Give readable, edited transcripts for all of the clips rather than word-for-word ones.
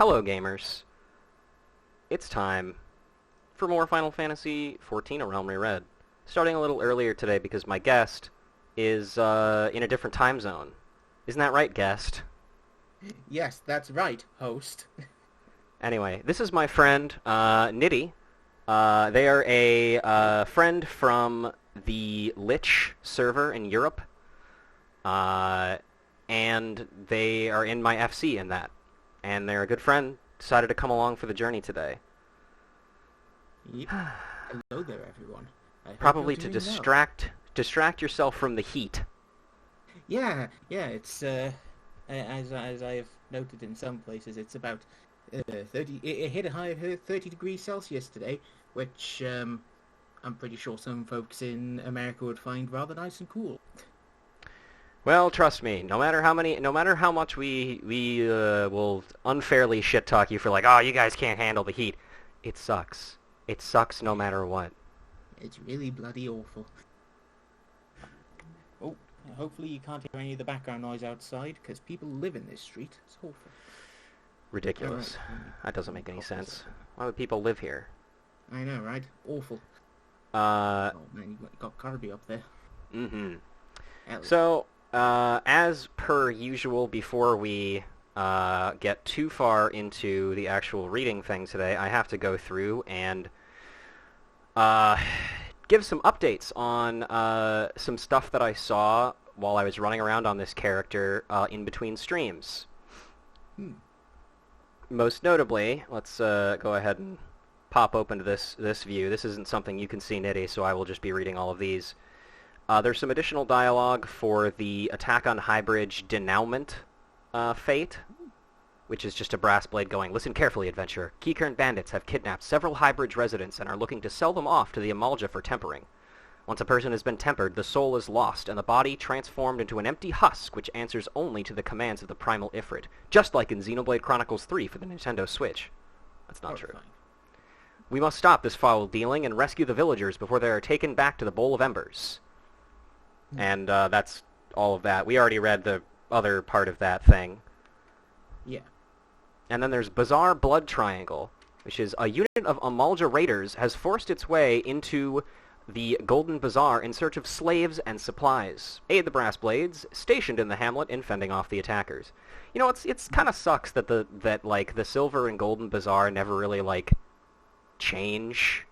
Hello, gamers. It's time for more Final Fantasy XIV: A Realm Reread. Starting a little earlier today because my guest is in a different time zone. Isn't that right, guest? Yes, that's right, host. Anyway, this is my friend, Nitty. They are a friend from the Lich server in Europe, and they are in my FC in that. And they're a good friend, decided to come along for the journey today. Yep. Hello there, everyone. I hope Probably you're to doing well. distract yourself from the heat. Yeah, it's as I've noted in some places, it's about 30. It hit a high of 30 degrees Celsius today, which I'm pretty sure some folks in America would find rather nice and cool. Well, trust me, no matter how much we will unfairly shit talk you for like, oh, you guys can't handle the heat, it sucks. It sucks no matter what. It's really bloody awful. Oh, hopefully you can't hear any of the background noise outside, because people live in this street. It's awful. Ridiculous. Alright, That doesn't make any sense. Why would people live here? I know, right? Awful. Uh, Oh man, you got Kirby up there. mm-hmm. Elves. So, as per usual, before we get too far into the actual reading thing today, I have to go through and give some updates on some stuff that I saw while I was running around on this character in between streams. Most notably, let's go ahead and pop open to this view. This isn't something you can see, Nitty, so I will just be reading all of these. There's some additional dialogue for the Attack on Highbridge denouement fate, which is just a brass blade going, "Listen carefully, adventurer. Keycurrent bandits have kidnapped several Highbridge residents and are looking to sell them off to the Amalja for tempering. Once a person has been tempered, the soul is lost, and the body transformed into an empty husk which answers only to the commands of the primal Ifrit, just like in Xenoblade Chronicles 3 for the Nintendo Switch." That's not true. Horrifying. "We must stop this foul dealing and rescue the villagers before they are taken back to the Bowl of Embers." And that's all of that. We already read the other part of that thing. Yeah. And then there's Bizarre Blood Triangle, which is a unit of Amalja raiders has forced its way into the Golden Bazaar in search of slaves and supplies. Aid the Brass Blades, stationed in the hamlet in fending off the attackers. You know, it's kind of sucks that the Silver and Golden Bazaar never really change.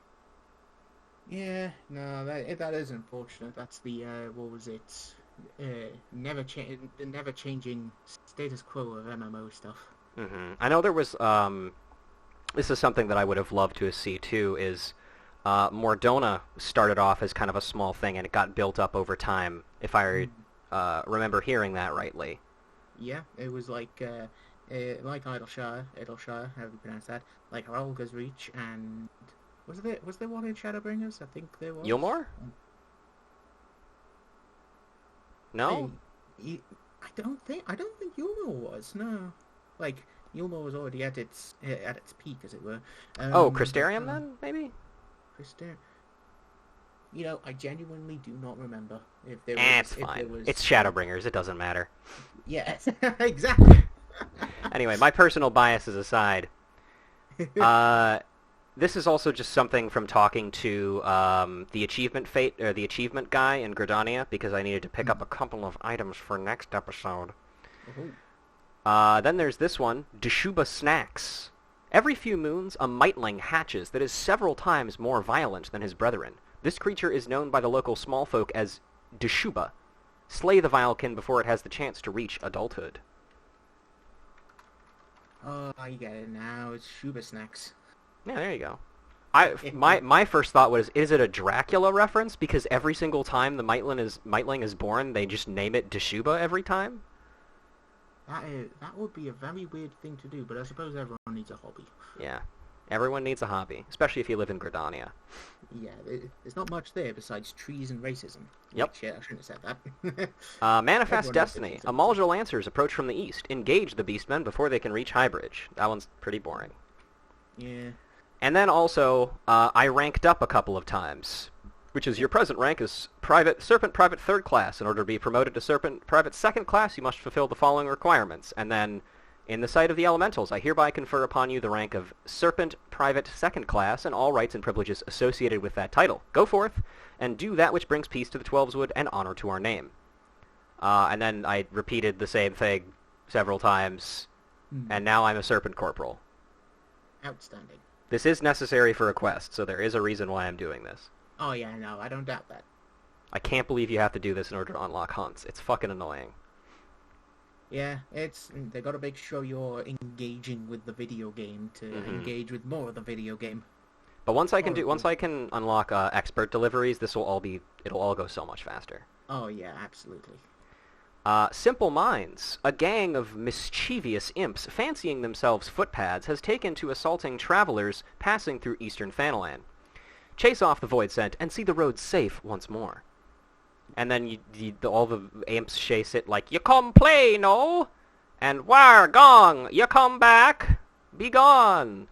Yeah, no, that is unfortunate. That's the what was it? The never changing status quo of MMO stuff. Mm-hmm. I know there was this is something that I would have loved to see too. Is Mordona started off as kind of a small thing, and it got built up over time. If I remember hearing that rightly. Yeah, it was like Idleshire, however you pronounce that, like Olga's Reach, and was there one in Shadowbringers? I think there was. Yulmore? No? I don't think Yulmore was. No, like Yulmore was already at its peak, as it were. Crystarium then, maybe? Crystarium. You know, I genuinely do not remember if there was. It's fine. It's Shadowbringers. It doesn't matter. Yes, exactly. Anyway, my personal biases aside, this is also just something from talking to the achievement guy in Gridania, because I needed to pick up a couple of items for next episode. Then there's this one, Deshuba Snacks. Every few moons, a mightling hatches that is several times more violent than his brethren. This creature is known by the local small folk as Deshuba. Slay the vilekin before it has the chance to reach adulthood. Oh, I get it now. It's Shuba Snacks. Yeah, there you go. My first thought was, is it a Dracula reference? Because every single time the Mightling is born, they just name it Deshuba every time? That would be a very weird thing to do, but I suppose everyone needs a hobby. Yeah. Everyone needs a hobby, especially if you live in Gridania. Yeah, there's not much there besides trees and racism. Yep. Which, yeah, I shouldn't have said that. Manifest Destiny. Amalja Lancers approach from the east. Engage the Beastmen before they can reach Highbridge. That one's pretty boring. Yeah. And then also, I ranked up a couple of times, which is your present rank is Serpent Private 3rd Class. In order to be promoted to Serpent Private 2nd Class, you must fulfill the following requirements. And then In the sight of the elementals, I hereby confer upon you the rank of Serpent Private Second Class and all rights and privileges associated with that title. Go forth and do that which brings peace to the Twelveswood and honor to our name. And then I repeated the same thing several times, and now I'm a Serpent Corporal. Outstanding. This is necessary for a quest, so there is a reason why I'm doing this. Oh yeah, no, I don't doubt that. I can't believe you have to do this in order to unlock hunts. It's fucking annoying. Yeah, they gotta make sure you're engaging with the video game to engage with more of the video game. But once I can unlock expert deliveries, it'll all go so much faster. Oh yeah, absolutely. Simple Minds, a gang of mischievous imps fancying themselves footpads, has taken to assaulting travelers passing through eastern Fanalan. Chase off the void scent and see the road safe once more. And then all the imps chase it like, you come play, no? And where, gong, you come back, be gone.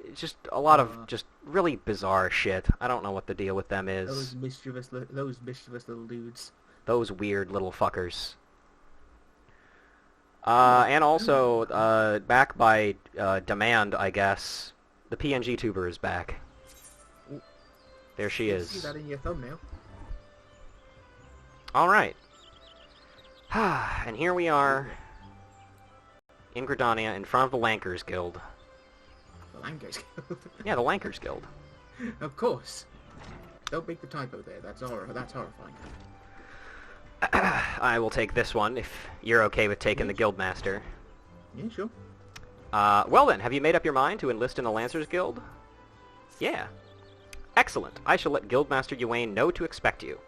It's just a lot of just really bizarre shit. I don't know what the deal with them is. Those mischievous little dudes. Those weird little fuckers. And also, back by demand, I guess, the PNG tuber is back. There she is. See that in your thumbnail. Alright. And here we are in Gridania in front of the Lankers Guild. The Lankers Guild? Yeah, the Lankers Guild. Of course. Don't make the typo there. That's horrifying. I will take this one if you're okay with taking the Guildmaster. Yeah, sure. Well then, have you made up your mind to enlist in the Lancers Guild? Yeah. Excellent. I shall let Guildmaster Ywain know to expect you.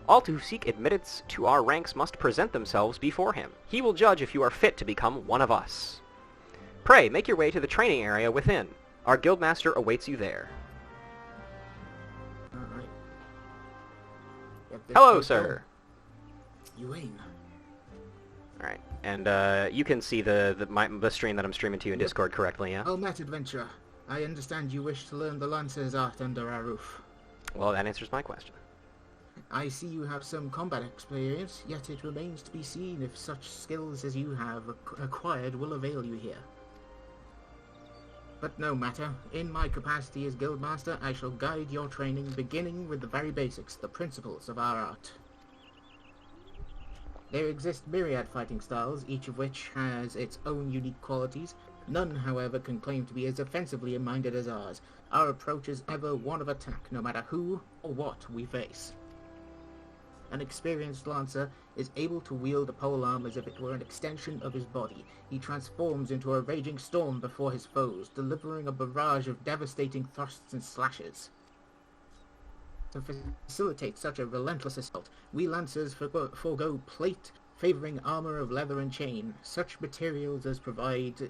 All who seek admittance to our ranks must present themselves before him. He will judge if you are fit to become one of us. Pray, make your way to the training area within. Our Guildmaster awaits you there. Alright. Hello, sir. Ywain. Alright, and you can see the stream that I'm streaming to you in Discord correctly, yeah? Oh, Matt Adventurer. I understand you wish to learn the Lancer's art under our roof. Well, that answers my question. I see you have some combat experience, yet it remains to be seen if such skills as you have acquired will avail you here. But no matter, in my capacity as Guildmaster, I shall guide your training beginning with the very basics, the principles of our art. There exist myriad fighting styles, each of which has its own unique qualities. None, however, can claim to be as offensively minded as ours. Our approach is ever one of attack, no matter who or what we face. An experienced lancer is able to wield a polearm as if it were an extension of his body. He transforms into a raging storm before his foes, delivering a barrage of devastating thrusts and slashes. To facilitate such a relentless assault, we lancers forego plate, favoring armor of leather and chain, such materials as provide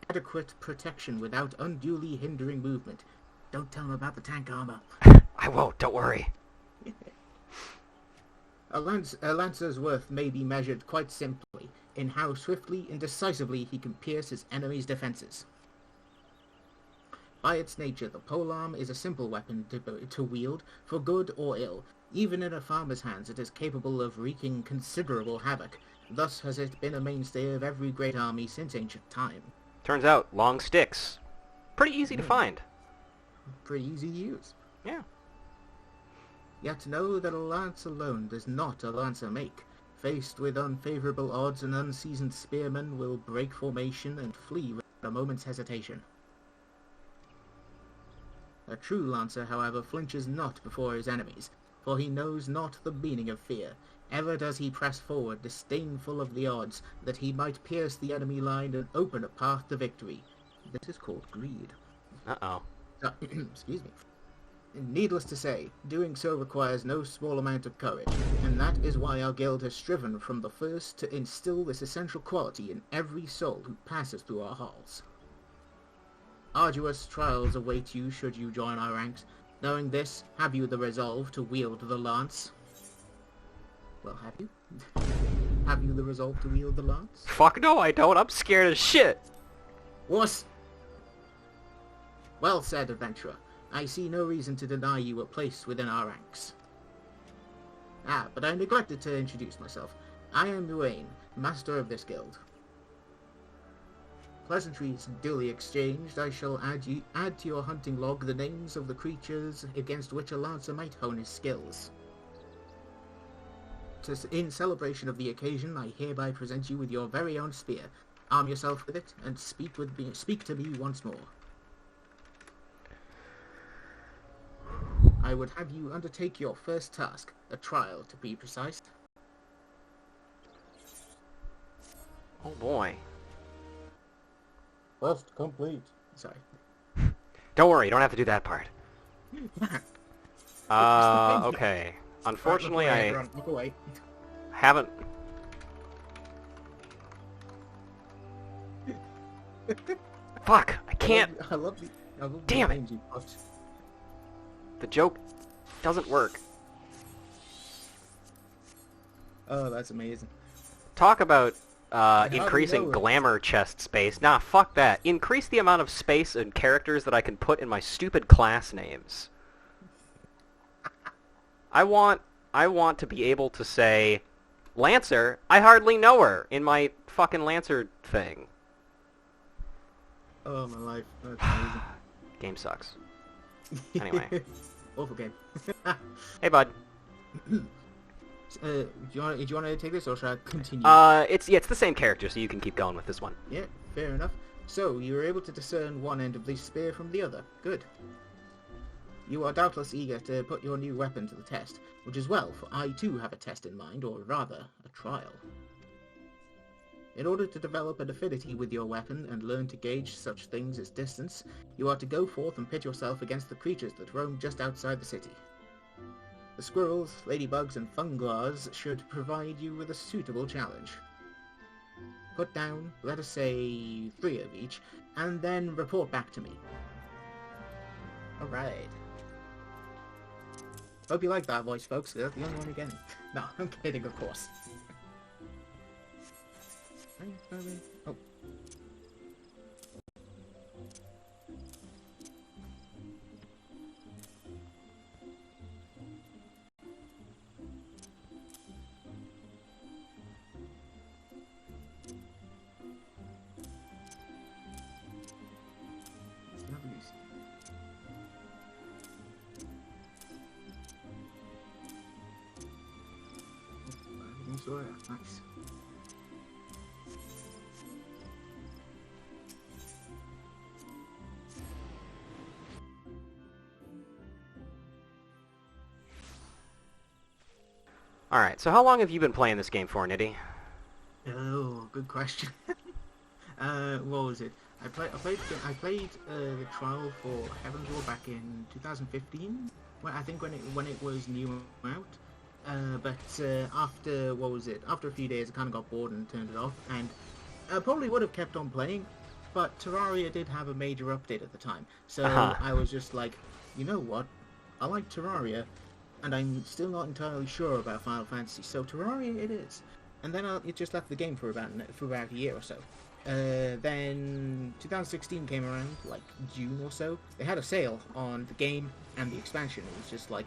adequate protection without unduly hindering movement. Don't tell them about the tank armor. I won't, don't worry. A lancer's worth may be measured quite simply in how swiftly and decisively he can pierce his enemy's defenses. By its nature, the polearm is a simple weapon to wield, for good or ill. Even in a farmer's hands, it is capable of wreaking considerable havoc. Thus has it been a mainstay of every great army since ancient time. Turns out, long sticks. Pretty easy to find. Pretty easy to use. Yeah. Yet know that a lance alone does not a lancer make. Faced with unfavorable odds, an unseasoned spearman will break formation and flee without a moment's hesitation. A true lancer, however, flinches not before his enemies, for he knows not the meaning of fear. Ever does he press forward, disdainful of the odds, that he might pierce the enemy line and open a path to victory. This is called greed. Uh-oh. Excuse me. Needless to say, doing so requires no small amount of courage, and that is why our guild has striven from the first to instill this essential quality in every soul who passes through our halls. Arduous trials await you should you join our ranks. Knowing this, have you the resolve to wield the lance? Well, have you? Have you the resolve to wield the lance? Fuck no, I don't. I'm scared as shit. What? Well said, adventurer. I see no reason to deny you a place within our ranks. Ah, but I neglected to introduce myself. I am Duane, master of this guild. pleasantries duly exchanged, I shall add to your hunting log the names of the creatures against which a lancer might hone his skills. In celebration of the occasion, I hereby present you with your very own spear. Arm yourself with it, and speak to me once more. I would have you undertake your first task, a trial to be precise. Oh boy. Quest complete. Sorry. Don't worry, you don't have to do that part. Okay. Unfortunately, Look away. Haven't... Fuck! I can't... I love the Damn it. names you put. The joke doesn't work. Oh, that's amazing. Talk about How do you increasing know it? glamour chest space. Nah, fuck that. Increase the amount of space and characters that I can put in my stupid class names. I want to be able to say, Lancer, I hardly know her, in my fucking Lancer thing. Oh, my life. That's amazing. Game sucks. Anyway. Awful game. Hey, bud. Do you want to take this, or should I continue? It's the same character, so you can keep going with this one. Yeah, fair enough. So, you were able to discern one end of the spear from the other. Good. You are doubtless eager to put your new weapon to the test, which is well, for I too have a test in mind, or rather, a trial. In order to develop an affinity with your weapon and learn to gauge such things as distance, you are to go forth and pit yourself against the creatures that roam just outside the city. The squirrels, ladybugs, and funglas should provide you with a suitable challenge. Put down, let us say, 3 of each, and then report back to me. Alright. Hope you like that voice, folks. That's the only one you're getting. No, I'm kidding, of course. Oh. Nice. Alright, so how long have you been playing this game for, Nitty? Oh, good question. What was it? I played the trial for Heaven's War back in 2015. I think when it was new out. But after after a few days, I kind of got bored and turned it off. And I probably would have kept on playing, but Terraria did have a major update at the time. So I was just like, you know what? I like Terraria, and I'm still not entirely sure about Final Fantasy. So Terraria it is. And then it just left the game for about a year or so. Then 2016 came around, like June or so. They had a sale on the game and the expansion. It was just like,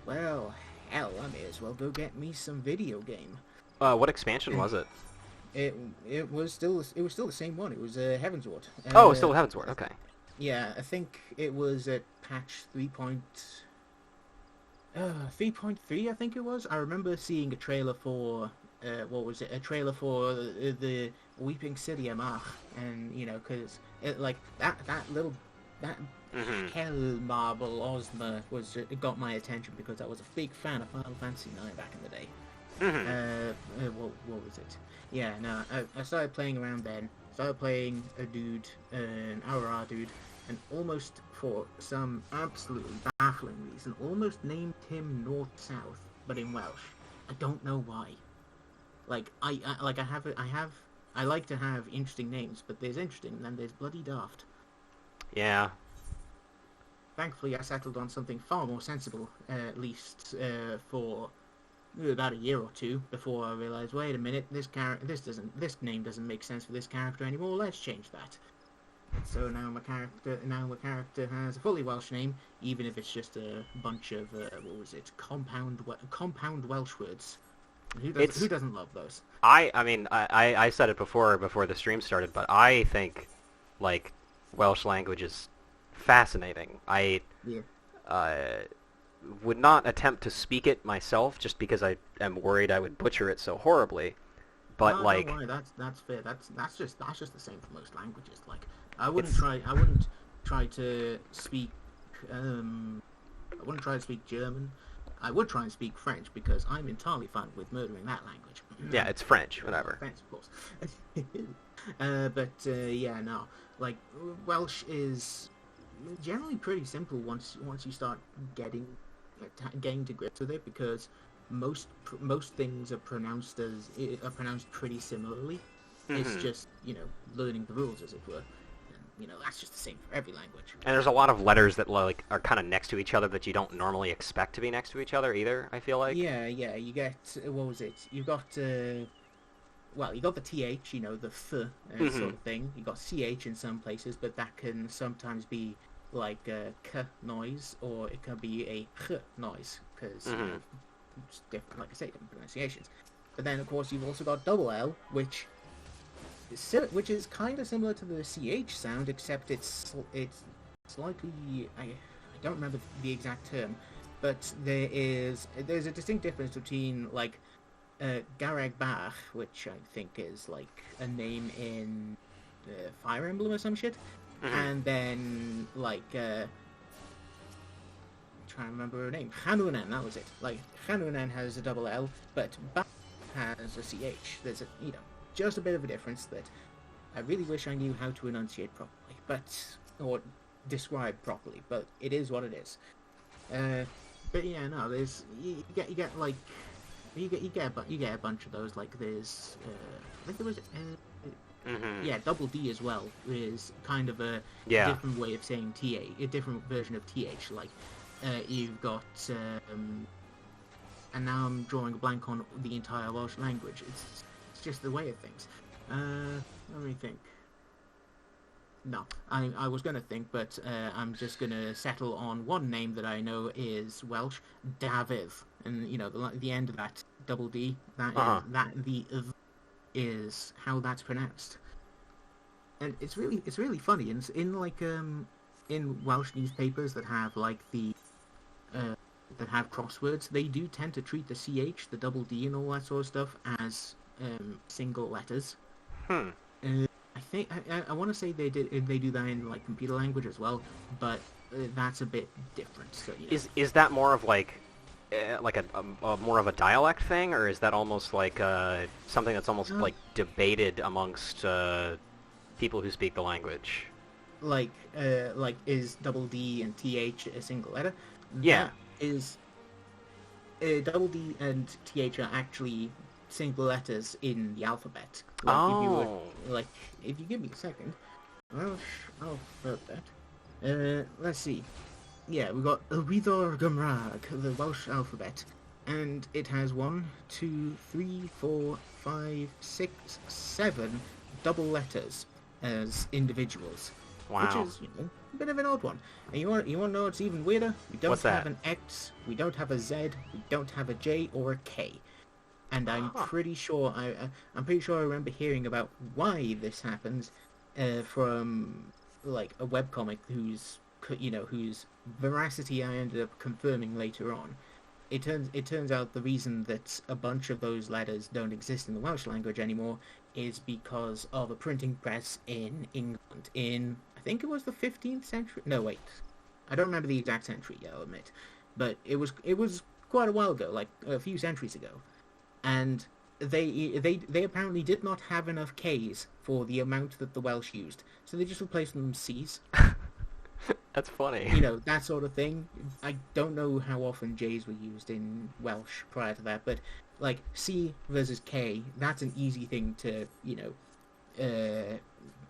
well, hell, I may as well go get me some video game. What expansion was it? It was still the same one. It was Heaven's Ward. Oh, it's still Heaven's Ward. Okay. Yeah, I think it was at patch 3.3. I think it was. I remember seeing a trailer for a trailer for the Weeping City MR, and you know, because it like that Hell Marble Ozma it got my attention because I was a big fan of Final Fantasy IX back in the day. What was it? Yeah, no, I started playing around then. Started playing a dude, an Aurora dude, and almost for some absolutely baffling reason, almost named him North South, but in Welsh. I don't know why. Like I like to have interesting names, but there's interesting and then there's bloody daft. Yeah. Thankfully, I settled on something far more sensible, at least for about a year or two before I realized, wait a minute, this name doesn't make sense for this character anymore. Let's change that. So now my character has a fully Welsh name, even if it's just a bunch of compound Welsh words. It's Who doesn't love those? I mean I said it before the stream started, but I think like Welsh language is fascinating. I Yeah. uh, would not attempt to speak it myself just because I am worried I would butcher it so horribly. But No, don't like worry. That's fair. That's just the same for most languages. Like it's I wouldn't try to speak. Um, I wouldn't try to speak German. I would try and speak French because I'm entirely fine with murdering that language. yeah, it's French, No whatever. offense, of course. Yeah, no. Like Welsh is generally pretty simple once you start getting to grips with it because most things are pronounced pretty similarly. It's Hmm. just learning the rules as it were. And, that's just the same for every language. And there's a lot of letters that like are kind of next to each other that you don't normally expect to be next to each other either. I feel like. Yeah, yeah. You get what was it? You got well, you got the th, the sort Hmm. of thing. You got ch in some places, but that can sometimes be like a k noise, or it can be a h noise because Hmm. it's different. Like I say, different pronunciations. But then, of course, you've also got double L, which is kind of similar to the ch sound, except it's slightly. I don't remember the exact term, but there's a distinct difference between like Garag Bach, which I think is like a name in Fire Emblem or some shit, Hmm. and then like trying to remember her name, Hanunan, that was it. Like Hanunan has a double L, but Bach has a ch. There's just a bit of a difference that I really wish I knew how to enunciate properly, or describe properly, but it is what it is. But yeah, no, there's you get like you get a bunch of those. Like there's I think there was Hmm. yeah, double D as well is kind of a Yeah. different way of saying th, a different version of th. Like you've got and now I'm drawing a blank on the entire Welsh language. It's just the way of things. Let me think. No, I was gonna think, but I'm just gonna settle on one name that I know is Welsh, Dafydd, and the end of that double D, Uh-huh. that the th is how that's pronounced, and it's really funny. And in Welsh newspapers that have like uh, that have crosswords, they do tend to treat the ch, the double D, and all that sort of stuff as single letters. Hmm. I think I want to say they do that in like computer language as well, but that's a bit different. So Is that more of like a more of a dialect thing, or is that almost like something that's almost uh, like debated amongst people who speak the language? like is double D and th a single letter? Yeah. That is double D and th are actually single letters in the alphabet. Like Oh. if you give me a second, I'll vote that. Let's see. Yeah, we got Wyddor Gymraeg, the Welsh alphabet, and it has 1, 2, 3, 4, 5, 6, 7 double letters as individuals, which Wow. is a bit of an odd one. And you want to know what's even weirder? We don't What's have that? an X, we don't have a Z, we don't have a J or a K. And I'm Huh. pretty sure I'm pretty sure I remember hearing about why this happens from like a webcomic whose veracity I ended up confirming later on. It turns out the reason that a bunch of those letters don't exist in the Welsh language anymore is because of a printing press in England in, I think it was the 15th century. No, wait, I don't remember the exact century. I'll admit, but it was quite a while ago, like a few centuries ago, and they apparently did not have enough K's for the amount that the Welsh used, so they just replaced them with C's. That's funny. That sort of thing. I don't know how often J's were used in Welsh prior to that, but like C versus K, that's an easy thing to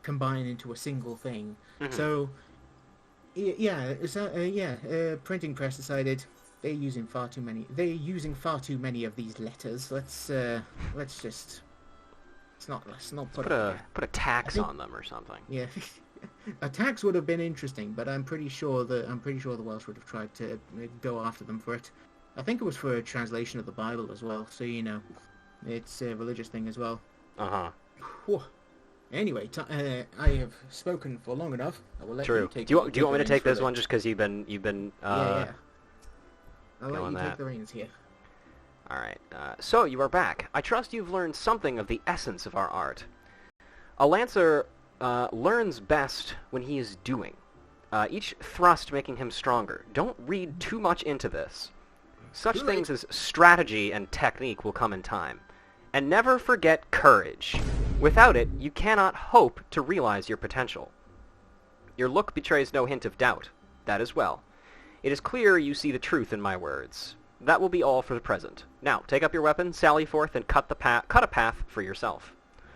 combine into a single thing. Hmm. So printing press decided they're using far too many of these letters. Let's not Let's put up with that. put a I tax think on them or something. yeah. A tax would have been interesting, but I'm pretty sure the Welsh would have tried to go after them for it. I think it was for a translation of the Bible as well. So it's a religious thing as well. Uh-huh. Whew. Anyway, I have spoken for long enough. I will let True. you take. Do you want me to reins take for this the- one just because you've been Yeah. I'll let going you that. take the reins here. All right. So you are back. I trust you've learned something of the essence of our art. A lancer learns best when he is doing. Each thrust making him stronger. Don't read too much into this. Such things as strategy and technique will come in time. And never forget courage. Without it, you cannot hope to realize your potential. Your look betrays no hint of doubt. That as well. It is clear you see the truth in my words. That will be all for the present. Now, take up your weapon, sally forth, and cut a path for yourself.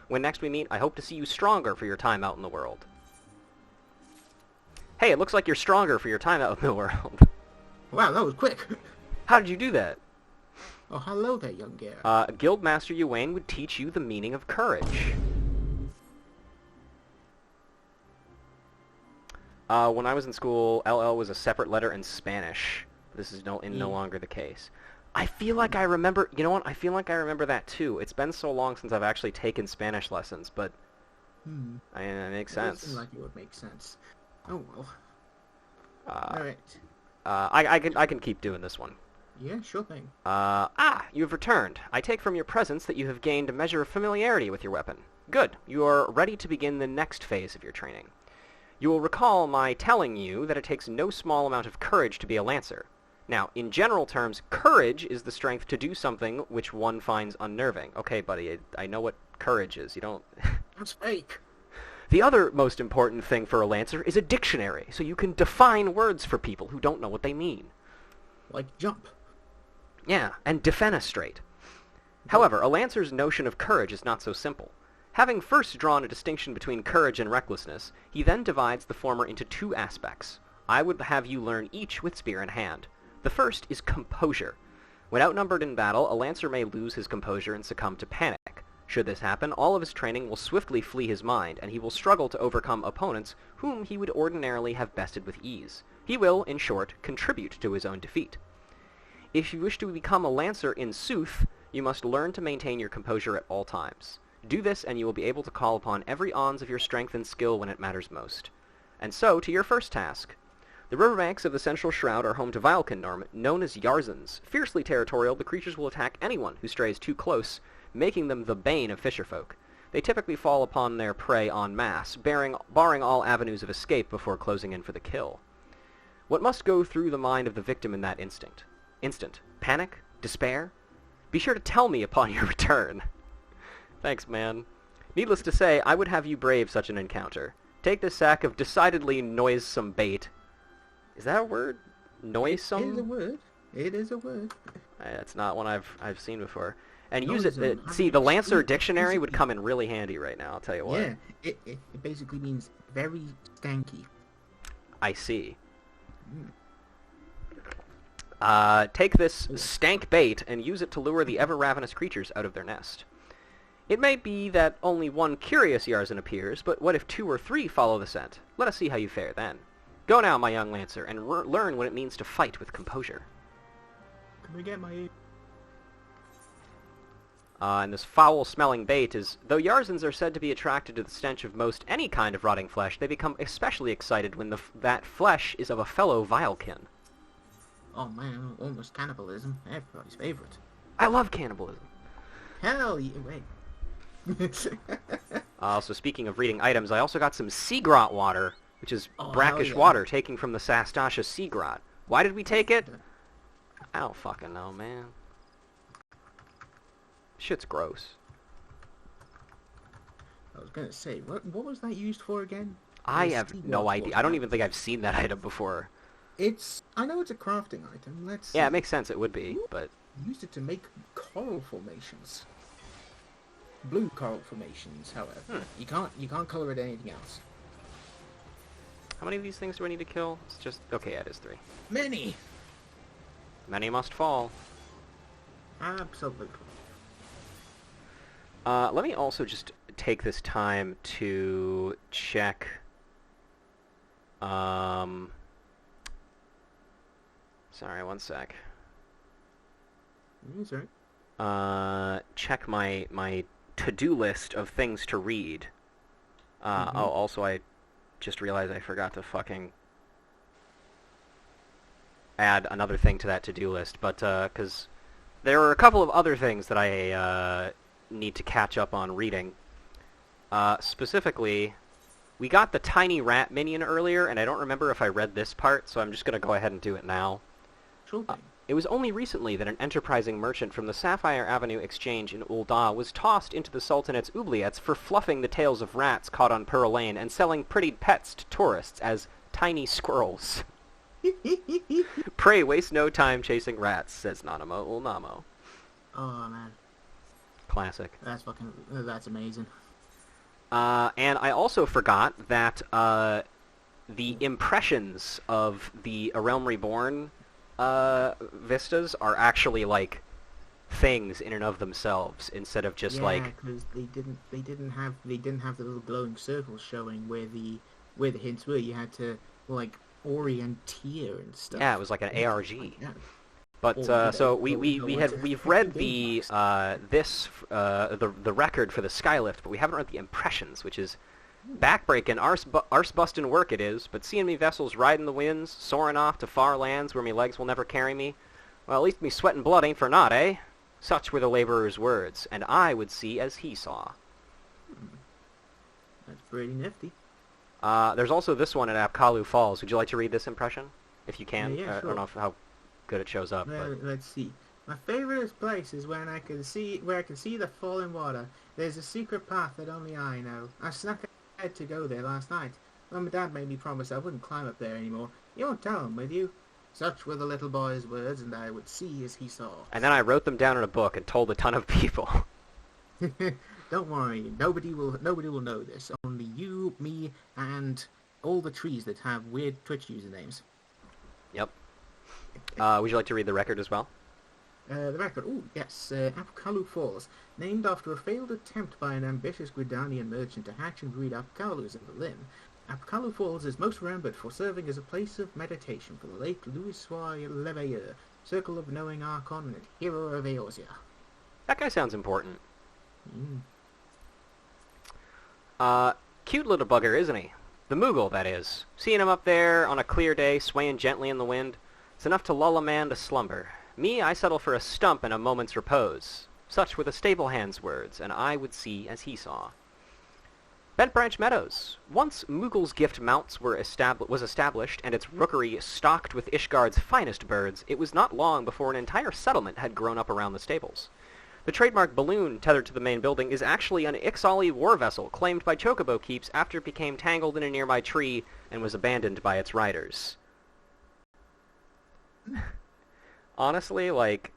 When next we meet, I hope to see you stronger for your time out in the world. Hey, it looks like you're stronger for your time out in the world. Wow, that was quick. How did you do that? Oh, hello there, young girl. Guildmaster Yuwain would teach you the meaning of courage. When I was in school, LL was a separate letter in Spanish. This is no longer the case. I feel like I remember... You know what? I feel like I remember that, too. It's been so long since I've actually taken Spanish lessons, but... it makes sense. It seemed like it would make sense. Oh, well. Alright. Alright. I can keep doing this one. Yeah, sure thing. You have returned. I take from your presence that you have gained a measure of familiarity with your weapon. Good. You are ready to begin the next phase of your training. You will recall my telling you that it takes no small amount of courage to be a lancer. Now, in general terms, courage is the strength to do something which one finds unnerving. Okay, buddy, I know what courage is. You don't... That's fake. The other most important thing for a lancer is a dictionary, so you can define words for people who don't know what they mean. Like jump. Yeah, and defenestrate. However, a lancer's notion of courage is not so simple. Having first drawn a distinction between courage and recklessness, he then divides the former into two aspects. I would have you learn each with spear in hand. The first is composure. When outnumbered in battle, a lancer may lose his composure and succumb to panic. Should this happen, all of his training will swiftly flee his mind, and he will struggle to overcome opponents whom he would ordinarily have bested with ease. He will, in short, contribute to his own defeat. If you wish to become a lancer in sooth, you must learn to maintain your composure at all times. Do this, and you will be able to call upon every ounce of your strength and skill when it matters most. And so, to your first task. The riverbanks of the Central Shroud are home to Vilekin, known as Yarzans. Fiercely territorial, the creatures will attack anyone who strays too close, making them the bane of fisherfolk. They typically fall upon their prey en masse, barring all avenues of escape before closing in for the kill. What must go through the mind of the victim in that instant? Panic? Despair? Be sure to tell me upon your return. Thanks, man. Needless to say, I would have you brave such an encounter. Take this sack of decidedly noisome bait. Is that a word? Noisome? It is a word. It is a word. That's not one I've seen before. And use it. Noisome. See, the Lancer dictionary would come in really handy right now. I'll tell you what. Yeah, it basically means very stanky. I see. Take this stank bait and use it to lure the ever-ravenous creatures out of their nest. It may be that only one curious Yarzan appears, but what if 2 or 3 follow the scent? Let us see how you fare then. Go now, my young Lancer, and learn what it means to fight with composure. Can we get my... And this foul-smelling bait is... Though Yarzans are said to be attracted to the stench of most any kind of rotting flesh, they become especially excited when that flesh is of a fellow Vilekin. Oh man, almost cannibalism. Everybody's favorite. I love cannibalism. Hell yeah, wait. So speaking of reading items, I also got some sea grot water, which is brackish yeah. water taken from the Sastasha sea grot. Why did we take it? I don't fucking know, man. Shit's gross. I was gonna say, what was that used for again? I have no idea. I don't even think I've seen that item before. I know it's a crafting item. Let's Yeah, it makes sense it would be, but... Used it to make coral formations. Blue coral formations, however. You can't color it anything else. How many of these things do I need to kill? It's just... Okay, it is 3. Many! Many must fall. Absolutely. Let me also just take this time to check... Sorry, one sec. That's right. Check my to-do list of things to read. Mm-hmm. Oh, also I just realized I forgot to fucking add another thing to that to-do list, but because there are a couple of other things that I need to catch up on reading. Specifically, we got the tiny rat minion earlier, and I don't remember if I read this part, so I'm just going to go ahead and do it now. Sure thing. It was only recently that an enterprising merchant from the Sapphire Avenue Exchange in Ul'dah was tossed into the Sultanate's oubliettes for fluffing the tails of rats caught on Pearl Lane and selling prettied pets to tourists as tiny squirrels. Pray waste no time chasing rats, says Nanamo Ulnamo. Oh man, Classic. that's amazing. And I also forgot that the impressions of the A Realm Reborn vistas are actually like things in and of themselves instead of just like because they didn't have the little glowing circles showing where the hints were. You had to like orienteer and stuff. yeah, it was like an ARG. Yeah. But so we've read the the record for the Skylift, but we haven't read the impressions, which is backbreaking, arse-busting work it is. But seeing me vessels riding the winds, soaring off to far lands where me legs will never carry me, well, at least me sweat and blood ain't for naught, eh? Such were the labourer's words, and I would see as he saw. That's pretty nifty. There's also this one at Apkalu Falls. Would you like to read this impression, if you can? Yeah, I sure. don't know how good it shows up. Well, But... let's see. My favorite place is where I can see the falling water. There's a secret path that only I know. I snuck ahead to go there last night. Mum and Dad made me promise I wouldn't climb up there anymore. You won't tell them, will you? Such were the little boy's words, and I would see as he saw. And then I wrote them down in a book and told a ton of people. Don't worry, nobody will know this. Only you, me, and all the trees that have weird Twitch usernames. Yep. Would you like to read the record as well? The record, yes, Apkalu Falls, named after a failed attempt by an ambitious Gridanian merchant to hatch and breed Apkalus in the Lim. Apkalu Falls is most remembered for serving as a place of meditation for the late Louis-Soir Leveilleur, Circle of Knowing Archon and Hero of Eorzea. That guy sounds important. Mm. Cute little bugger, isn't he? The Moogle, that is. Seeing him up there on a clear day, swaying gently in the wind, it's enough to lull a man to slumber. Me, I settle for a stump and a moment's repose. Such were the stable hand's words, and I would see as he saw. Bent Branch Meadows. Once Moogle's gift mounts was established, and its rookery stocked with Ishgard's finest birds, it was not long before an entire settlement had grown up around the stables. The trademark balloon tethered to the main building is actually an XIV war vessel claimed by Chocobo Keeps after it became tangled in a nearby tree and was abandoned by its riders. Honestly, like,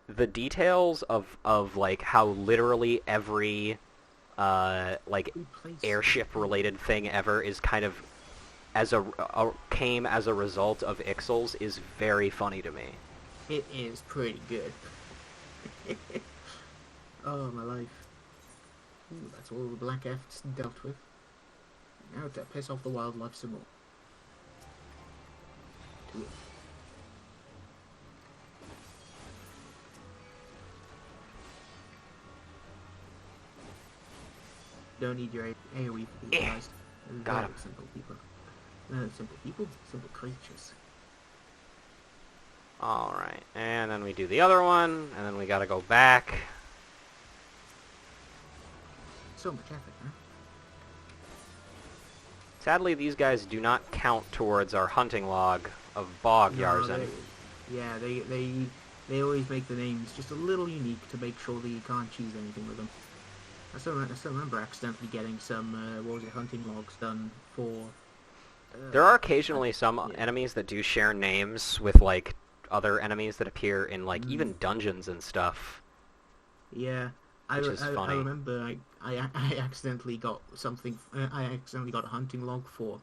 the details of like, how literally every, like, airship-related thing ever is kind of, came as a result of Ixals is very funny to me. It is pretty good. Oh, my life. Ooh, that's all the Black F's dealt with. Now to piss off the wildlife some more. To it. Don't need your AoE for these guys. Got him. Simple people. Simple creatures. Alright, and then we do the other one, and then we gotta go back. So much effort, huh? Sadly, these guys do not count towards our hunting log of Bog Yarzan. They always make the names just a little unique to make sure that you can't choose anything with them. I still remember accidentally getting some, hunting logs done for... There are occasionally some enemies that do share names with, like, other enemies that appear in, like, even dungeons and stuff. Yeah. Which is funny. I remember I accidentally got something. I accidentally got a hunting log for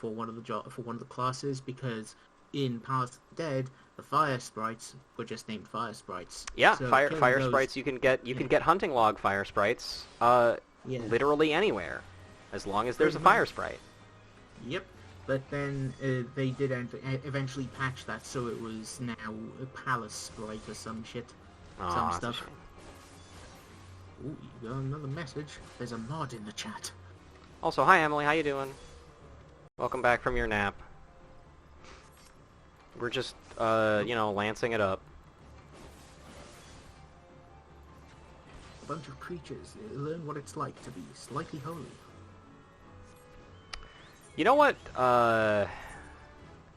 one of the classes because in Past Dead the fire sprites were just named fire sprites. Yeah, so fire those, sprites. You can get hunting log fire sprites. Literally anywhere, as long as there's a fire sprite. Yep. But then they did eventually patch that, so it was now a palace sprite or some shit, some Oh, that's a stuff. shame. Ooh, you got another message. There's a mod in the chat. Also, hi Emily, how you doing? Welcome back from your nap. We're just, lancing it up. A bunch of creatures. Learn what it's like to be slightly holy. You know what?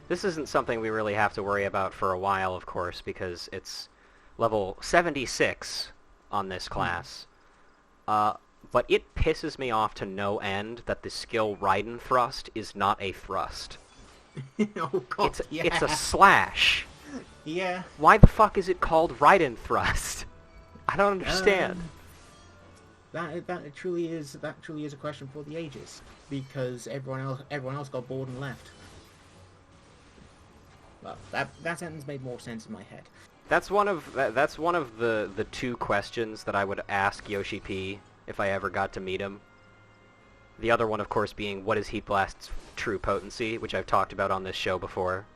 This isn't something we really have to worry about for a while, of course, because it's level 76 on this class. But it pisses me off to no end that the skill Raiden Thrust is not a thrust. Oh god, It's a slash. Yeah. Why the fuck is it called Raiden Thrust? I don't understand. That truly is a question for the ages, because everyone else got bored and left. Well, that sentence made more sense in my head. That's one of the two questions that I would ask Yoshi P if I ever got to meet him. The other one, of course, being what is Heat Blast's true potency, which I've talked about on this show before.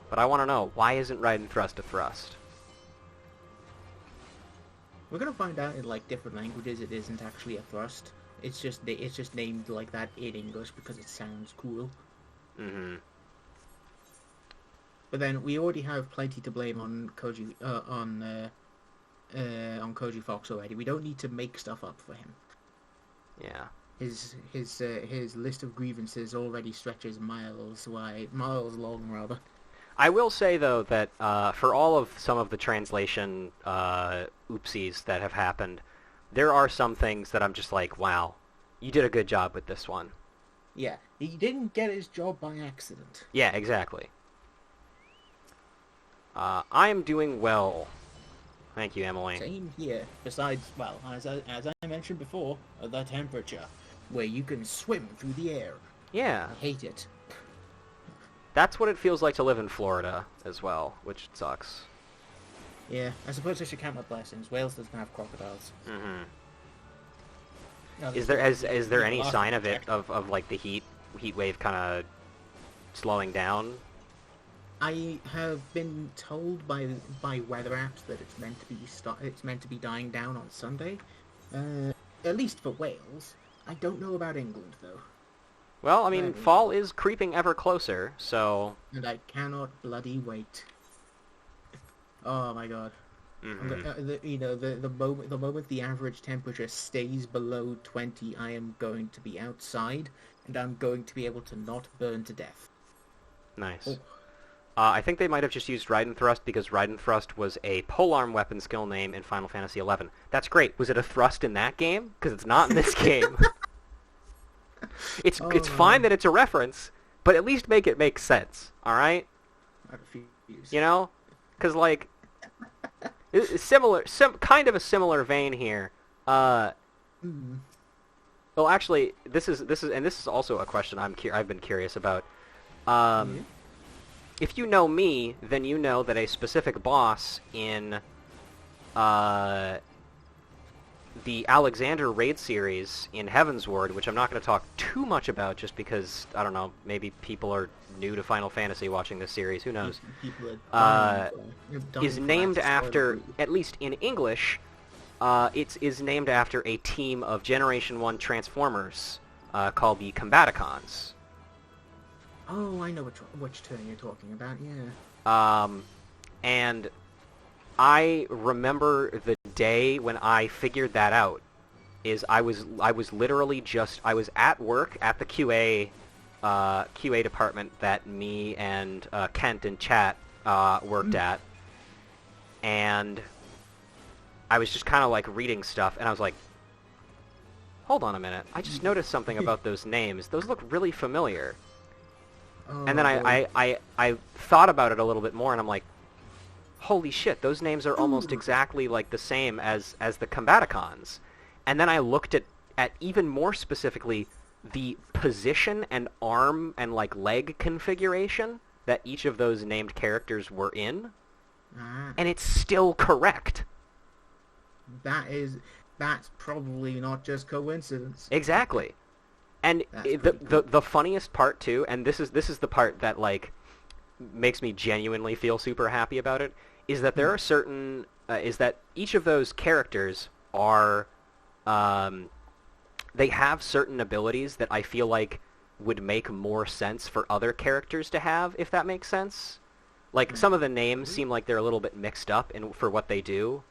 But I want to know, why isn't Raiden Thrust a thrust? We're gonna find out in like different languages it isn't actually a thrust. It's just named like that in English because it sounds cool. Mm-hmm. But then we already have plenty to blame on Koji on Koji Fox already. We don't need to make stuff up for him. Yeah. His list of grievances already stretches miles long rather. I will say, though, that for all of some of the translation oopsies that have happened, there are some things that I'm just like, wow, you did a good job with this one. Yeah, he didn't get his job by accident. Yeah, exactly. I am doing well. Thank you, Emily. Same here. Besides, well, as I mentioned before, the temperature, where you can swim through the air. Yeah. I hate it. That's what it feels like to live in Florida as well, which sucks. Yeah, I suppose I should count my blessings. Wales doesn't have crocodiles. Mm-hmm. No, Is there any sign of it of like the heat wave kind of slowing down? I have been told by weather apps that it's meant to be dying down on Sunday, at least for Wales. I don't know about England though. Well, I mean, fall is creeping ever closer, so. And I cannot bloody wait. Oh my god. Mm-hmm. The moment the average temperature stays below 20, I am going to be outside, and I'm going to be able to not burn to death. Nice. Oh. I think they might have just used Raiden Thrust because Raiden Thrust was a polearm weapon skill name in Final Fantasy XI. That's great. Was it a thrust in that game? Because it's not in this game. It's fine that it's a reference, but at least make it make sense. All right? I refuse. You know, because like, kind of a similar vein here. Well, actually, this is also a question I've been curious about. If you know me, then you know that a specific boss in the Alexander raid series in Heavensward, which I'm not going to talk too much about just because, I don't know, maybe people are new to Final Fantasy watching this series, who knows, is named after, at least in English, it is named after a team of Generation 1 Transformers called the Combaticons. Oh, I know which turn you're talking about, yeah. And I remember the day when I figured that out. I was literally I was at work at the QA department that me and Kent in chat worked at, and I was just kind of like reading stuff, and I was like, hold on a minute, I just noticed something about those names. Those look really familiar. Oh, and then I thought about it a little bit more, and I'm like, holy shit, those names are almost exactly like the same as the Combaticons. And then I looked at even more specifically the position and arm and like leg configuration that each of those named characters were in, and it's still correct. That's probably not just coincidence. Exactly. And That's the, pretty the cool. the funniest part too, and this is the part that like makes me genuinely feel super happy about it, is that there Hmm. are certain is that each of those characters are um, they have certain abilities that I feel like would make more sense for other characters to have, if that makes sense. Like some of the names Really? seem like they're a little bit mixed up for what they do.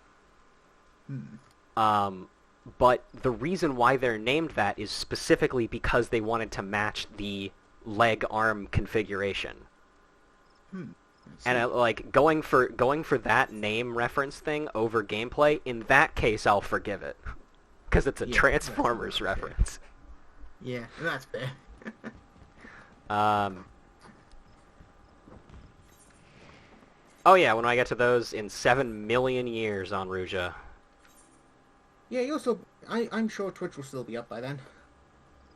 Hmm. Um, but the reason why they're named that is specifically because they wanted to match the leg arm configuration. Hmm. I And see. like going for that name reference thing over gameplay, in that case I'll forgive it because it's a Yeah, that's Transformers fair. reference. Yeah, that's fair. Um, oh yeah, when I get to those in 7 million years on Ruja. Yeah, you also, I'm sure Twitch will still be up by then.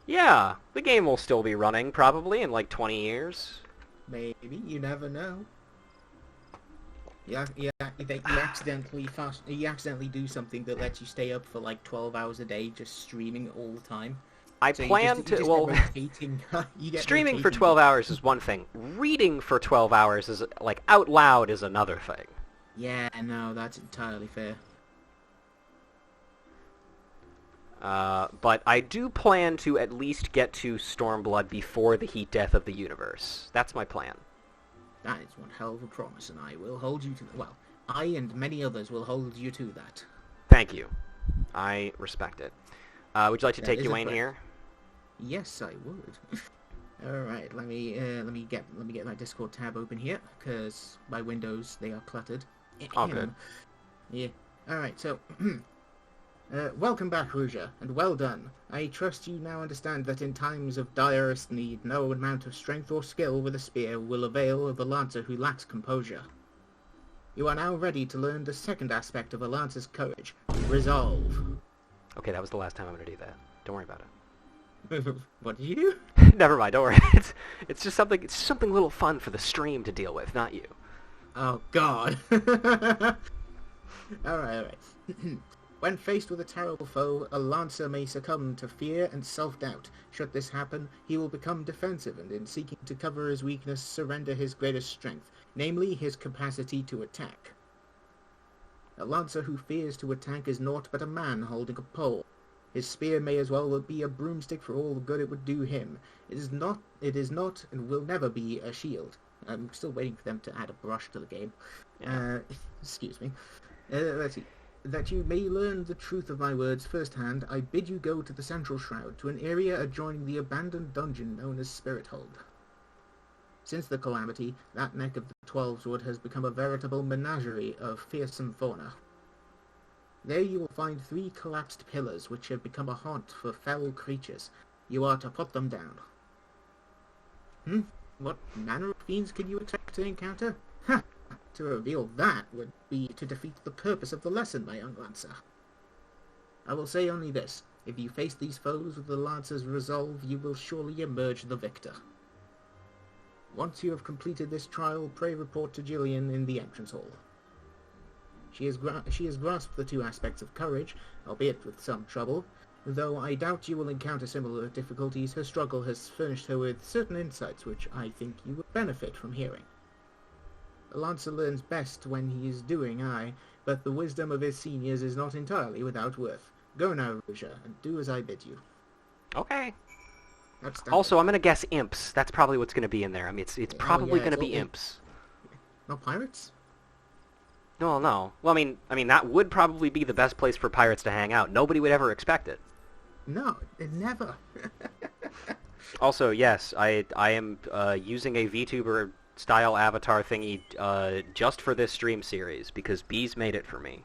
Yeah, the game will still be running probably in like 20 years. Maybe, you never know. Yeah, yeah, you accidentally do something that lets you stay up for like 12 hours a day just streaming all the time. I So plan you to, just get well, rotating, you get streaming for rotating 12 viewers. hours is one thing. Reading for 12 hours is like out loud is another thing. Yeah, no, that's entirely fair. But I do plan to at least get to Stormblood before the heat death of the universe. That's my plan. That is one hell of a promise, and I will hold you to, well, I and many others will hold you to that. Thank you. I respect it. Would you like to That take is a Ewain threat. here? Yes, I would. All right, let me get my Discord tab open here because my windows they are cluttered. All good. Ahem. Yeah. All right. So, welcome back, Ruja, and well done. I trust you now understand that in times of direst need, no amount of strength or skill with a spear will avail of a lancer who lacks composure. You are now ready to learn the second aspect of a lancer's courage: resolve. Okay, that was the last time I'm going to do that. Don't worry about What did you do? it. Never mind. Don't worry. It's just something. It's something a little fun for the stream to deal with, not you. Oh God. All right. When faced with a terrible foe, a lancer may succumb to fear and self-doubt. Should this happen, he will become defensive and in seeking to cover his weakness, surrender his greatest strength, namely his capacity to attack. A lancer who fears to attack is naught but a man holding a pole. His spear may as well be a broomstick for all the good it would do him. It is not, and will never be a shield. I'm still waiting for them to add a brush to the game. Yeah. Excuse me. Let's see. That you may learn the truth of my words firsthand, I bid you go to the Central Shroud, to an area adjoining the abandoned dungeon known as Spirit Hold. Since the calamity, that neck of the Twelveswood has become a veritable menagerie of fearsome fauna. There you will find 3 collapsed pillars which have become a haunt for fell creatures. You are to put them down. What manner of fiends can you expect to encounter? Ha! To reveal that would be to defeat the purpose of the lesson, my young Lancer. I will say only this. If you face these foes with the Lancer's resolve, you will surely emerge the victor. Once you have completed this trial, pray report to Gillian in the entrance hall. She has grasped the 2 aspects of courage, albeit with some trouble. Though I doubt you will encounter similar difficulties, her struggle has furnished her with certain insights which I think you would benefit from hearing. A lancer learns best when he is doing, but the wisdom of his seniors is not entirely without worth. Go now, Ruja, and do as I bid you. Okay. That's that. Also, I'm going to guess imps. That's probably what's going to be in there. I mean, it's probably Yeah, going to it's be all imps. not pirates? No, no. Well, I mean that would probably be the best place for pirates to hang out. Nobody would ever expect it. No, it never. Also, yes, I am using a VTuber style avatar thingy just for this stream series because Bees made it for me.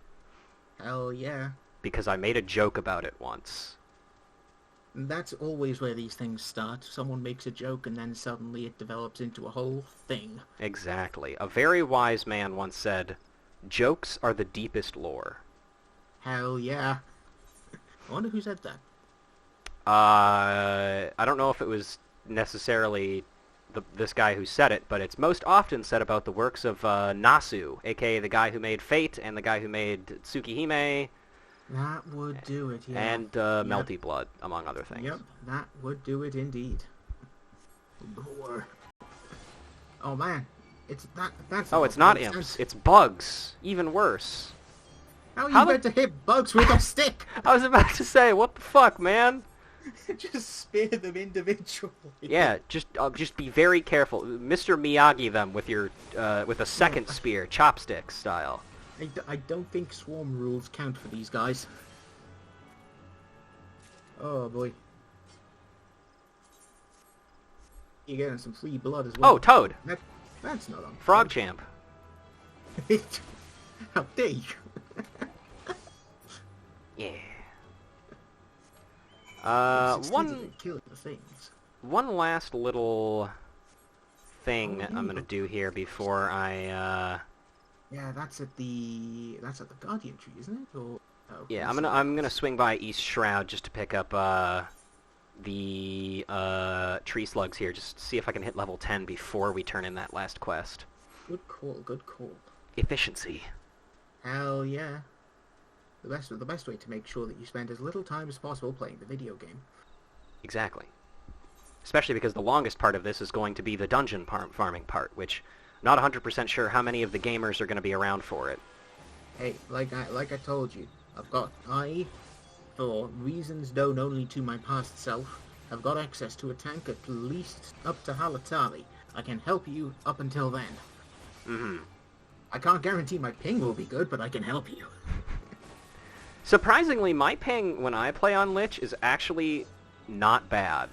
Hell yeah. Because I made a joke about it once. That's always where these things start. Someone makes a joke and then suddenly it develops into a whole thing. Exactly. A very wise man once said, "Jokes are the deepest lore." Hell yeah. I wonder who said that. I don't know if it was necessarily this guy who said it, but it's most often said about the works of Nasu, aka the guy who made Fate and the guy who made Tsukihime. That would do it, yeah. And Melty Blood, among other things. Yep, that would do it indeed. Lore. Oh man, that's. Oh, it's not imps. It's bugs. Even worse. How are you meant to hit bugs with a stick? I was about to say, what the fuck, man? Just spear them individually. Yeah, just be very careful. Mr. Miyagi them with your with a second spear, chopstick style. I don't think swarm rules count for these guys. Oh boy. You're getting some free blood as well. Oh, Toad! That's not on. Frog Champ. How dare you? Yeah. One last little thing I'm gonna do here before I Yeah, that's at the Guardian Tree, isn't it? Or yeah, I'm gonna swing by East Shroud just to pick up the tree slugs here, just see if I can hit level 10 before we turn in that last quest. Good call, good call. Efficiency. Hell yeah. The best way to make sure that you spend as little time as possible playing the video game. Exactly. Especially because the longest part of this is going to be the dungeon farming part, which not 100% sure how many of the gamers are going to be around for it. Hey, like I told you, for reasons known only to my past self, I've got access to a tank at least up to Halatali. I can help you up until then. Mm-hmm. I can't guarantee my ping will be good, but I can help you. Surprisingly, my ping when I play on Lich is actually not bad.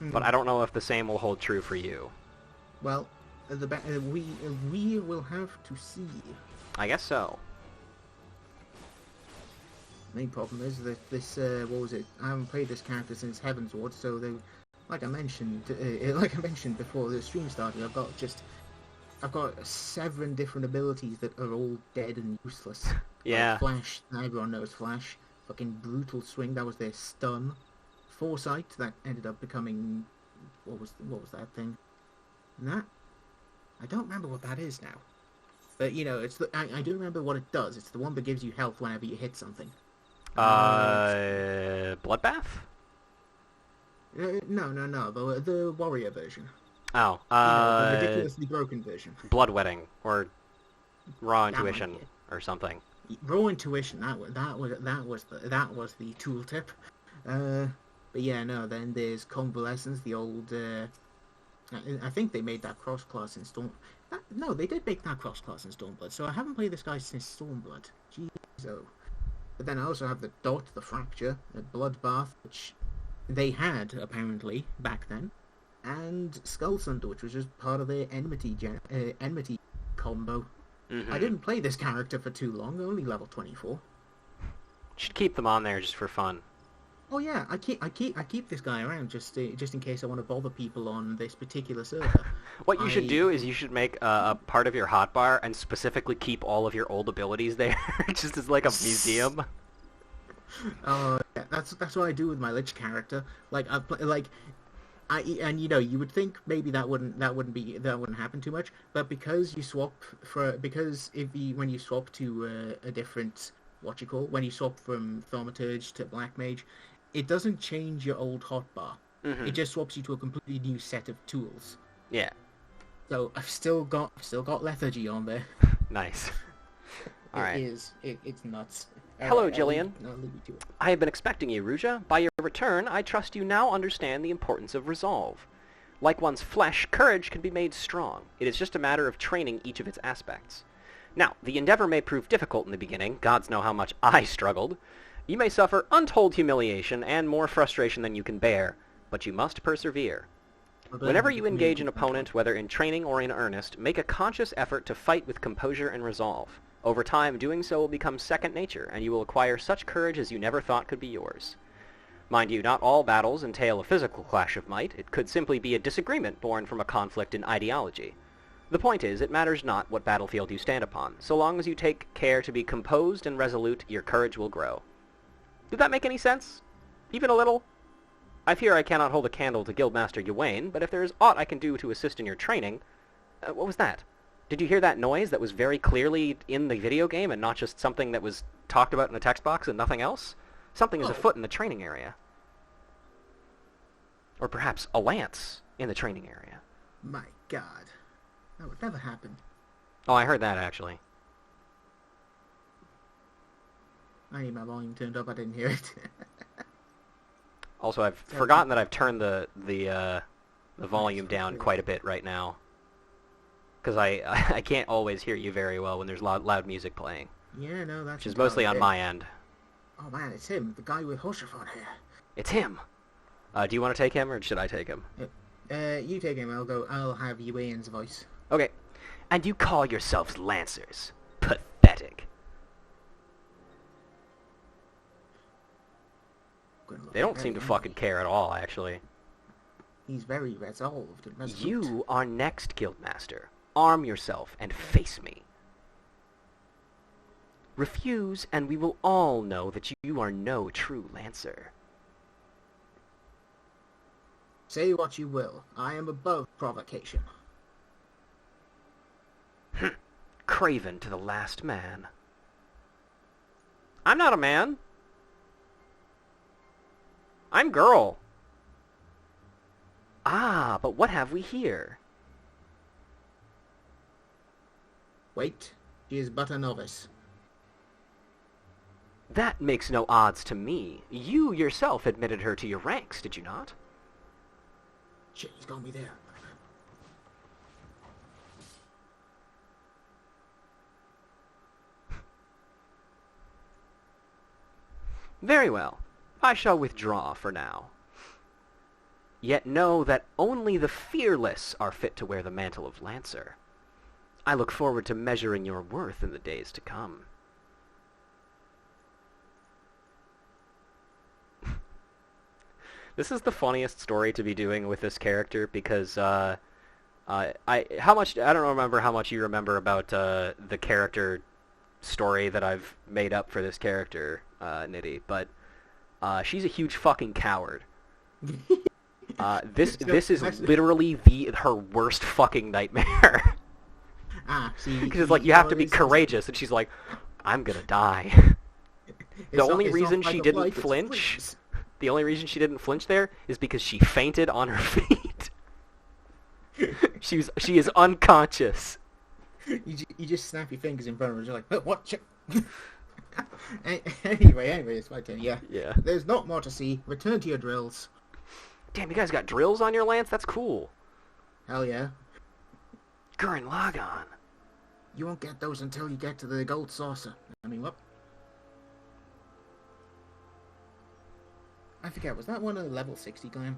Mm-hmm. But I don't know if the same will hold true for you. Well, we will have to see. I guess so. Main problem is that this what was it? I haven't played this character since Heavensward, so they, like I mentioned before the stream started, I've got 7 different abilities that are all dead and useless. Yeah. Like Flash, everyone knows Flash. Fucking Brutal Swing, that was their stun. Foresight, that ended up becoming what was that thing? And that I don't remember what that is now. But you know, I do remember what it does. It's the one that gives you health whenever you hit something. Bloodbath? No. The warrior version. Oh, the ridiculously broken version. Bloodwetting or Raw Intuition or something. Raw Intuition. That was the tooltip. But yeah, no. Then there's Convalescence, the old. I think they made that cross class in Storm. No, they did make that cross class in Stormblood. So I haven't played this guy since Stormblood. Jeez. Oh. But then I also have the Dot, the Fracture, the Bloodbath, which they had apparently back then, and Skull Thunder, which was just part of their enmity combo. Mm-hmm. I didn't play this character for too long, only level 24. Should keep them on there just for fun. Oh yeah, I keep this guy around just in case I want to bother people on this particular server. What you should do is you should make a part of your hotbar and specifically keep all of your old abilities there, just as like a museum. Oh, yeah, that's what I do with my Lich character. And you know, you would think maybe that wouldn't happen too much, but because when you swap to a different when you swap from Thaumaturge to Black Mage, it doesn't change your old hotbar. Mm-hmm. It just swaps you to a completely new set of tools. Yeah. So I've still got lethargy on there. Nice. All right. It's nuts. Hello, Right, Jillian. I'll leave you to it. I have been expecting you, Ruja. By your return, I trust you now understand the importance of resolve. Like one's flesh, courage can be made strong. It is just a matter of training each of its aspects. Now, the endeavor may prove difficult in the beginning. Gods know how much I struggled. You may suffer untold humiliation and more frustration than you can bear, but you must persevere. Whenever you engage an opponent, whether in training or in earnest, make a conscious effort to fight with composure and resolve. Over time, doing so will become second nature, and you will acquire such courage as you never thought could be yours. Mind you, not all battles entail a physical clash of might. It could simply be a disagreement born from a conflict in ideology. The point is, it matters not what battlefield you stand upon. So long as you take care to be composed and resolute, your courage will grow. Did that make any sense? Even a little? I fear I cannot hold a candle to Guildmaster Ywain, but if there is aught I can do to assist in your training... what was that? Did you hear that noise that was very clearly in the video game and not just something that was talked about in a text box and nothing else? Something is afoot in the training area. Or perhaps a lance in the training area. My God. That would never happen. Oh, I heard that, actually. I need my volume turned up. I didn't hear it. Also, I've forgotten that I've turned the volume down quite a bit right now. Because I can't always hear you very well when there's loud music playing. Yeah, no, that's... Which is mostly on my end. Oh man, it's him, the guy with Hoshafon hair. It's him! Do you want to take him, or should I take him? You take him, I'll have Ian's voice. Okay. And you call yourselves Lancers. Pathetic. They don't seem to fucking care at all, actually. He's very resolved and resolute. You are next, Guildmaster. Arm yourself and face me. Refuse, and we will all know that you are no true Lancer. Say what you will. I am above provocation. Craven to the last man. I'm not a man. I'm girl. Ah, but what have we here? Wait, she is but a novice. That makes no odds to me. You yourself admitted her to your ranks, did you not? Shit, he's got me there. Very well. I shall withdraw for now. Yet know that only the fearless are fit to wear the mantle of Lancer. I look forward to measuring your worth in the days to come. This is the funniest story to be doing with this character because I don't remember how much you remember about the character story that I've made up for this character, Nitty, but she's a huge fucking coward. This is literally her worst fucking nightmare. See, because it's like you have to be courageous, and she's like, I'm gonna die. The only reason she didn't flinch. The only reason she didn't flinch there is because she fainted on her feet. She is unconscious. You just snap your fingers in front of her and you're like, what? Anyway, it's my turn, yeah. Yeah. There's not more to see. Return to your drills. Damn, you guys got drills on your lance? That's cool. Hell yeah. Gurren Lagann. You won't get those until you get to the gold saucer. I mean, what? I forget, was that one a level 60 glam?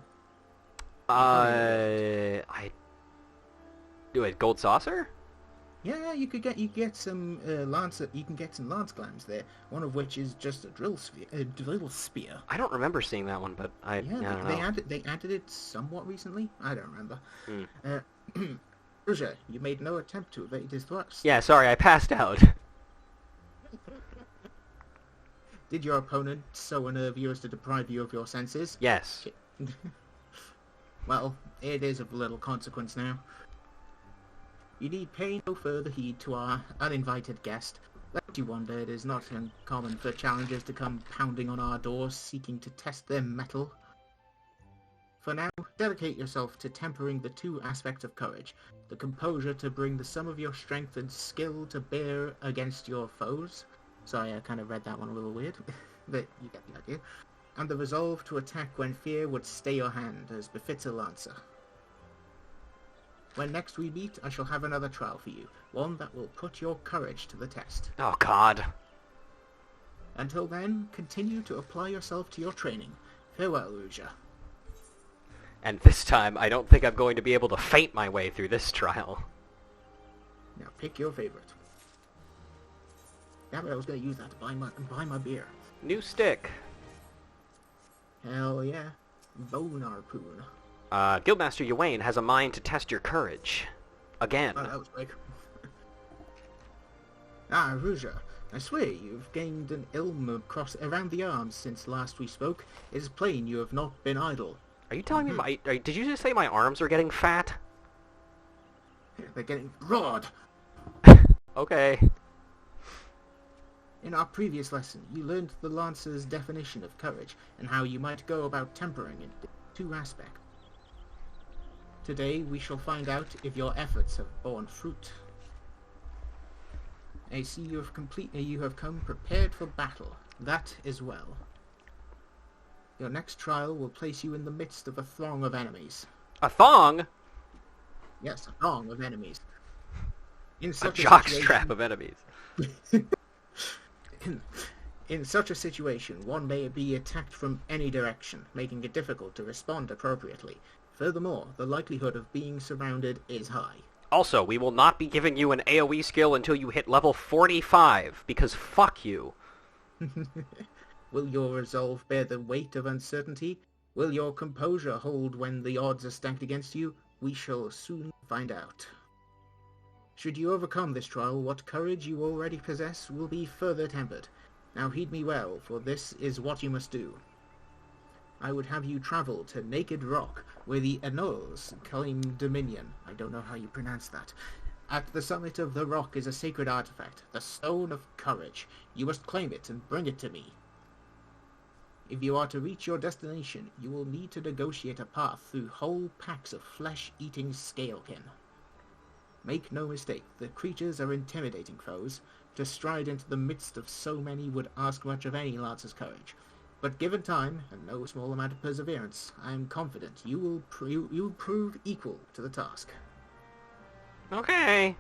I do it. Gold saucer? Yeah, you get some lance. You can get some lance glams there. One of which is just a drill spear. I don't remember seeing that one, but I don't know. They added it somewhat recently. I don't remember. Roger, you made no attempt to evade his thrust. Yeah, sorry, I passed out. Did your opponent so unnerve you as to deprive you of your senses? Yes. Well, it is of little consequence now. You need pay no further heed to our uninvited guest. Lest you wonder, it is not uncommon for challengers to come pounding on our doors seeking to test their mettle. For now, dedicate yourself to tempering the two aspects of courage. The composure to bring the sum of your strength and skill to bear against your foes. Sorry, I kind of read that one a little weird, but you get the idea. And the resolve to attack when fear would stay your hand, as befits a lancer. When next we meet, I shall have another trial for you, one that will put your courage to the test. Oh, God. Until then, continue to apply yourself to your training. Farewell, Ruja. And this time, I don't think I'm going to be able to feint my way through this trial. Now pick your favorite. Damn it, I was going to use that to buy my beer. New stick. Hell yeah. Bone harpoon. Guildmaster Ywain has a mind to test your courage. Again. Oh, that was quick. Ruja, I swear you've gained an ilm around the arms since last we spoke. It is plain you have not been idle. Are you telling me did you just say my arms are getting fat? They're getting broad. Okay. In our previous lesson, you learned the Lancer's definition of courage and how you might go about tempering it in two aspects. Today we shall find out if your efforts have borne fruit. I see you have come prepared for battle. That is well. Your next trial will place you in the midst of a throng of enemies. A thong? Yes, a throng of enemies. In A such a jockstrap of enemies. In such a situation, one may be attacked from any direction, making it difficult to respond appropriately. Furthermore, the likelihood of being surrounded is high. Also, we will not be giving you an AoE skill until you hit level 45, because fuck you. Will your resolve bear the weight of uncertainty? Will your composure hold when the odds are stacked against you? We shall soon find out. Should you overcome this trial, what courage you already possess will be further tempered. Now heed me well, for this is what you must do. I would have you travel to Naked Rock, where the Enols claim dominion. I don't know how you pronounce that. At the summit of the rock is a sacred artifact, the Stone of Courage. You must claim it and bring it to me. If you are to reach your destination, you will need to negotiate a path through whole packs of flesh-eating scalekin. Make no mistake, the creatures are intimidating foes. To stride into the midst of so many would ask much of any Lancer's courage. But given time, and no small amount of perseverance, I am confident you will prove equal to the task. Okay.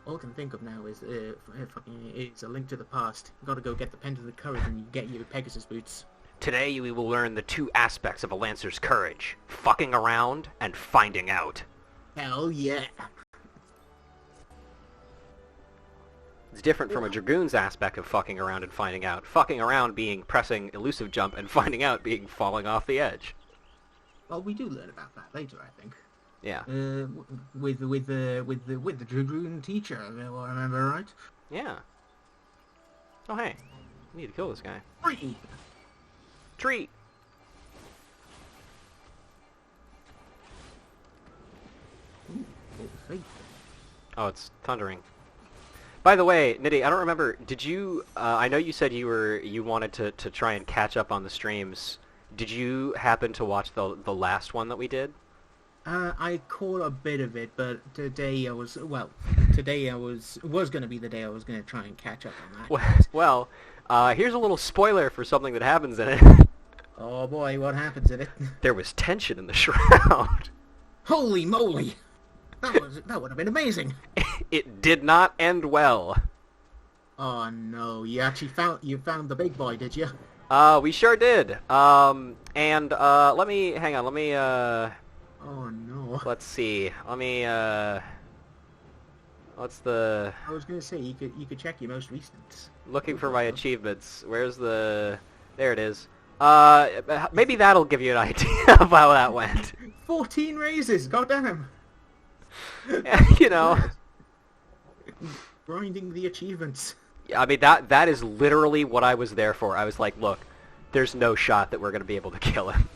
All I can think of now is a link to the past. You gotta go get the Pen of the Courage and you get your Pegasus boots. Today we will learn the two aspects of a Lancer's courage. Fucking around and finding out. Hell yeah! It's different from a Dragoon's aspect of fucking around and finding out. Fucking around being pressing elusive jump and finding out being falling off the edge. Well, we do learn about that later, I think. Yeah. With the Dragoon teacher, if I remember right. Yeah. Oh hey, we need to kill this guy. Free. Tree. Ooh, faith. Oh, it's thundering. By the way, Nitty, I don't remember. Did you? I know you said you wanted to try and catch up on the streams. Did you happen to watch the last one that we did? I caught a bit of it, but today I was going to be the day I was going to try and catch up on that. Well, here's a little spoiler for something that happens in it. Oh boy, what happens in it? There was tension in the shroud. Holy moly! That would have been amazing. It did not end well. Oh no, you actually found the big boy, did you? We sure did. And let me hang on. Let me Oh no. let's see. Let me what's the I was gonna say you could check your most recent. looking for my achievements. Where's the there it is. Maybe that'll give you an idea of how that went. 14 raises, goddamn. You know. Grinding the achievements. I mean, that is literally what I was there for. I was like, look, there's no shot that we're going to be able to kill him.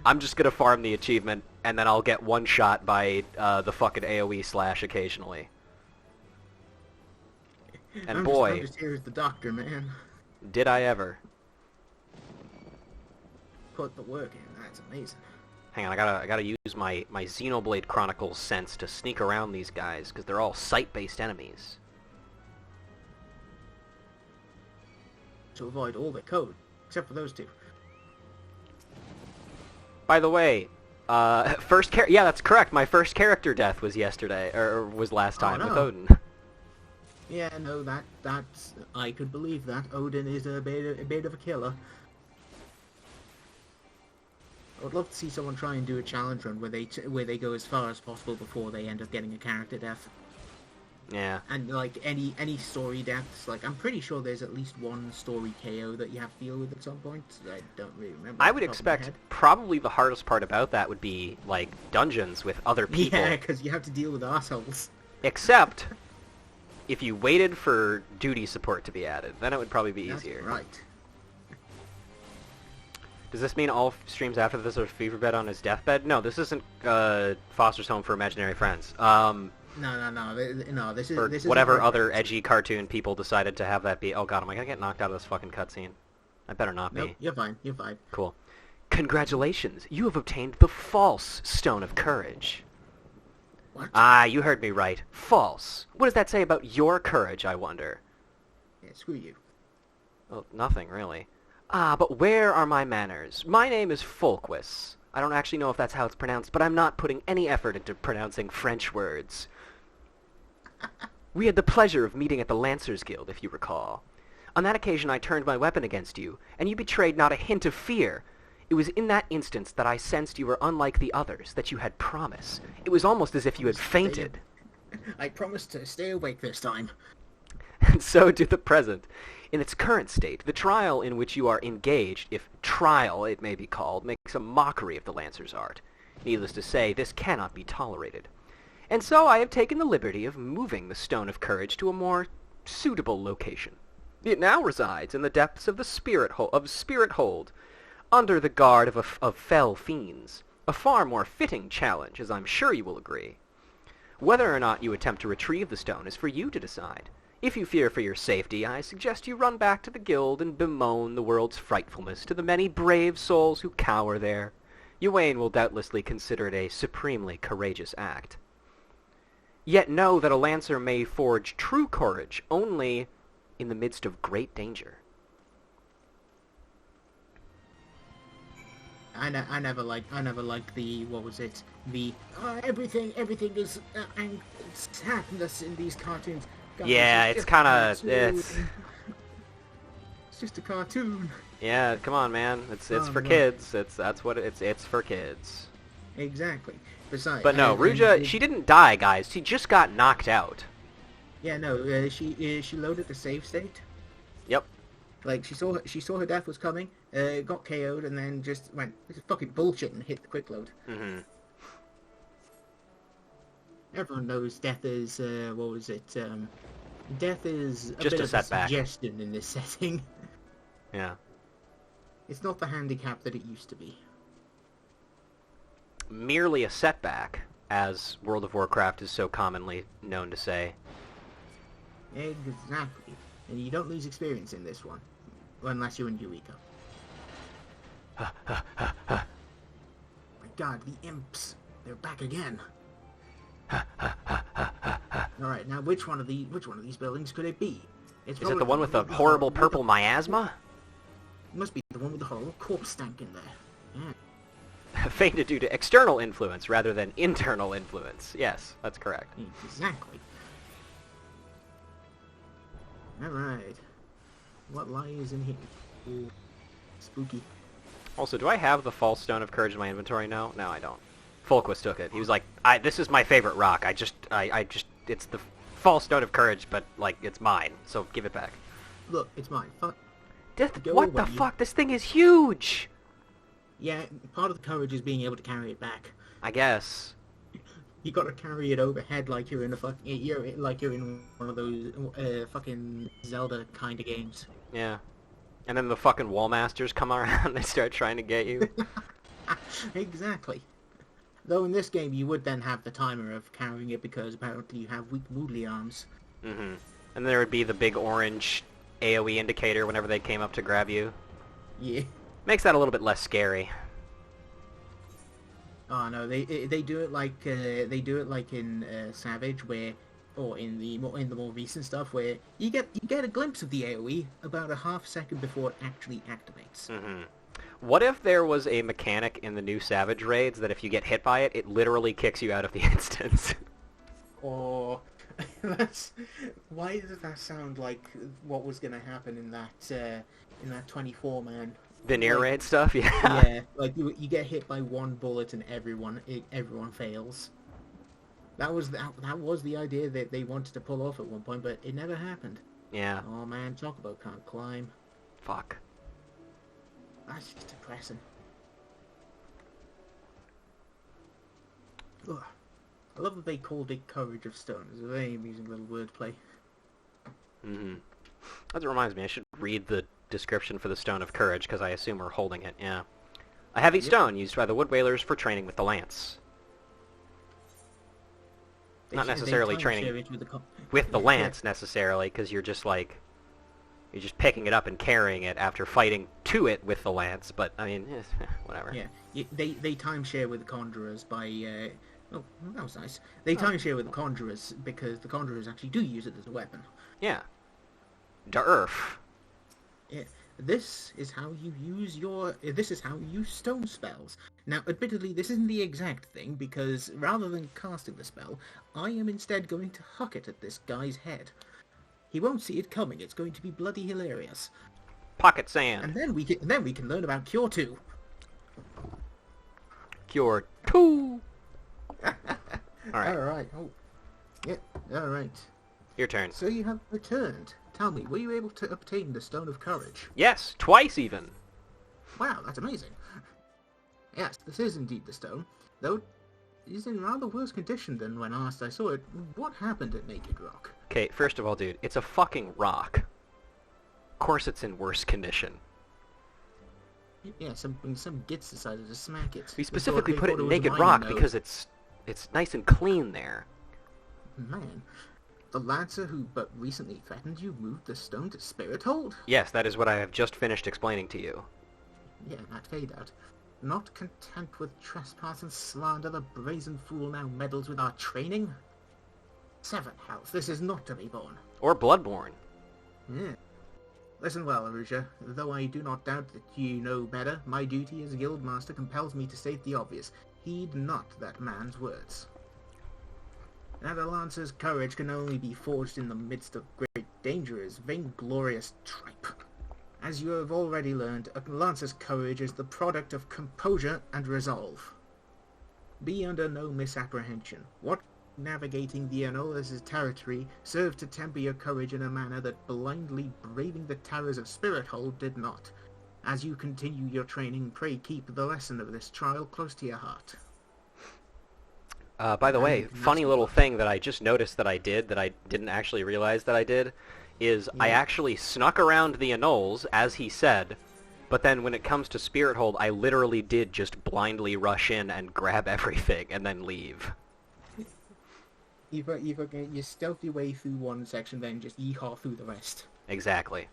I'm just going to farm the achievement, and then I'll get one shot by the fucking AoE slash occasionally. And I'm boy, just here as the doctor, man. did I ever. Put the work in, that's amazing. Hang on, I gotta use my Xenoblade Chronicles sense to sneak around these guys, because they're all sight-based enemies. To avoid all the code, except for those two. By the way, yeah, that's correct. My first character death was yesterday, or was last time with Odin. Yeah, no, that's I could believe that. Odin is a bit of a killer. I would love to see someone try and do a challenge run where they go as far as possible before they end up getting a character death. Yeah. And like any story deaths, like I'm pretty sure there's at least one story KO that you have to deal with at some point. I don't really remember. I would expect probably the hardest part about that would be like dungeons with other people. Yeah, because you have to deal with assholes. Except if you waited for duty support to be added, then it would probably be easier. That's right. Does this mean all streams after this are fever bed on his deathbed? No, this isn't Foster's Home for Imaginary Friends. No. This is Or this is whatever other edgy cartoon people decided to have that be. Oh god, am I gonna get knocked out of this fucking cutscene? I better not Nope, be. you're fine. You're fine. Cool. Congratulations, you have obtained the false Stone of Courage. What? Ah, you heard me right. False. What does that say about your courage, I wonder? Yeah, screw you. Well, nothing, really. Ah, but where are my manners? My name is Folquist. I don't actually know if that's how it's pronounced, but I'm not putting any effort into pronouncing French words. We had the pleasure of meeting at the Lancers Guild, if you recall. On that occasion I turned my weapon against you, and you betrayed not a hint of fear. It was in that instance that I sensed you were unlike the others, that you had promise. It was almost as if you had fainted. I promised to stay awake this time. And so to the present. In its current state, the trial in which you are engaged, if trial it may be called, makes a mockery of the Lancer's art. Needless to say, this cannot be tolerated. And so I have taken the liberty of moving the Stone of Courage to a more suitable location. It now resides in the depths of the Spirit Hold, under the guard of fell fiends. A far more fitting challenge, as I'm sure you will agree. Whether or not you attempt to retrieve the stone is for you to decide. If you fear for your safety, I suggest you run back to the guild and bemoan the world's frightfulness to the many brave souls who cower there. Ywain will doubtlessly consider it a supremely courageous act. Yet know that a lancer may forge true courage only in the midst of great danger. I never liked the, what was it? The, everything is sadness in these cartoons. God, Yeah, it's kind of, it's just a cartoon. Yeah, come on, man. It's for no. kids. It's for kids. Exactly. Besides, But no, Ruja, she didn't die, guys. She just got knocked out. Yeah, no. She loaded the save state. Yep. Like she saw her death was coming, got KO'd, and then just went, "This is fucking bullshit," and hit the quick load. Mm-hmm. Everyone knows death is what was it? Death is Just bit a of setback. suggestion in this setting. Yeah. It's not the handicap that it used to be. Merely a setback, as World of Warcraft is so commonly known to say. Exactly. And you don't lose experience in this one, unless you're in Eureka. My God, the imps! They're back again. All right, now which one of these buildings could it be? Is it the one with the horrible purple miasma? It must be the one with the horrible corpse stank in there. Yeah. Fainted due to external influence rather than internal influence. Yes, that's correct. Exactly. Alright. What lies in here? Ooh, spooky. Also, do I have the false Stone of Courage in my inventory now? No, I don't. Folquist took it. He was like, this is my favorite rock. It's the false Stone of Courage, but, like, it's mine. So give it back. Look, it's mine. Fuck. What the fuck? This thing is huge! Yeah, part of the courage is being able to carry it back. I guess. You gotta carry it overhead like you're in you're in one of those fucking Zelda kind of games. Yeah. And then the fucking wall masters come around and they start trying to get you. Exactly. Though in this game you would then have the timer of carrying it because apparently you have weak woodly arms. Mm-hmm. And there would be the big orange AoE indicator whenever they came up to grab you. Yeah. Makes that a little bit less scary. Oh no, they do it like in Savage, where, or in the more recent stuff, where you get a glimpse of the AOE about a half second before it actually activates. Mm-hmm. What if there was a mechanic in the new Savage raids that if you get hit by it, it literally kicks you out of the instance? Or why does that sound like what was gonna happen in that 24-man? Veneer raid stuff, yeah. Yeah, like you get hit by one bullet and everyone fails. That was the idea that they wanted to pull off at one point, but it never happened. Yeah. Oh man, Chocobo can't climb. Fuck. That's just depressing. Ugh. I love that they called it Courage of Stone. It's a very amusing little wordplay. Mm-hmm. That reminds me, I should read the description for the Stone of Courage, because I assume we're holding it, yeah. A heavy stone used by the Wood Whalers for training with the lance. Not necessarily training with the lance necessarily, because you're just picking it up and carrying it after fighting to it with the lance. But I mean, whatever. Yeah, they timeshare with the conjurers by. Oh, that was nice. They timeshare with the conjurers because the conjurers actually do use it as a weapon. Yeah. Derf. Yeah. This is how you use stone spells. Now, admittedly, this isn't the exact thing, because rather than casting the spell, I am instead going to huck it at this guy's head. He won't see it coming. It's going to be bloody hilarious. Pocket sand. And then we can learn about Cure 2. Cure 2. Alright. Alright. Oh. Yeah, alright. Your turn. So you have returned. Tell me, were you able to obtain the Stone of Courage? Yes, twice even. Wow, that's amazing. Yes, this is indeed the stone, though it is in rather worse condition than when last I saw it. What happened at Naked Rock? Okay, first of all, dude, it's a fucking rock. Of course it's in worse condition. Yeah, some gits decided to smack it. We specifically put it in Naked Rock because it's nice and clean there. Man, the Lancer who but recently threatened you moved the stone to Spirit Hold? Yes, that is what I have just finished explaining to you. Yeah, that fade out. Not content with trespass and slander, the brazen fool now meddles with our training? 7 health, this is not to be borne. Or Bloodborne. Yeah. Listen well, Arusha. Though I do not doubt that you know better, my duty as Guildmaster compels me to state the obvious. Heed not that man's words. Now the Lancer's courage can only be forged in the midst of great danger as vainglorious tripe. As you have already learned, a Lancer's courage is the product of composure and resolve. Be under no misapprehension. What navigating the Enolas' territory served to temper your courage in a manner that blindly braving the terrors of Spirit Hold did not. As you continue your training, pray keep the lesson of this trial close to your heart. By the way, funny little thing that I just noticed that I did, that I didn't actually realize that I did, is I actually snuck around the Enols, as he said, but then when it comes to Spirit Hold, I literally did just blindly rush in and grab everything and then leave. You stealth your way through one section, then just yeehaw through the rest. Exactly.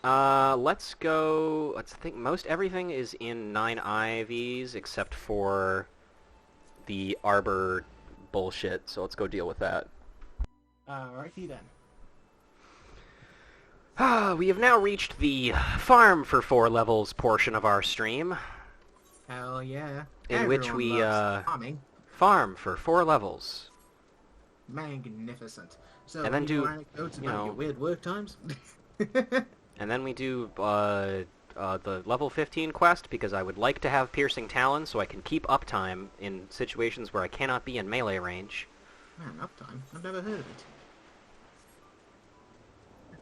Let's think most everything is in 9 IVs except for the Arbor bullshit, so let's go deal with that. Alrighty then. We have now reached the farm for 4 levels portion of our stream. Hell yeah. In which we farming. Farm for 4 levels. Magnificent. So, and then do anecdotes about your weird work times? And then we do the level 15 quest, because I would like to have Piercing Talon so I can keep uptime in situations where I cannot be in melee range. Man, uptime? I've never heard of it.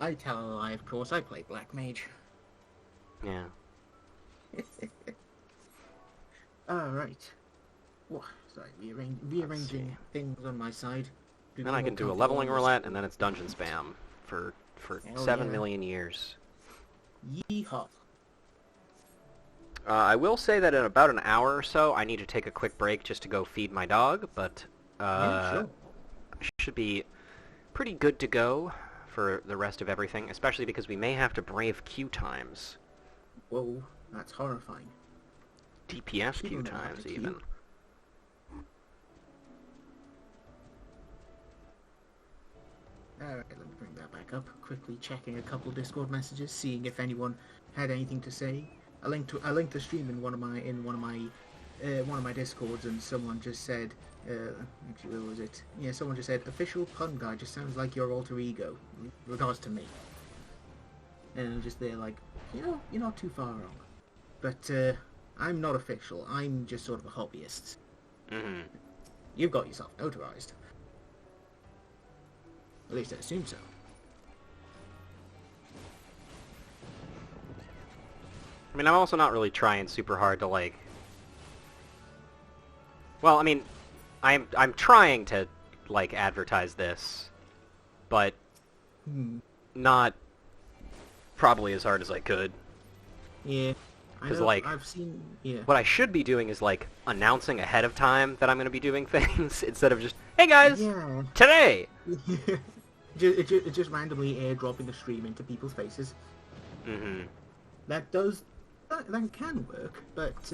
I tell a lie, of course. I play Black Mage. Yeah. Alright. Sorry, rearranging things on my side. Then I can do a leveling roulette, and then it's dungeon spam for 7 million years. Yeehaw. I will say that in about an hour or so, I need to take a quick break just to go feed my dog, but Sure. I should be pretty good to go for the rest of everything, especially because we may have to brave queue times. Whoa, that's horrifying. DPS queue times, even. Alright, let me bring that back up. Quickly checking a couple Discord messages, seeing if anyone had anything to say. I linked the stream in one of my Discords, and someone just said, actually, where was it? Yeah, someone just said, official pun guy just sounds like your alter ego, in regards to me. And I'm just there like, you're not too far wrong. But I'm not official. I'm just sort of a hobbyist. Mm-hmm. You've got yourself notarized. At least I assume so. I mean, I'm also not really trying super hard to, like... Well, I mean, I'm trying to, like, advertise this, but not probably as hard as I could. Yeah. Because, like, I've seen, yeah. What I should be doing is, like, announcing ahead of time that I'm going to be doing things, instead of just Hey guys, Yeah. today. Just randomly airdropping a stream into people's faces. Mm-hmm. That can work, but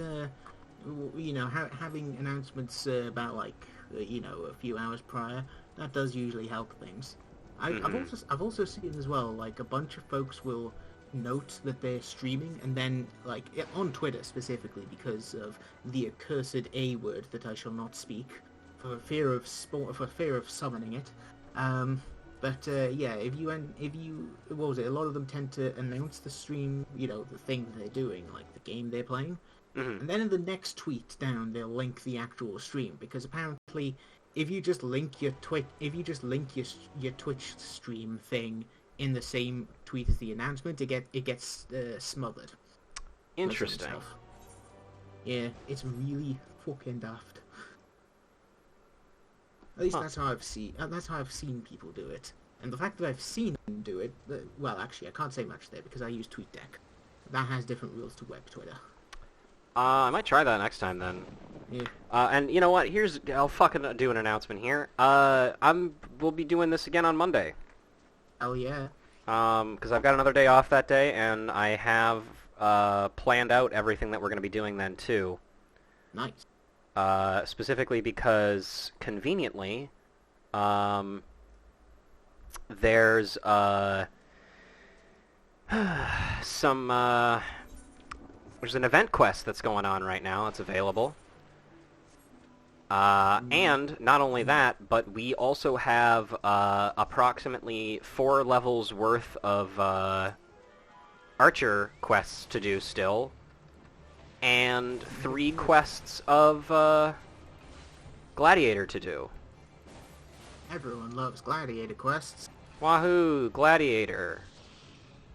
having announcements about a few hours prior, that does usually help things. Mm-hmm. I've also seen as well, like, a bunch of folks will note that they're streaming, and then, like, on Twitter specifically, because of the accursed A word that I shall not speak for fear of summoning it. Um, yeah, if you what was it? A lot of them tend to announce the stream, the thing they're doing, like the game they're playing, Mm-hmm. and then in the next tweet down they'll link the actual stream, because apparently if you just link your Twitch stream thing in the same tweet as the announcement, it gets smothered. Most of the Interesting. stuff. Yeah, it's really fucking daft. At least Huh. that's how I've seen people do it. And the fact that I've seen them do it, well, actually, I can't say much there because I use TweetDeck. That has different rules to web Twitter. I might try that next time then. Yeah. And you know what? I'll fucking do an announcement here. We'll be doing this again on Monday. Hell yeah. Because I've got another day off that day, and I have planned out everything that we're going to be doing then too. Nice. Specifically because conveniently, there's some there's an event quest that's going on right now. It's available. And not only that, but we also have approximately 4 levels worth of archer quests to do still, and 3 quests of gladiator to do. Everyone loves gladiator quests. Wahoo, gladiator.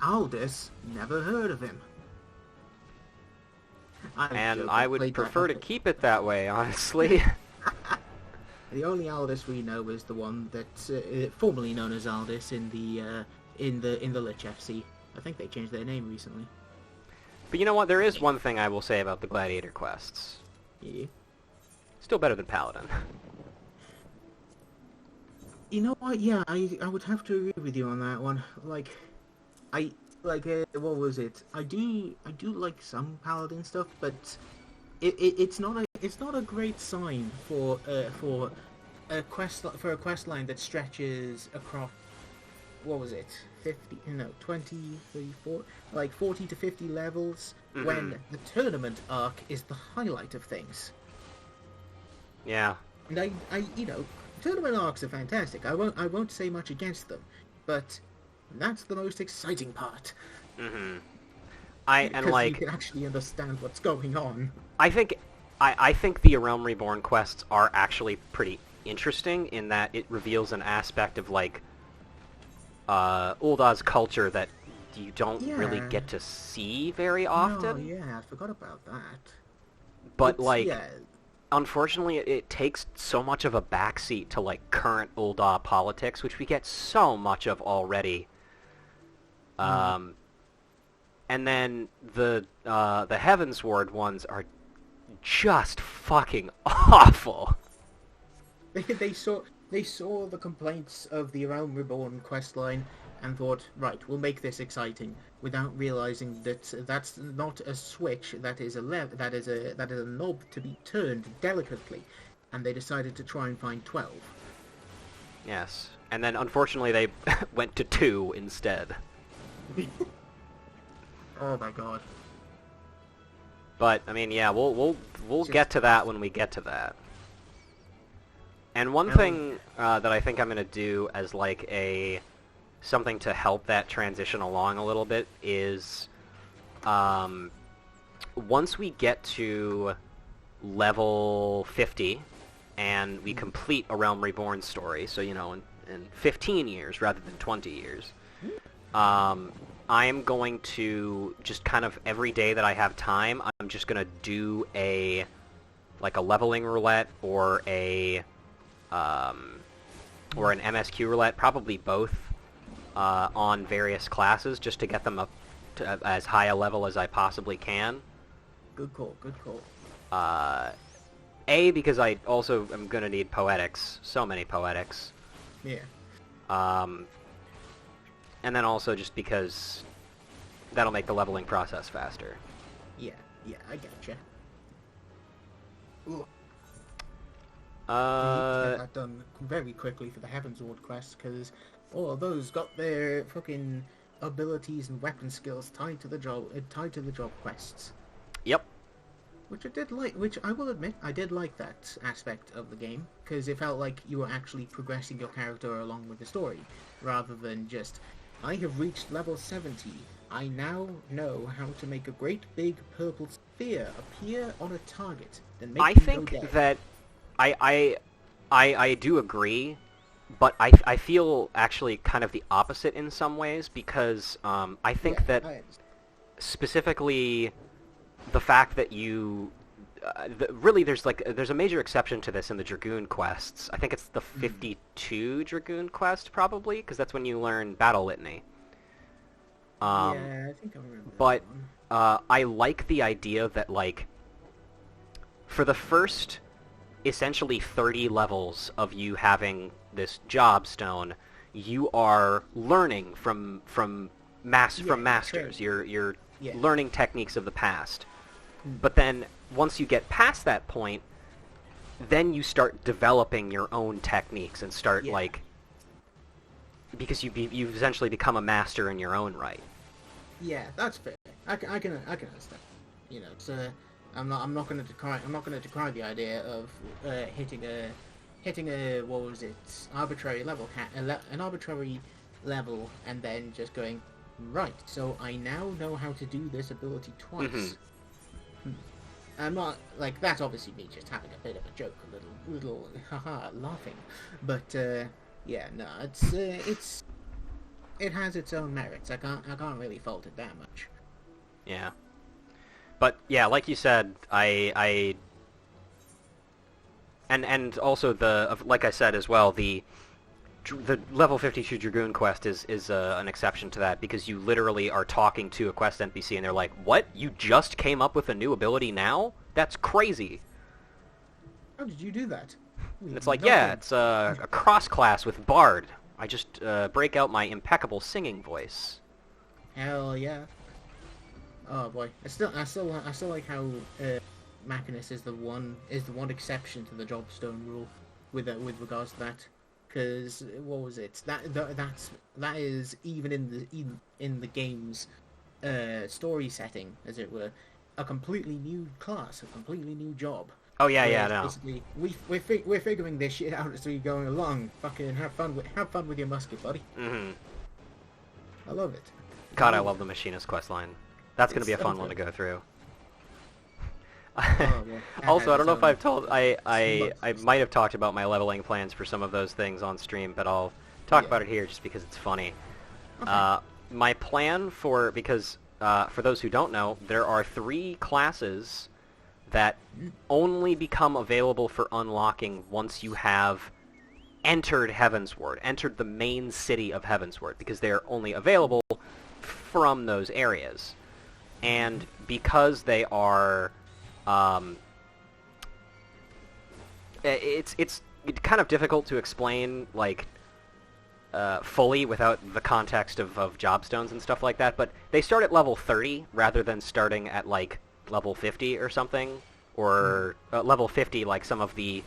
Aldous, never heard of him. And I would prefer to keep it that way, honestly. The only Aldous we know is the one that's formerly known as Aldous in the Lich FC. I think they changed their name recently. But you know what? There is one thing I will say about the gladiator quests. Yeah. Still better than paladin. You know what? Yeah, I would have to agree with you on that one. What was it? I do like some paladin stuff, but it's not a great sign for a quest line that stretches across, what was it, 50, 20, 34, like 40 to 50 levels, Mm-hmm. when the tournament arc is the highlight of things. Yeah. And tournament arcs are fantastic. I won't say much against them, but that's the most exciting part. Mm-hmm. Because you can actually understand what's going on. I think the Realm Reborn quests are actually pretty interesting in that it reveals an aspect of Uldah's culture that you don't really get to see very often. Oh yeah, I forgot about that. But yeah. Unfortunately, it takes so much of a backseat to current Uldah politics, which we get so much of already. And then the Heavensward ones are just fucking awful. They saw the complaints of the Realm Reborn questline and thought, right, we'll make this exciting, without realizing that that's not a switch, that is a knob to be turned delicately, and they decided to try and find 12. Yes, and then unfortunately they went to 2 instead. Oh my god. But I mean, yeah, we'll get to that when we get to that. And one thing that I think I'm gonna do as something to help that transition along a little bit is, once we get to level 50 and we complete a Realm Reborn story, so in 15 years rather than 20 years, I am going to just kind of every day that I have time, I'm just gonna do a leveling roulette or an MSQ roulette, probably both, on various classes, just to get them up to as high a level as I possibly can. Good call, good call. A, because I also am going to need poetics. So many poetics. Yeah. And then also just because that'll make the leveling process faster. Yeah, I gotcha. Ooh. I need to get that done very quickly for the Heavensward quest, because all of those got their fucking abilities and weapon skills tied to the job quests. Yep. Which I did like, which I will admit, I did like that aspect of the game, because it felt like you were actually progressing your character along with the story, rather than just, I have reached level 70, I now know how to make a great big purple sphere appear on a target, then make I them think go dead. that I do agree, but I feel actually kind of the opposite in some ways, because I think that specifically the fact that you really there's a major exception to this in the Dragoon quests. I think it's the 52 Dragoon quest probably, because that's when you learn Battle Litany. Yeah, I think I remember But that one. I like the idea that, like, for the first essentially 30 levels of you having this job stone, you are learning from masters. True. You're Yeah. learning techniques of the past. Hmm. But then once you get past that point, then you start developing your own techniques and start Yeah. like, because you've essentially become a master in your own right. Yeah, that's fair. I can understand. You know, it's I'm not going to decry the idea of hitting a what was it, arbitrary level an arbitrary level, and then just going, right, so I now know how to do this ability twice. Mm-hmm. I'm not like, that's obviously me just having a bit of a joke, a little haha laughing, but yeah, no, it has its own merits. I can't really fault it that much. Yeah. But yeah, like you said, and also like I said as well, the level 52 Dragoon quest is an exception to that, because you literally are talking to a quest NPC and they're like, "What? You just came up with a new ability now? That's crazy." How did you do that? And it's like, yeah, it's a cross class with Bard. I just break out my impeccable singing voice. Hell yeah. Oh boy, I still like how Machinus is the one exception to the Jobstone rule with regards to that. Because what was it? That is even in the game's story setting, as it were, a completely new class, a completely new job. Oh yeah, yeah, Whereas no. basically, we're figuring this shit out as we going along. Fucking have fun with your musket, buddy. Mm-hmm. I love it. God, I love the Machinist questline. That's going to be a It's fun so one to good. go through. Well, Also, I don't know if I've told. told... I might have talked about my leveling plans for some of those things on stream, but I'll talk about it here just because it's funny. Okay. My plan because for those who don't know, there are 3 classes that only become available for unlocking once you have entered Heavensward, entered the main city of Heavensward, because they are only available from those areas. And because they are... it's kind of difficult to explain, like, fully without the context of jobstones and stuff like that, but they start at level 30 rather than starting at, like, level 50 or something, or level 50 like some of the...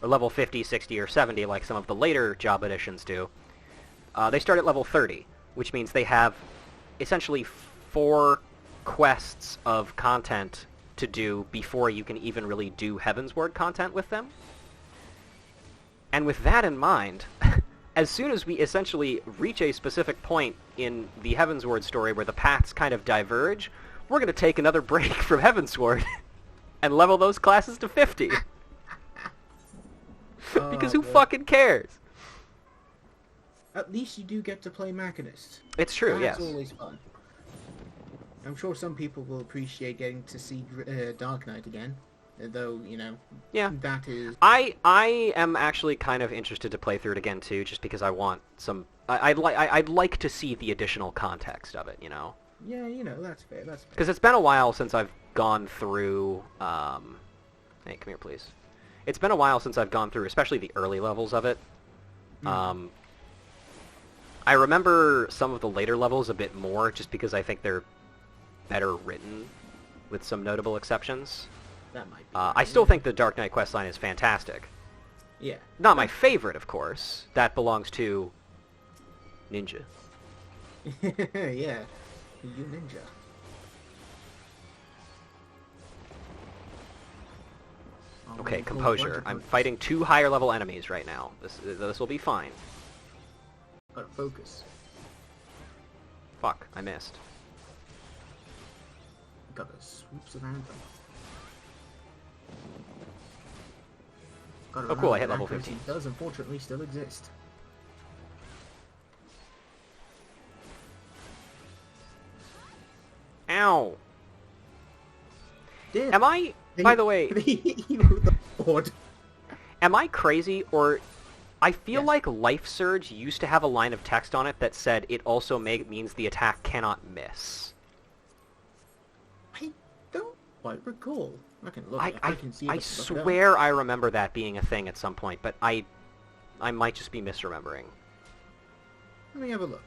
or level 50, 60, or 70 like some of the later job editions do. They start at level 30, which means they have essentially 4 quests of content to do before you can even really do Heavensward content with them. And with that in mind, as soon as we essentially reach a specific point in the Heavensward story where the paths kind of diverge, we're going to take another break from Heavensward and level those classes to 50. Because who fucking cares? At least you do get to play Machinist. It's true, yes. That's always fun. I'm sure some people will appreciate getting to see Dark Knight again, though, you know, Yeah. that is... I am actually kind of interested to play through it again too, just because I want some... I'd like to see the additional context of it, you know? Yeah, you know, that's fair. Because it's been a while since I've gone through... Hey, come here, please. It's been a while since I've gone through, especially the early levels of it. Mm. I remember some of the later levels a bit more, just because I think they're better written, with some notable exceptions. That might be. I still think the Dark Knight questline is fantastic. Yeah. Not my favorite, of course. That belongs to Ninja. Yeah. You ninja. Okay, composure. I'm fighting 2 higher level enemies right now. This will be fine. Gotta focus. Fuck, I missed. Gotta swoops around them. Gotta Oh, cool, I hit remember level that accuracy 15. does unfortunately still exist. Ow! Damn. Am I, by the way, the board. am I crazy, or... I feel Yes. like Life Surge used to have a line of text on it that said it also means the attack cannot miss. I don't quite recall. I can look. I can see. I look it up. swear I remember that being a thing at some point, but I might just be misremembering. Let me have a look.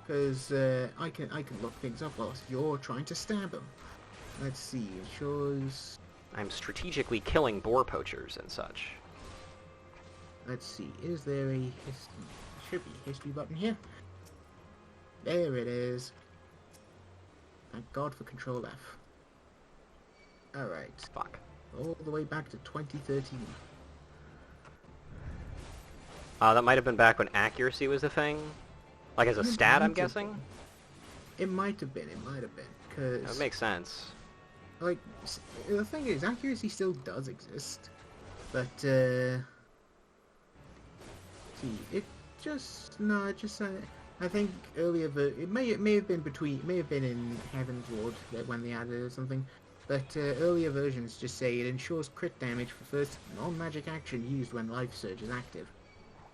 Because I can look things up whilst you're trying to stab him. Let's see. It shows. I'm strategically killing boar poachers and such. Let's see. Is there a history? Should be a history button here. There it is. Thank God for Control F. All right. Fuck. All the way back to 2013. That might have been back when accuracy was a thing? Like as a stat, I'm guessing? It might have been. It might have been. Because... That makes sense. Like, the thing is, accuracy still does exist. But, see, it just... No, it just... I think earlier, it may have been in Heaven's Ward when they added it or something. But earlier versions just say it ensures crit damage for first non-magic action used when Life Surge is active.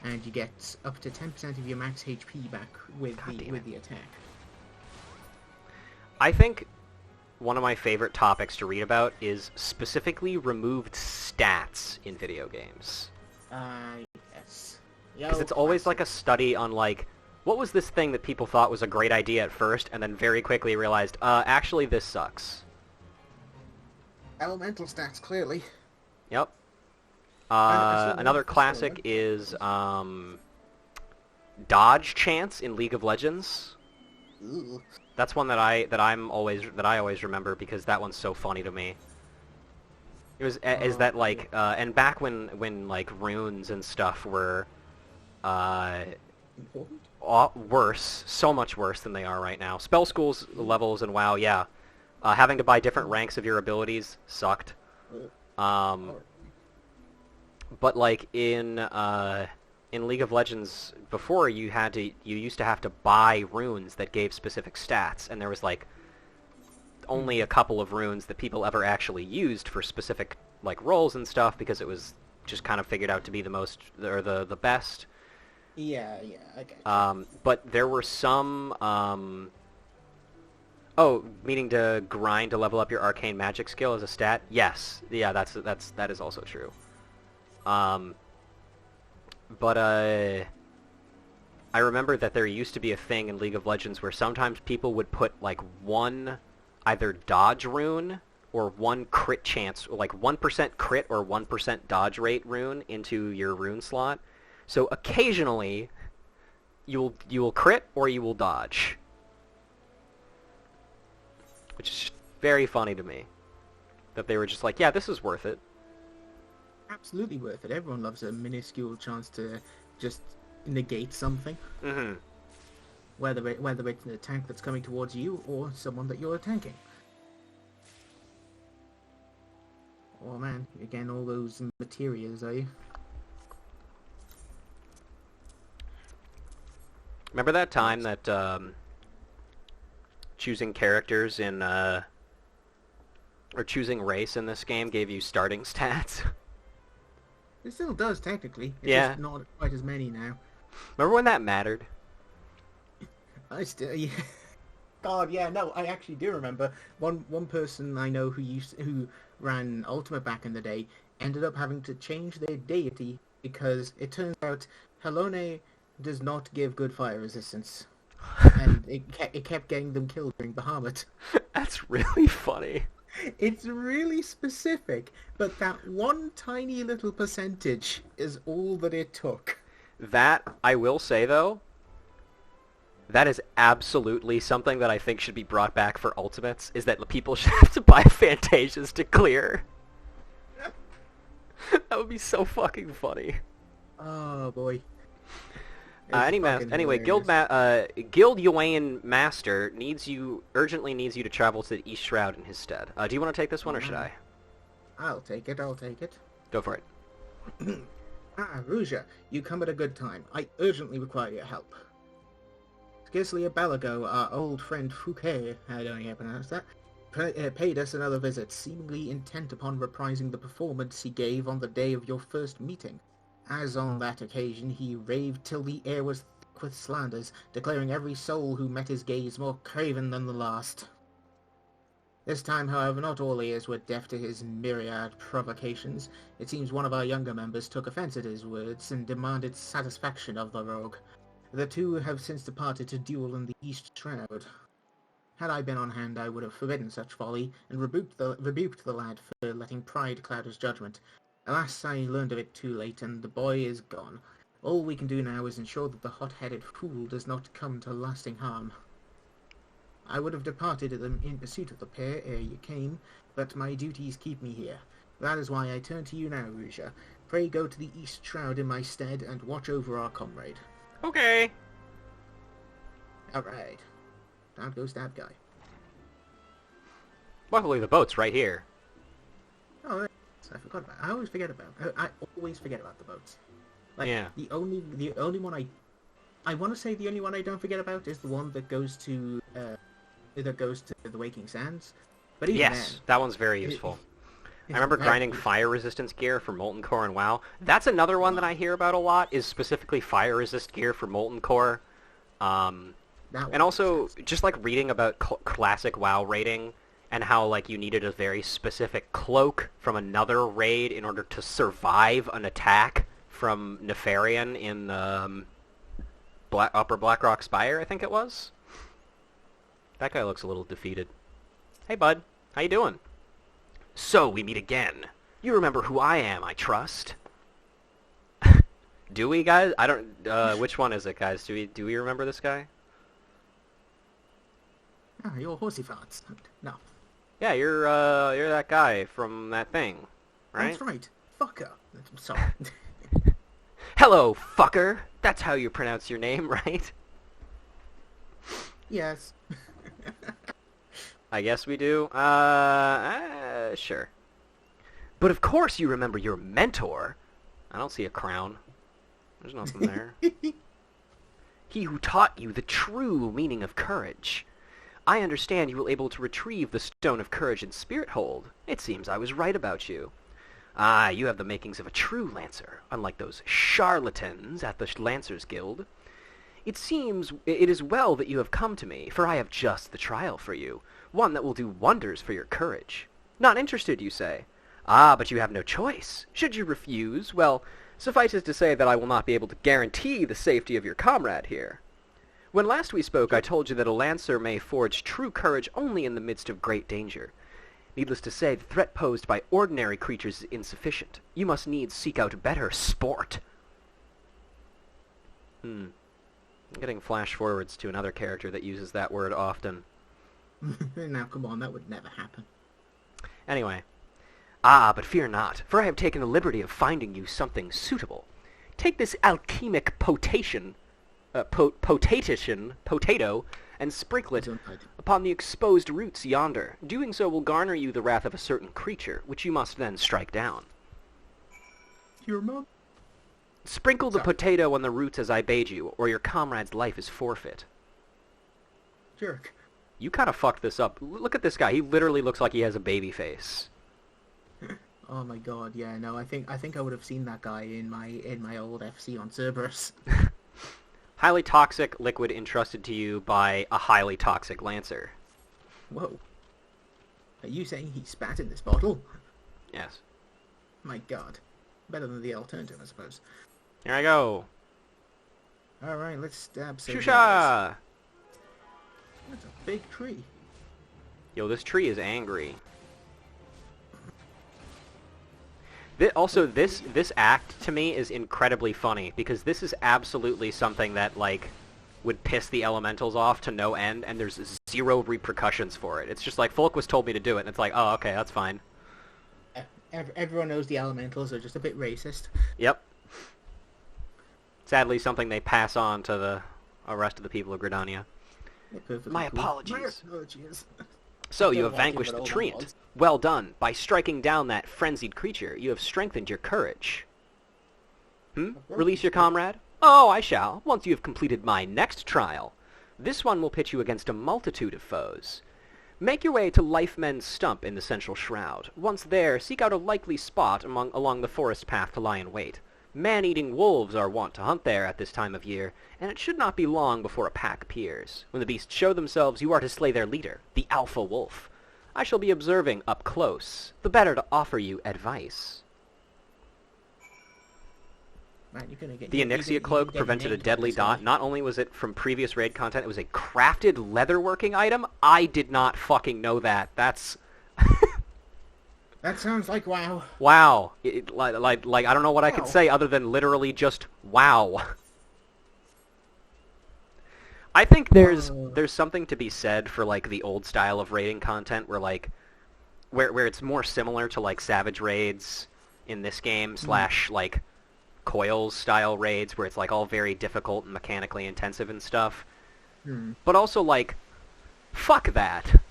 And you get up to 10% of your max HP back with the attack. I think one of my favorite topics to read about is specifically removed stats in video games. Yes. Because it's always like a study on like, what was this thing that people thought was a great idea at first, and then very quickly realized, actually this sucks. Elemental stats, clearly. Yep. I Another classic is dodge chance in League of Legends. Ooh. That's one that I always remember because that one's so funny to me. It was is that like and back when like runes and stuff were Important? worse, so much worse than they are right now. Spell schools levels and WoW, yeah. Having to buy different ranks of your abilities sucked. But like in League of Legends before, you used to have to buy runes that gave specific stats, and there was like only a couple of runes that people ever actually used for specific like roles and stuff because it was just kind of figured out to be the most or the best. Yeah, I get you. But there were some oh, meaning to grind to level up your arcane magic skill as a stat? Yes. Yeah, that is also true. But I remember that there used to be a thing in League of Legends where sometimes people would put like one either dodge rune or one crit chance, like 1% crit or 1% dodge rate rune into your rune slot. So occasionally you will crit or you will dodge. Which is very funny to me. That they were just like, yeah, this is worth it. Absolutely worth it. Everyone loves a minuscule chance to just negate something. Mm-hmm. Whether it's an attack that's coming towards you or someone that you're attacking. Oh man, you're getting all those materials, are you? Remember that time that choosing characters in or choosing race in this game gave you starting stats? It still does, technically. It's Yeah. just not quite as many now. Remember when that mattered? I still, yeah. God, yeah, no, I actually do remember one person I know who ran Ultimate back in the day. ended up having to change their deity because it turns out Helone does not give good fire resistance, and it kept getting them killed during Bahamut. That's really funny. It's really specific, but that one tiny little percentage is all that it took. That, I will say, though, that is absolutely something that I think should be brought back for Ultimates, is that people should have to buy Fantasias to clear. That would be so fucking funny. Oh boy. Anyway, Guild Yuan Master urgently needs you to travel to the East Shroud in his stead. Do you want to take this one, or should I? I'll take it. Go for it. Ruja, you come at a good time. I urgently require your help. Scarcely a bell ago, our old friend Fouquet, I don't know how to pronounce that, paid us another visit, seemingly intent upon reprising the performance he gave on the day of your first meeting. As on that occasion, he raved till the air was thick with slanders, declaring every soul who met his gaze more craven than the last. This time, however, not all ears were deaf to his myriad provocations. It seems one of our younger members took offence at his words and demanded satisfaction of the rogue. The two have since departed to duel in the East Shroud. Had I been on hand, I would have forbidden such folly and rebuked the lad for letting pride cloud his judgment. Alas, I learned of it too late, and the boy is gone. All we can do now is ensure that the hot-headed fool does not come to lasting harm. I would have departed in pursuit of the pair ere you came, but my duties keep me here. That is why I turn to you now, Ruja. Pray go to the East Shroud in my stead and watch over our comrade. Okay. Alright. Time to go stab guy. Luckily, the boat's right here. Oh, right. I forgot about. I always forget about the boats. Like, yeah. The only one I want to say the only one I don't forget about is the one that goes to the Waking Sands. But even then, that one's very useful. I remember grinding fire resistance gear for Molten Core and WoW. That's another one that I hear about a lot, is specifically fire resist gear for Molten Core. And also, just like reading about classic WoW raiding, and how like you needed a very specific cloak from another raid in order to survive an attack from Nefarian in Upper Blackrock Spire, I think it was. That guy looks a little defeated. Hey, bud. How you doing? So, we meet again. You remember who I am, I trust. Do we, guys? I don't... which one is it, guys? Do we remember this guy? Oh, you're horsey farts. No. Yeah, you're that guy from that thing, right? That's right. Fucker. I'm sorry. Hello, fucker. That's how you pronounce your name, right? Yes. I guess we do. Sure. But of course you remember your mentor. I don't see a crown. There's nothing there. He who taught you the true meaning of courage. I understand you were able to retrieve the Stone of Courage in Spirit Hold. It seems I was right about you. Ah, you have the makings of a true Lancer, unlike those charlatans at the Lancers Guild. It seems it is well that you have come to me, for I have just the trial for you, one that will do wonders for your courage. Not interested, you say? Ah, but you have no choice. Should you refuse, well, suffice it to say that I will not be able to guarantee the safety of your comrade here. When last we spoke, I told you that a Lancer may forge true courage only in the midst of great danger. Needless to say, the threat posed by ordinary creatures is insufficient. You must needs seek out better sport. I'm getting flash forwards to another character that uses that word often. Now, come on, that would never happen. Anyway. Ah, but fear not, for I have taken the liberty of finding you something suitable. Take this alchemic potato, and sprinkle it upon the exposed roots yonder. Doing so will garner you the wrath of a certain creature, which you must then strike down. Your mom? Sprinkle the potato on the roots as I bade you, or your comrade's life is forfeit. Jerk. You kind of fucked this up. Look at this guy. He literally looks like he has a baby face. Oh my god, yeah, no, I think I would have seen that guy in my old FC on Cerberus. Highly toxic liquid entrusted to you by a highly toxic Lancer. Whoa. Are you saying he spat in this bottle? Yes. My God. Better than the alternative, I suppose. Here I go. Alright, let's stab some guys. Shusha! That's a big tree. Yo, this tree is angry. This act, to me, is incredibly funny, because this is absolutely something that, like, would piss the elementals off to no end, and there's zero repercussions for it. It's just like, Folkwist told me to do it, and it's like, oh, okay, that's fine. Everyone knows the elementals are just a bit racist. Yep. Sadly, something they pass on to the rest of the people of Gridania. My apologies. My apologies. So, you have vanquished the Treant. Well done. By striking down that frenzied creature, you have strengthened your courage. Release your comrade? Oh, I shall, once you have completed my next trial. This one will pit you against a multitude of foes. Make your way to Lifemen's Stump in the Central Shroud. Once there, seek out a likely spot along the forest path to lie in wait. Man-eating wolves are wont to hunt there at this time of year, and it should not be long before a pack appears. When the beasts show themselves, you are to slay their leader, the Alpha Wolf. I shall be observing up close, the better to offer you advice. Man, you're gonna get, The Onyxia Cloak prevented a deadly dot. Not only was it from previous raid content, it was a crafted leatherworking item. I did not fucking know that. That's... That sounds like WoW. Wow. Like I don't know what I could say other than literally just wow. I think there's something to be said for, like, the old style of raiding content where, like, where it's more similar to, like, Savage raids in this game / like, Coils style raids where it's, like, all very difficult and mechanically intensive and stuff. But also, like, fuck that.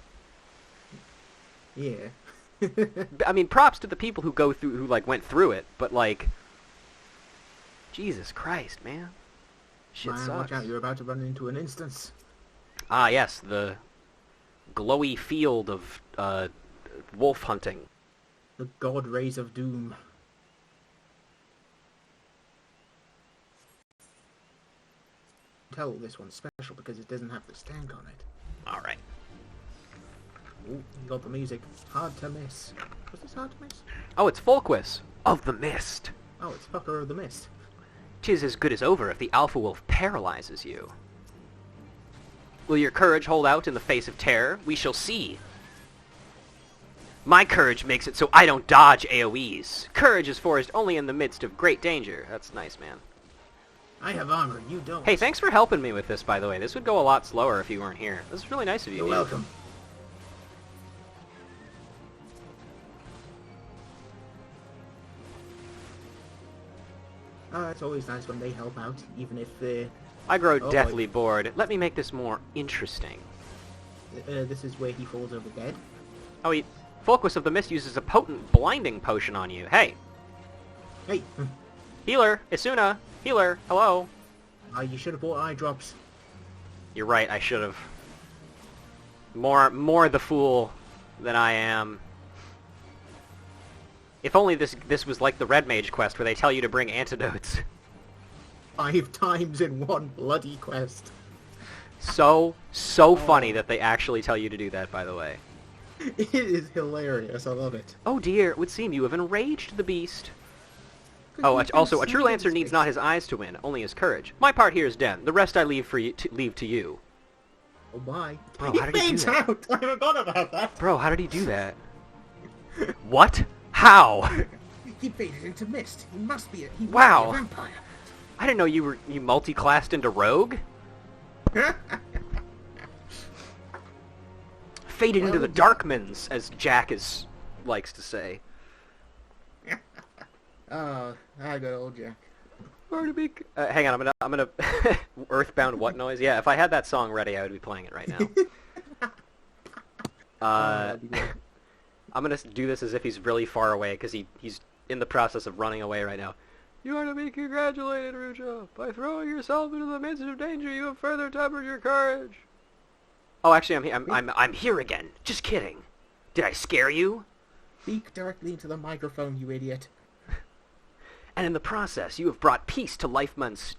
Yeah. I mean, props to the people who went through it, but, like, Jesus Christ, man. Shit sucks. Watch out, you're about to run into an instance. Ah, yes, the glowy field of, wolf hunting. The God Rays of Doom. Tell this one's special because it doesn't have the stank on it. Alright. Ooh, you got the music. Hard to miss. Was this hard to miss? Oh, it's Folkwist of the Mist. Oh, it's Fucker of the Mist. 'Tis as good as over if the Alpha Wolf paralyzes you. Will your courage hold out in the face of terror? We shall see. My courage makes it so I don't dodge AoEs. Courage is forged only in the midst of great danger. That's nice, man. I have armor, you don't. Hey, thanks for helping me with this, by the way. This would go a lot slower if you weren't here. This is really nice of you. You're welcome. It's always nice when they help out, even if they're... I grow deathly bored. Let me make this more interesting. This is where he falls over dead. Oh, Folkwist of the Mist uses a potent blinding potion on you. Hey. Hey. Healer. Isuna. Healer. Hello. You should have bought eye drops. You're right, I should have. More the fool than I am. If only this was like the Red Mage quest where they tell you to bring antidotes. 5 times in one bloody quest. So funny that they actually tell you to do that, by the way. It is hilarious, I love it. Oh dear, it would seem you have enraged the beast. Oh, also, a true Lancer needs not his eyes to win, only his courage. My part here is done. The rest I leave to you. Oh my. Bro, how did he do that? Out. I forgot about that. Bro, how did he do that? What? How? He faded into mist. He must be a vampire. I didn't know you multi-classed into rogue. Faded into the Darkmans, as Jack likes to say. Oh, I got old Jack. Hang on, I'm gonna Earthbound what noise? Yeah, if I had that song ready, I would be playing it right now. I'm gonna do this as if he's really far away, because he's in the process of running away right now. You are to be congratulated, Rucha. By throwing yourself into the midst of danger, you have further tempered your courage. Oh, actually, I'm here again. Just kidding. Did I scare you? Speak directly into the microphone, you idiot. And in the process, you have brought peace to Lifemen's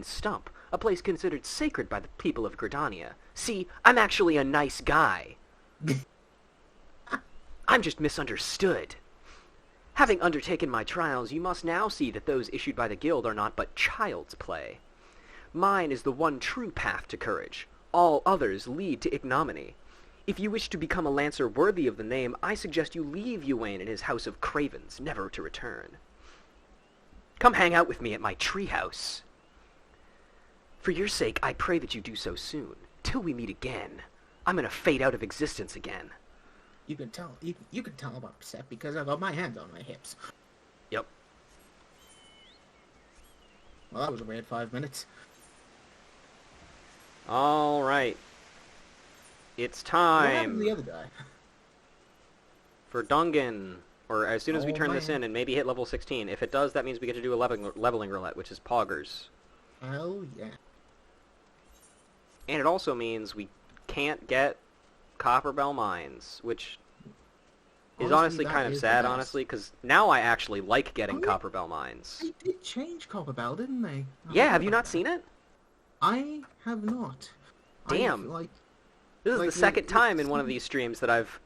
Stump, a place considered sacred by the people of Gridania. See, I'm actually a nice guy. I'm just misunderstood. Having undertaken my trials, you must now see that those issued by the guild are not but child's play. Mine is the one true path to courage. All others lead to ignominy. If you wish to become a lancer worthy of the name, I suggest you leave Ywain and his house of cravens, never to return. Come hang out with me at my treehouse. For your sake, I pray that you do so soon. Till we meet again, I'm gonna fade out of existence again. You can tell. You can tell I'm upset because I got my hands on my hips. Yep. Well, that was a weird 5 minutes. All right. It's What time happened to the other guy? for Dungan. Or as soon as we Oh, turn this man. in and maybe hit level 16. If it does, that means we get to do a leveling roulette, which is poggers. Hell yeah. And it also means we can't get Copperbell Mines, which is honestly that kind of is the sad, best. honestly, because now I actually like getting Oh, yeah. Copperbell Mines. They did change Copperbell, didn't they? Yeah, have you not seen it? I have not. Damn. Like, This is the second time in one of these streams that I've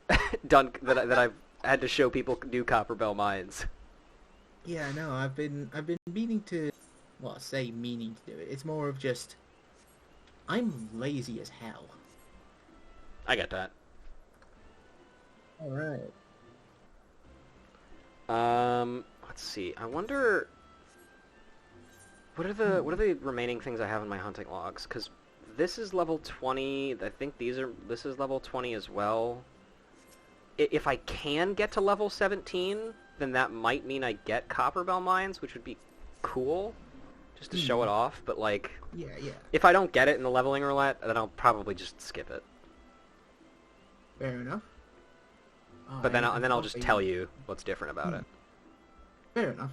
done that I've had to show people do Copperbell Mines. yeah, no, I've been meaning to, well, I say meaning to do it. It's more of just, I'm lazy as hell. I get that. All right. Let's see. I wonder what are the remaining things I have in my hunting logs? Because this is level 20. I think this is level 20 as well. If I can get to level 17, then that might mean I get Copperbell Mines, which would be cool, just to show it off. But like, Yeah, yeah. if I don't get it in the leveling roulette, then I'll probably just skip it. Fair enough. But then I'll just tell you what's different about it. Fair enough.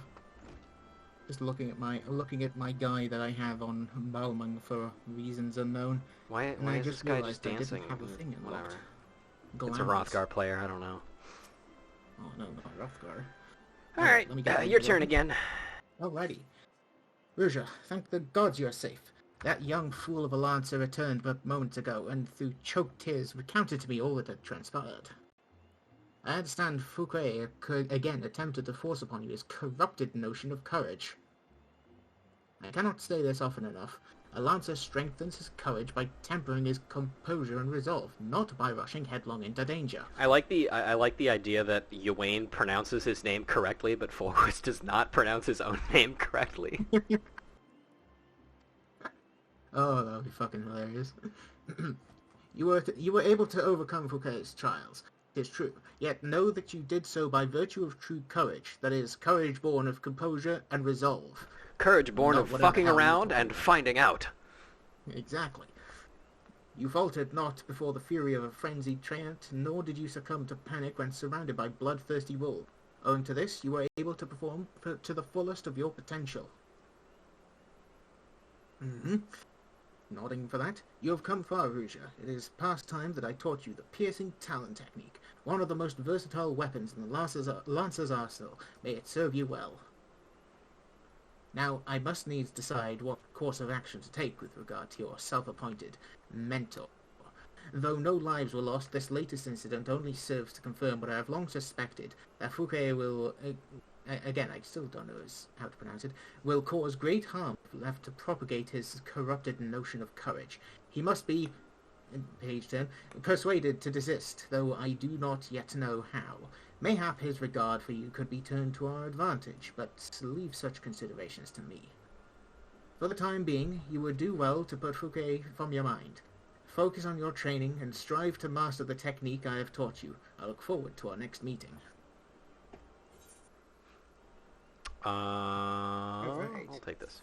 Just looking at my guy that I have on Balmung for reasons unknown. Why And I is this just guy realized just I didn't dancing? have a thing unlocked. Whatever. It's a Glamorous. Rothgar player. I don't know. Oh no, not Rothgar. All right, let me get your into turn it. again. Alrighty. Ruja, thank the gods you're safe. That young fool of a lancer returned but moments ago, and through choked tears recounted to me all that had transpired. I understand Fouquet again attempted to force upon you his corrupted notion of courage. I cannot say this often enough. A lancer strengthens his courage by tempering his composure and resolve, not by rushing headlong into danger. I like the idea that Ywain pronounces his name correctly, but Forrest does not pronounce his own name correctly. Oh, that would be fucking hilarious. You were able to overcome Fouquet's trials. It is true. Yet know that you did so by virtue of true courage. That is, courage born of composure and resolve. Courage born Not of whatever fucking hell you around talk and about. finding out. Exactly. You faltered not before the fury of a frenzied treant, nor did you succumb to panic when surrounded by bloodthirsty wolves. Owing to this, you were able to perform to the fullest of your potential. Nodding for that, you have come far, Ruja. It is past time that I taught you the piercing talon technique, one of the most versatile weapons in the Lancer's arsenal. May it serve you well. Now, I must needs decide what course of action to take with regard to your self-appointed mentor. Though no lives were lost, this latest incident only serves to confirm what I have long suspected, that Fouquet will... again, I still don't know how to pronounce it, will cause great harm if left to propagate his corrupted notion of courage. He must be, page 10, persuaded to desist, though I do not yet know how. Mayhap his regard for you could be turned to our advantage, but leave such considerations to me. For the time being, you would do well to put Fouquet from your mind. Focus on your training and strive to master the technique I have taught you. I look forward to our next meeting. Alright. I'll take this.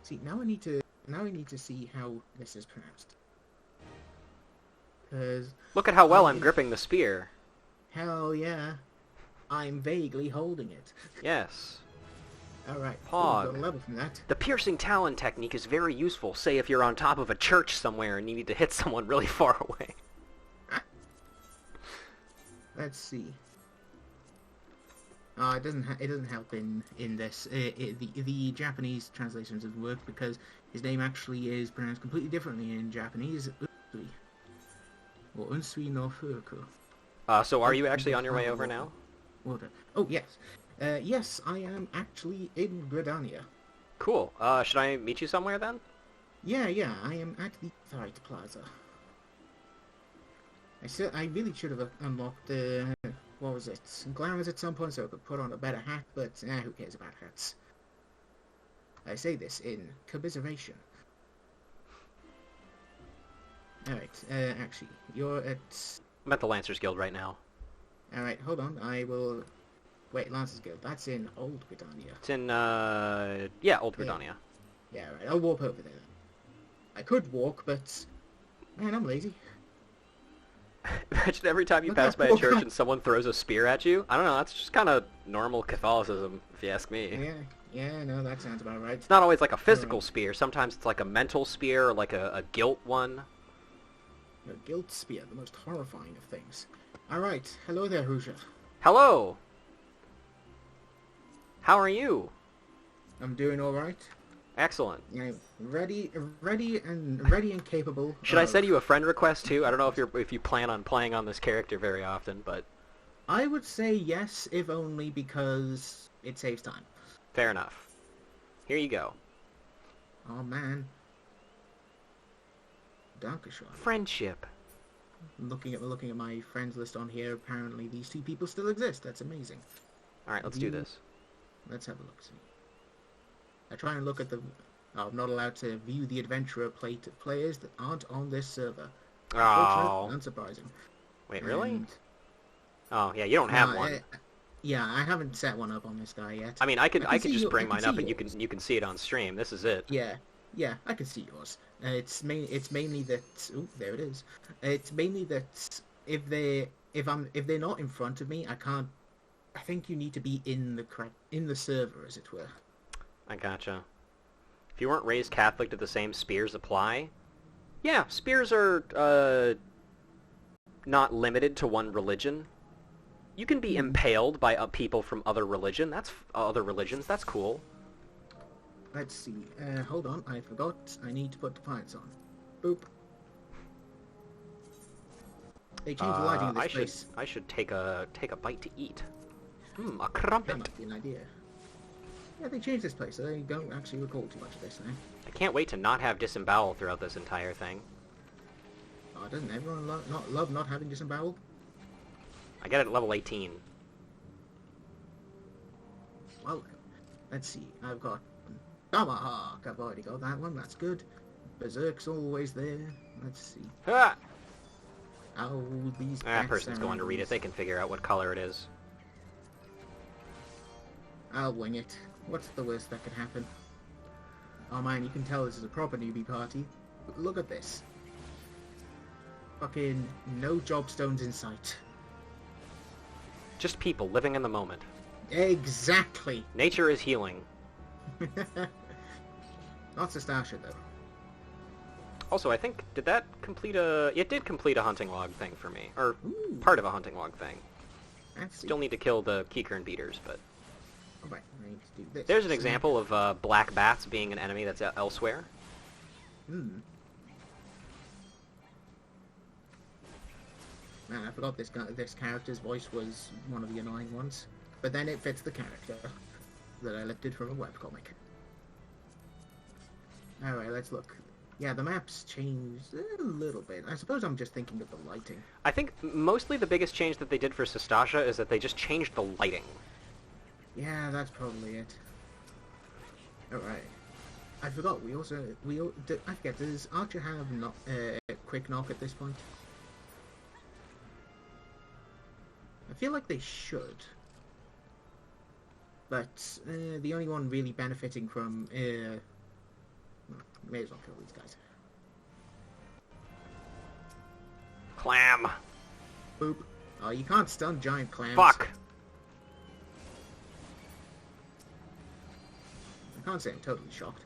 See, now I need to see how this is pronounced. Because Look at how well I'm gripping the spear. hell yeah, I'm vaguely holding it. Yes. Alright, Pog. got a level from that. The piercing talon technique is very useful, say if you're on top of a church somewhere and you need to hit someone really far away. Let's see. It doesn't help in this. The Japanese translations doesn't work because his name actually is pronounced completely differently in Japanese. Unsui. Or Unsui no Fuku. So are you actually on your way over now? Order. Oh, yes. Yes, I am actually in Gridania. Cool. Should I meet you somewhere then? Yeah, I am at the Thright Plaza. I really should have unlocked the, what was it? Glamours at some point so I could put on a better hat, but who cares about hats? I say this in commiseration. Alright, actually, you're at... I'm at the Lancers Guild right now. Alright, hold on, I will... Wait, Lancers Guild, that's in Old Gridania. It's in, yeah, Old Gridania. Yeah, right, I'll walk over there. I could walk, but... Man, I'm lazy. Imagine every time you pass by a church and someone throws a spear at you. I don't know, that's just kind of normal Catholicism, if you ask me. Yeah, no, that sounds about right. It's not always like a physical spear. Sometimes it's like a mental spear or like a guilt one. A guilt spear, the most horrifying of things. Alright, hello there, Hoosier. Hello! How are you? I'm doing alright. Excellent. Yeah, ready and capable. Should I send you a friend request too? I don't know if you plan on playing on this character very often, but I would say yes, if only because it saves time. Fair enough. Here you go. Oh man. Dankeschön. Friendship. Looking at my friends list on here, apparently these two people still exist. That's amazing. Alright, let's do this. Let's have a look. See. I try and look at the... Oh, I'm not allowed to view the adventurer plate of players that aren't on this server. Oh. Unsurprising. Wait, really? Oh, yeah, you don't have one. Yeah, I haven't set one up on this guy yet. I mean, I could just bring mine up and you can see it on stream. This is it. Yeah, I can see yours. It's mainly that... Oh, there it is. It's mainly that if they're not in front of me, I can't... I think you need to be in the server, as it were. I gotcha. If you weren't raised Catholic, do the same spears apply? Yeah, spears are not limited to one religion. You can be impaled by people from other religions. That's cool. Let's see. Hold on, I forgot. I need to put defiance on. Boop. They changed the lighting of this place. I should take a bite to eat. A crumpet. That might be an idea. Yeah, they changed this place, so they don't actually recall too much of this now. I can't wait to not have disembowel throughout this entire thing. Oh, doesn't everyone love not having disembowel? I get it at level 18. Well, let's see. I've got Thaumaturge. I've already got that one. That's good. Berserk's always there. Let's see. Ah! Oh, these That person's going to read it. They can figure out what color it is. I'll wing it. What's the worst that could happen? Oh man, you can tell this is a proper newbie party. But look at this. Fucking no job stones in sight. Just people living in the moment. Exactly. Nature is healing. Not Stasha though. Also, I think, did that complete a... It did complete a hunting log thing for me. Or Ooh. part of a hunting log thing. Let's see. Still need to kill the Kikern beaters, but... Alright, I need to do this. There's an example of black bats being an enemy that's elsewhere. Man, I forgot this character's voice was one of the annoying ones. But then it fits the character that I lifted from a webcomic. Alright, let's look. Yeah, the map's changed a little bit. I suppose I'm just thinking of the lighting. I think mostly the biggest change that they did for Sastasha is that they just changed the lighting. Yeah, that's probably it. Alright. I forgot, I forget, does Archer have quick knock at this point? I feel like they should. But, the only one really benefiting from, may as well kill these guys. Clam! Boop. Oh, you can't stun giant clams. Fuck! I can't say I'm totally shocked.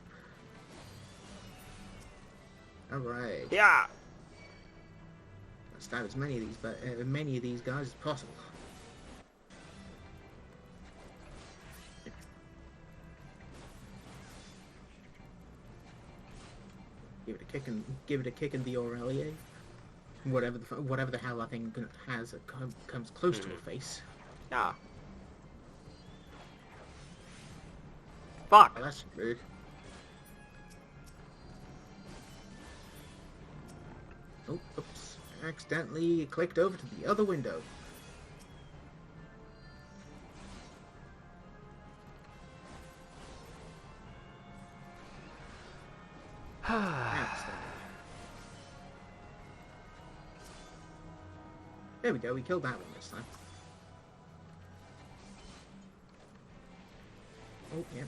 Alright. Yeah! Let's stab as many of these guys as possible. Give it a kick in the Aurelie. Whatever the hell that thing has that comes close to a face. Yeah. Fuck! Oh, that's rude. Oh, oops. I accidentally clicked over to the other window. There we go, we killed that one this time. Oh, yeah.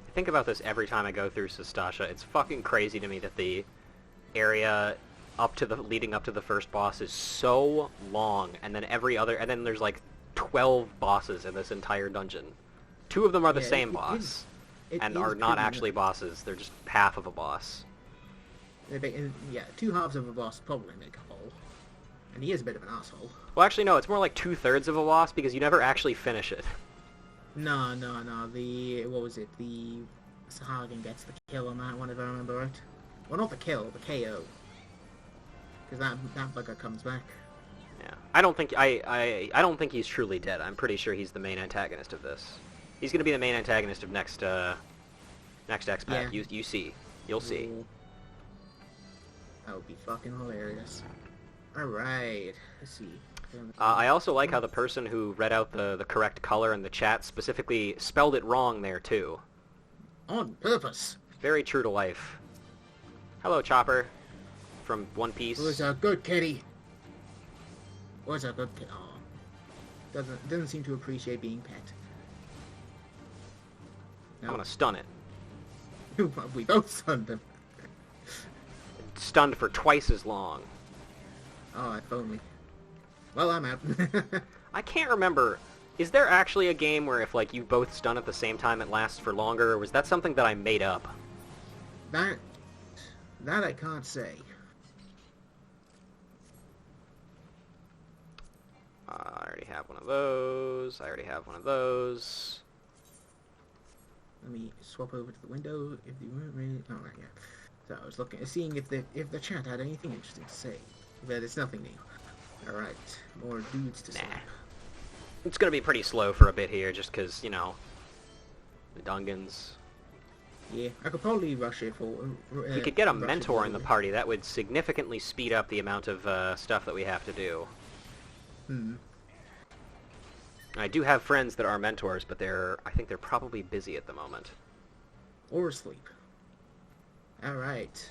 I think about this every time I go through Sastasha. It's fucking crazy to me that the area leading up to the first boss is so long, and then there's like 12 bosses in this entire dungeon. 2 of them are the same boss, and are not actually bosses. They're just half of a boss. Yeah, 2 halves of a boss probably make a whole. And he is a bit of an asshole. Well, actually, no, it's more like 2/3 of a boss, because you never actually finish it. No. What was it? The Sahagin gets the kill on that one, if I remember right. Well, not the kill, the KO. Because that bugger comes back. Yeah, I don't think he's truly dead. I'm pretty sure he's the main antagonist of this. He's going to be the main antagonist of next X-Pack. Yeah. You'll see. That would be fucking hilarious. Alright, let's see. I also like how the person who read out the correct color in the chat specifically spelled it wrong there, too. On purpose. Very true to life. Hello, Chopper. From One Piece. Who's a good kitty? Who's a good kitty? Oh. Doesn't seem to appreciate being pet. I'm gonna stun it. We both stunned him. Stunned for twice as long. Oh, if only. Well, I'm out. I can't remember. Is there actually a game where if like you both stun at the same time it lasts for longer, or was that something that I made up? That I can't say. I already have one of those. Let me swap over to the window if you weren't really. Oh, right, yeah. So I was seeing if the chat had anything interesting to say, but it's nothing new. All right, more dudes to slap. It's gonna be pretty slow for a bit here, just because the Dungans. Yeah, I could probably rush it for. We could get a mentor in the party. That would significantly speed up the amount of stuff that we have to do. I do have friends that are mentors, but I think they're probably busy at the moment. Or asleep. Alright.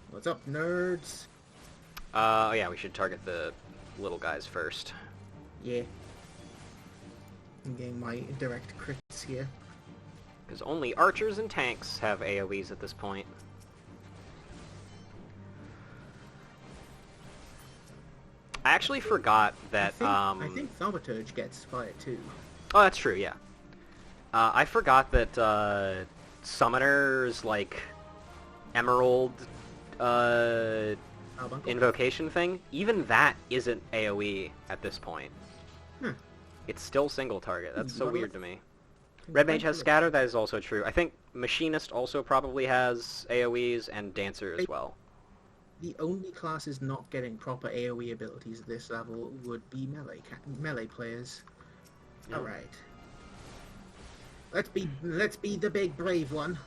What's up, nerds? Oh yeah, we should target the little guys first. Yeah. I'm getting my direct crits here. Because only archers and tanks have AoEs at this point. I actually forgot that, I think Thaumaturge gets fire too. Oh, that's true, yeah. I forgot that, Summoner's, like, Emerald, invocation thing, even that isn't AoE at this point. It's still single target. That's so weird to me. Red Mage has Scatter, that is also true. I think Machinist also probably has AoEs, and Dancer as well. The only classes not getting proper AoE abilities at this level would be melee players. Yeah. Alright. Let's be the big brave one.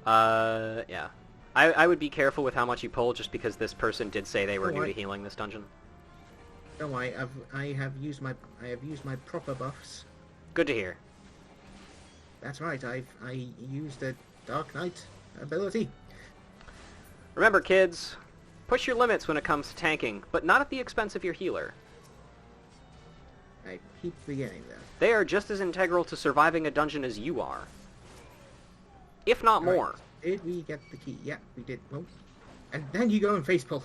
Yeah. I would be careful with how much you pull, just because this person did say they were new to healing this dungeon. Don't worry, I have used my proper buffs. Good to hear. That's right, I used the Dark Knight ability. Remember, kids, push your limits when it comes to tanking, but not at the expense of your healer. I keep forgetting that. They are just as integral to surviving a dungeon as you are. If not more. Did we get the key? Yeah, we did. Well, and then you go and face pull.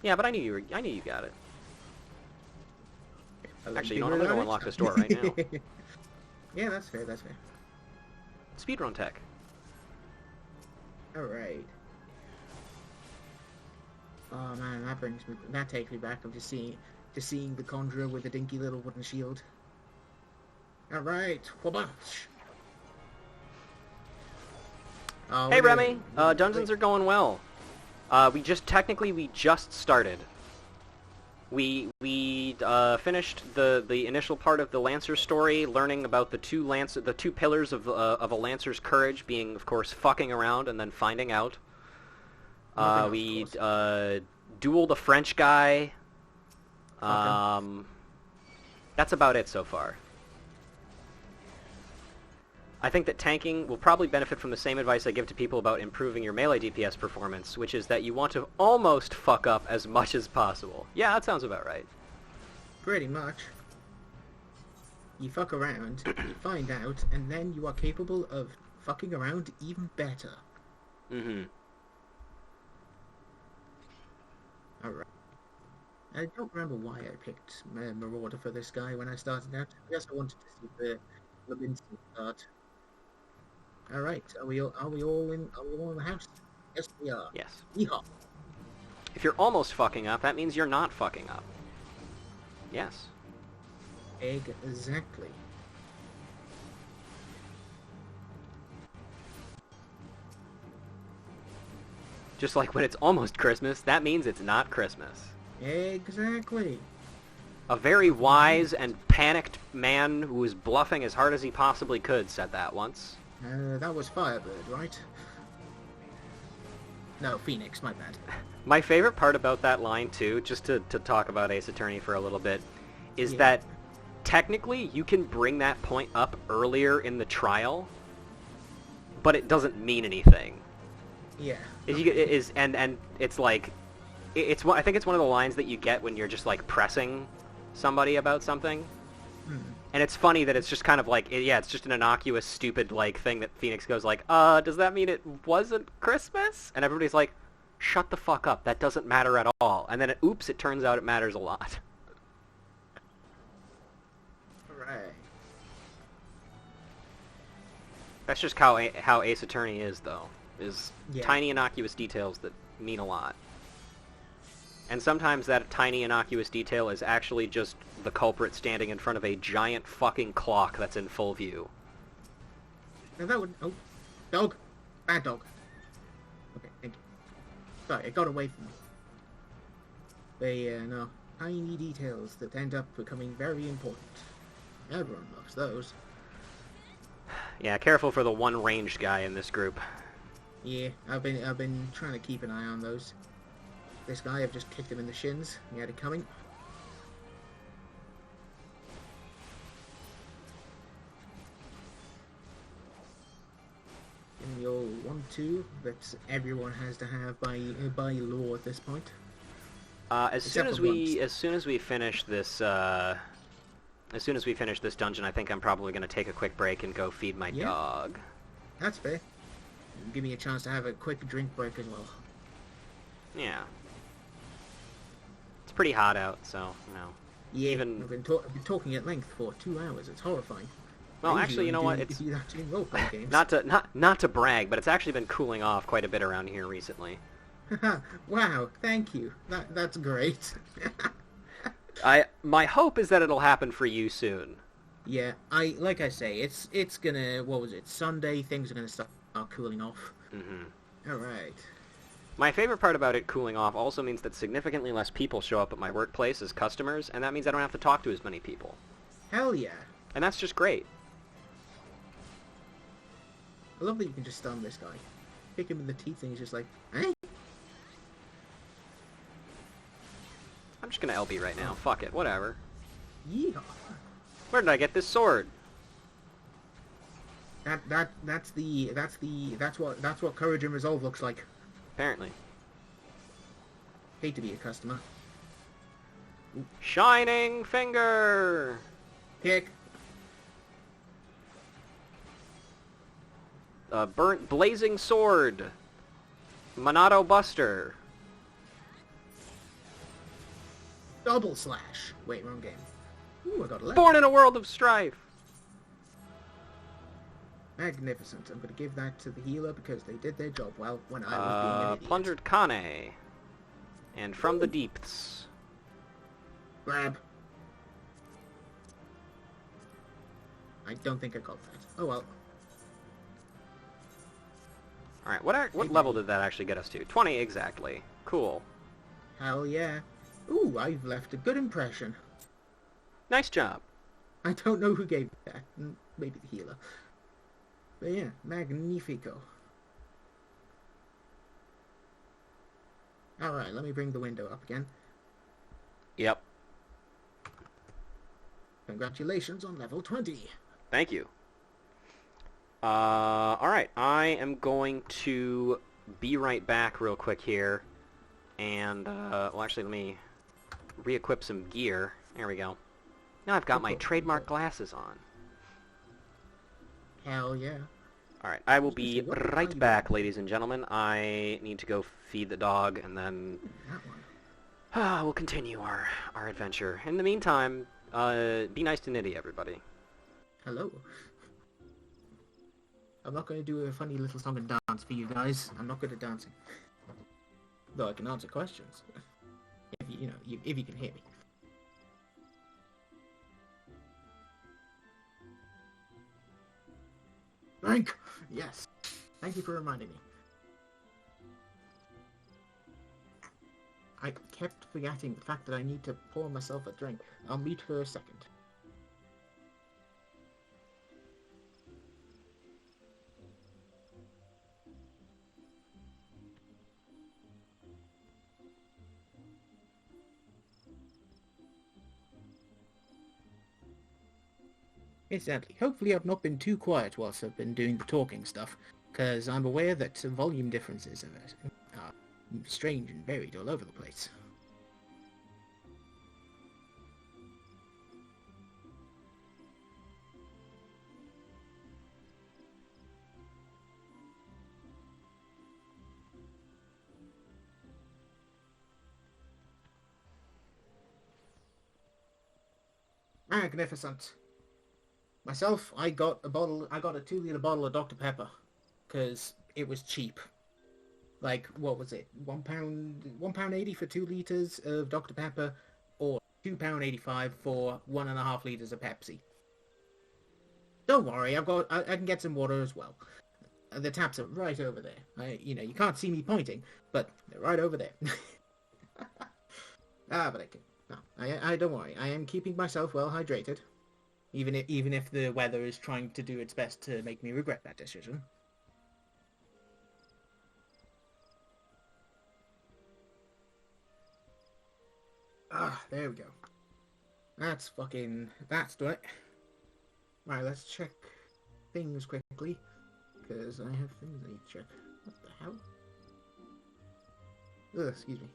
Yeah, but I knew you got it. Actually, you know what? I'm gonna go unlock this door right now. Yeah, that's fair. Speedrun tech. Alright. Oh man, that takes me back. I'm just seeing the Conjurer with the dinky little wooden shield. Alright, wabash. Hey Remy, dungeons are going well. We just started. We finished the initial part of the Lancer's story, learning about the two pillars of a Lancer's courage being, of course, fucking around and then finding out. We dueled a French guy. That's about it so far. I think that tanking will probably benefit from the same advice I give to people about improving your melee DPS performance, which is that you want to almost fuck up as much as possible. Yeah, that sounds about right. Pretty much. You fuck around, you find out, and then you are capable of fucking around even better. Mm-hmm. Alright. I don't remember why I picked Marauder for this guy when I started out. I guess I wanted to see the Levinsky start. Alright, are we all in the house? Yes, we are. Yes. Yeehaw. If you're almost fucking up, that means you're not fucking up. Yes. Exactly. Just like when it's almost Christmas, that means it's not Christmas. Exactly. A very wise and panicked man who was bluffing as hard as he possibly could said that once. That was Firebird, right? No, Phoenix, my bad. My favorite part about that line, too, just to talk about Ace Attorney for a little bit, is that technically you can bring that point up earlier in the trial, but it doesn't mean anything. Yeah. And it's like, I think it's one of the lines that you get when you're just like pressing somebody about something. And it's funny that it's just kind of like, it's just an innocuous, stupid, like, thing that Phoenix goes like, does that mean it wasn't Christmas? And everybody's like, shut the fuck up, that doesn't matter at all. And then, oops, it turns out it matters a lot. Right. That's just how Ace Attorney is, though. Is tiny, innocuous details that mean a lot. And sometimes that tiny, innocuous detail is actually just the culprit standing in front of a giant fucking clock that's in full view. Now that would... Oh, dog. Bad dog. Okay, thank you. Sorry, it got away from me. They, no. Tiny details that end up becoming very important. Everyone loves those. Yeah, careful for the one ranged guy in this group. Yeah, I've been trying to keep an eye on those. This guy, I've just kicked him in the shins. He had it coming. In the old 1-2 that everyone has to have by law at this point. As soon as we finish this dungeon, I think I'm probably going to take a quick break and go feed my dog. That's fair. Give me a chance to have a quick drink break as well. Yeah. It's pretty hot out, so, you know. Yeah, I've been talking at length for 2 hours. It's horrifying. Well, actually, you know what? It's not to brag, but it's actually been cooling off quite a bit around here recently. Wow, thank you. That's great. My hope is that it'll happen for you soon. Yeah, like I say, it's gonna, what was it, Sunday, things are gonna start cooling off. Mm-hmm. Alright. My favorite part about it cooling off also means that significantly less people show up at my workplace as customers, and that means I don't have to talk to as many people. Hell yeah. And that's just great. I love that you can just stun this guy. Kick him in the teeth and he's just like, eh? I'm just gonna LB right now. Fuck it, whatever. Yeehaw. Where did I get this sword? That's what courage and resolve looks like. Apparently. Hate to be a customer. Ooh. Shining finger. Kick. Burnt blazing sword. Monado buster. Double slash. Wait, wrong game. Ooh, I got a level. Born in a world of strife. Magnificent. I'm going to give that to the healer because they did their job well when I was being an idiot. Plundered Kane. And from the deeps. Grab. I don't think I got that. Oh well. Alright, what level did that actually get us to? 20 exactly. Cool. Hell yeah. Ooh, I've left a good impression. Nice job. I don't know who gave that. Maybe the healer. But yeah, magnifico. Alright, let me bring the window up again. Yep. Congratulations on level 20. Thank you. Alright, I am going to be right back real quick here. And, well, actually, let me re-equip some gear. There we go. Now I've got my trademark glasses on. Hell yeah. Alright, I will be right back, ladies and gentlemen. I need to go feed the dog, and then we'll continue our adventure. In the meantime, be nice to Nitty, everybody. Hello. I'm not going to do a funny little song and dance for you guys. I'm not good at dancing. Though I can answer questions. If if you can hear me. Drink! Yes. Thank you for reminding me. I kept forgetting the fact that I need to pour myself a drink. I'll mute for a second. Incidentally, hopefully I've not been too quiet whilst I've been doing the talking stuff, because I'm aware that volume differences are strange and varied all over the place. Magnificent. Myself, I got a 2-liter bottle of Dr. Pepper, because it was cheap. Like, what was it? £1.80 for 2 liters of Dr. Pepper, or £2.85 for 1.5 liters of Pepsi. Don't worry, I can get some water as well. The taps are right over there. You can't see me pointing, but they're right over there. But I can. No, I don't worry. I am keeping myself well hydrated, even if the weather is trying to do its best to make me regret that decision. There we go. That's done it. Right, let's check things quickly, because I have things I need to check. What the hell? Ugh, excuse me.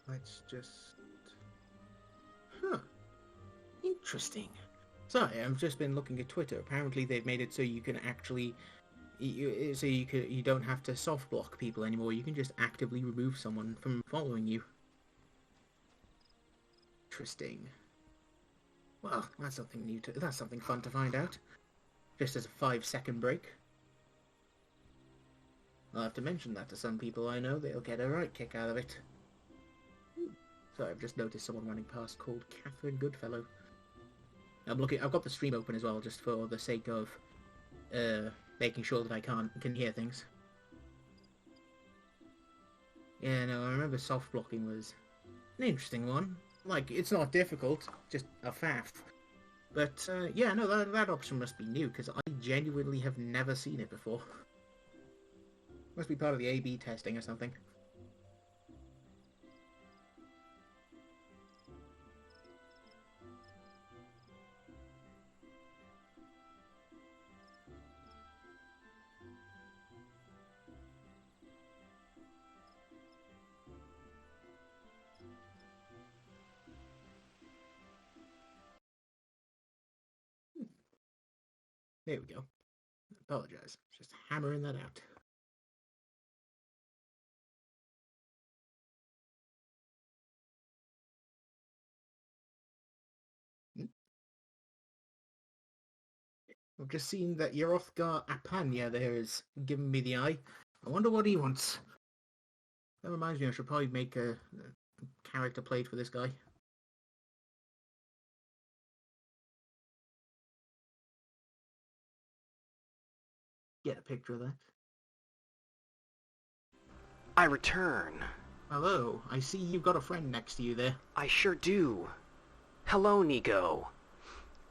Let's just... Huh. Interesting. Sorry, I've just been looking at Twitter. Apparently they've made it so you can actually... you don't have to soft block people anymore. You can just actively remove someone from following you. Interesting. Well, that's something fun to find out. Just as a 5-second break. I'll have to mention that to some people I know. They'll get a right kick out of it. Sorry, I've just noticed someone running past called Catherine Goodfellow. I've got the stream open as well, just for the sake of making sure that I can hear things. Yeah, no, I remember soft blocking was an interesting one. Like, it's not difficult, just a faff. But yeah, no, that option must be new, because I genuinely have never seen it before. Must be part of the A/B testing or something. There we go. Apologize. Just hammering that out. I've just seen that Yerothgar Apanya there is giving me the eye. I wonder what he wants. That reminds me, I should probably make a character plate for this guy. Get a picture of that. I return. Hello, I see you've got a friend next to you there. I sure do. Hello, Nico.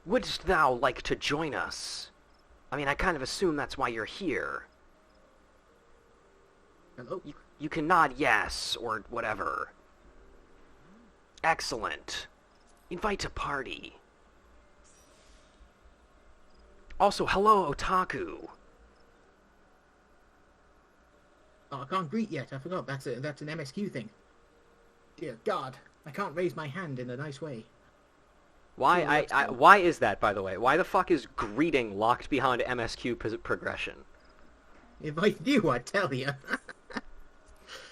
Wouldst thou like to join us? I mean, I kind of assume that's why you're here. Hello? You can nod yes, or whatever. Excellent. Invite to party. Also, hello, Otaku. Oh, I can't greet yet. I forgot. That's an MSQ thing. Dear God, I can't raise my hand in a nice way. Why? Sure, why is that, by the way? Why the fuck is greeting locked behind MSQ progression? If I knew, I'd tell you.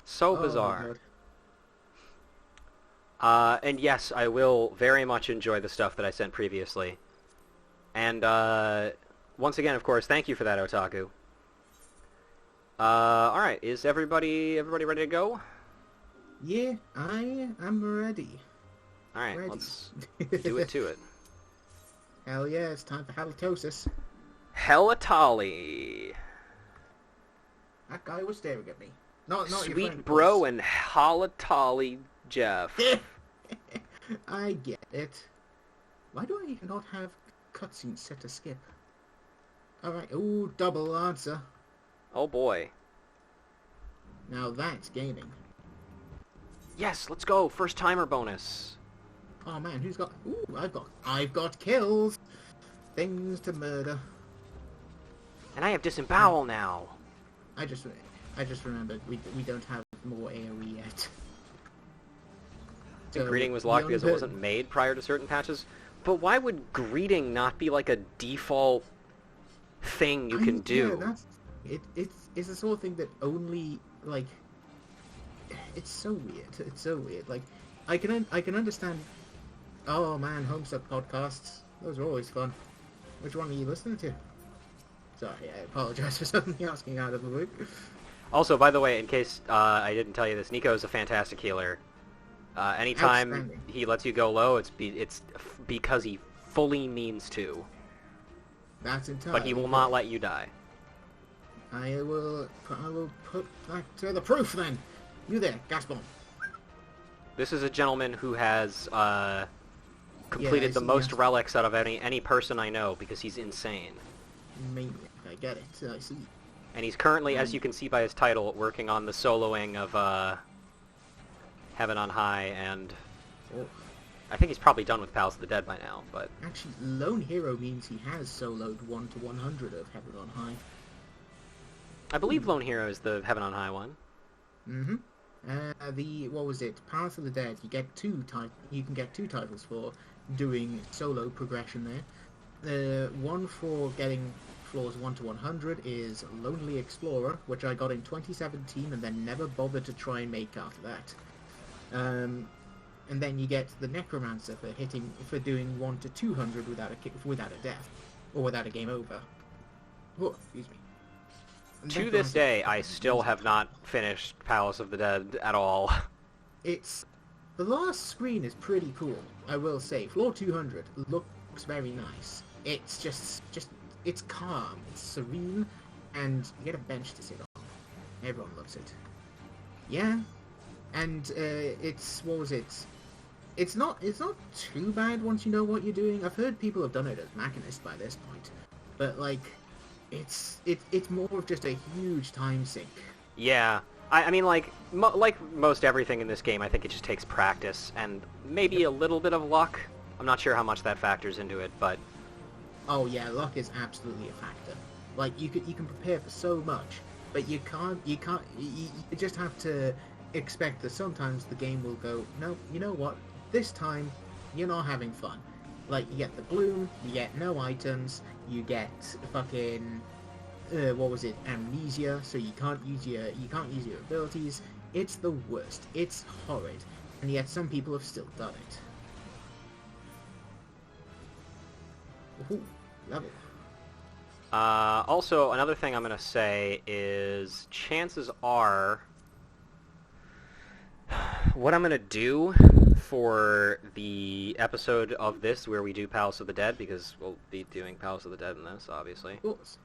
So Oh, bizarre. my And yes, I will very much enjoy the stuff that I sent previously. And once again, of course, thank you for that, Otaku. All right, is everybody ready to go? Yeah, I am ready. All right, Ready. let's do it to it. Hell yeah, it's time for halitosis. Helatali. That guy was staring at me. Not your Sweet friend, bro boss. and Halatali Jeff. I get it. Why do I not have cutscenes set to skip? Alright, ooh, double answer. Oh boy. Now that's gaming. Yes, let's go. First timer bonus. Oh man, who's got... Ooh, I've got kills. Things to murder. And I have disembowel now. I just remembered we don't have more AoE yet. So greeting was locked because it wasn't made prior to certain patches. But why would greeting not be like a default thing you can do? Yeah, it's the sort of thing that only like it's so weird. It's so weird. Like I can understand. Oh man, Homestuck podcasts. Those are always fun. Which one are you listening to? Sorry, I apologize for suddenly asking out of the blue. Also, by the way, in case I didn't tell you this, Nico is a fantastic healer. Anytime he lets you go low, it's because he fully means to. That's entirely. But he will not let you die. I will put that to the proof then. You there, gas bomb. This is a gentleman who has completed the most relics out of any person I know because he's insane. Maniac, I get it. I see. And he's currently, as you can see by his title, working on the soloing of Heaven on High, and I think he's probably done with Palace of the Dead by now, but... Actually, Lone Hero means he has soloed 1 to 100 of Heaven on High. I believe Lone Hero is the Heaven on High one. Mm-hmm. What was it? Palace of the Dead, you can get 2 titles for doing solo progression there. One for getting floors 1 to 100 is Lonely Explorer, which I got in 2017 and then never bothered to try and make after that. And then you get the Necromancer for doing 1 to 200 without a death, or without a game over. Oh, excuse me. To this day, I still have not finished Palace of the Dead at all. The last screen is pretty cool, I will say. Floor 200 looks very nice. It's just it's calm, it's serene, and you get a bench to sit on. Everyone loves it. Yeah, and what was it? It's not too bad once you know what you're doing. I've heard people have done it as Machinist by this point, but like, it's more of just a huge time sink. Yeah, I mean, like most everything in this game, I think it just takes practice and maybe a little bit of luck. I'm not sure how much that factors into it, but oh yeah, luck is absolutely a factor. Like you can prepare for so much, but you just have to expect that sometimes the game will go, no, you know what? This time you're not having fun. Like you get the bloom, you get no items, you get fucking what was it? Amnesia, so you can't use your abilities. It's the worst. It's horrid, and yet some people have still done it. Ooh, level. Also, another thing I'm going to say is chances are what I'm going to do for the episode of this where we do Palace of the Dead, because we'll be doing Palace of the Dead in this, obviously, Of course.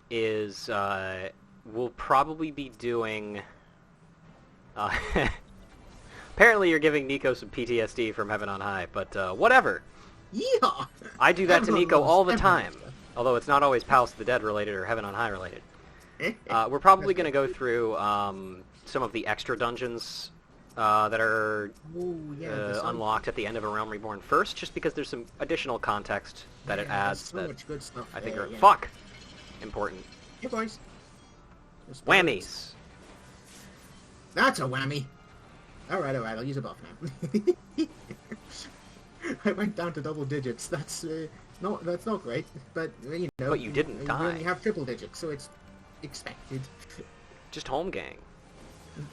is we'll probably be doing... Uh, apparently you're giving Nico some PTSD from Heaven on High, but whatever. Yeah! I do that to Nico all the time, Everyone although it's not always Palace of the Dead related or Heaven on High related. We're probably going to go through some of the extra dungeons that are unlocked at the end of A Realm Reborn first, just because there's some additional context that it adds so that much good stuff I think there, are yeah. important. Hey, boys. Whammies! That's a whammy. Alright, I'll use a buff now. I went down to double digits. That's not great, but you know. But you didn't die. You only have triple digits, so it's expected. Just home gang.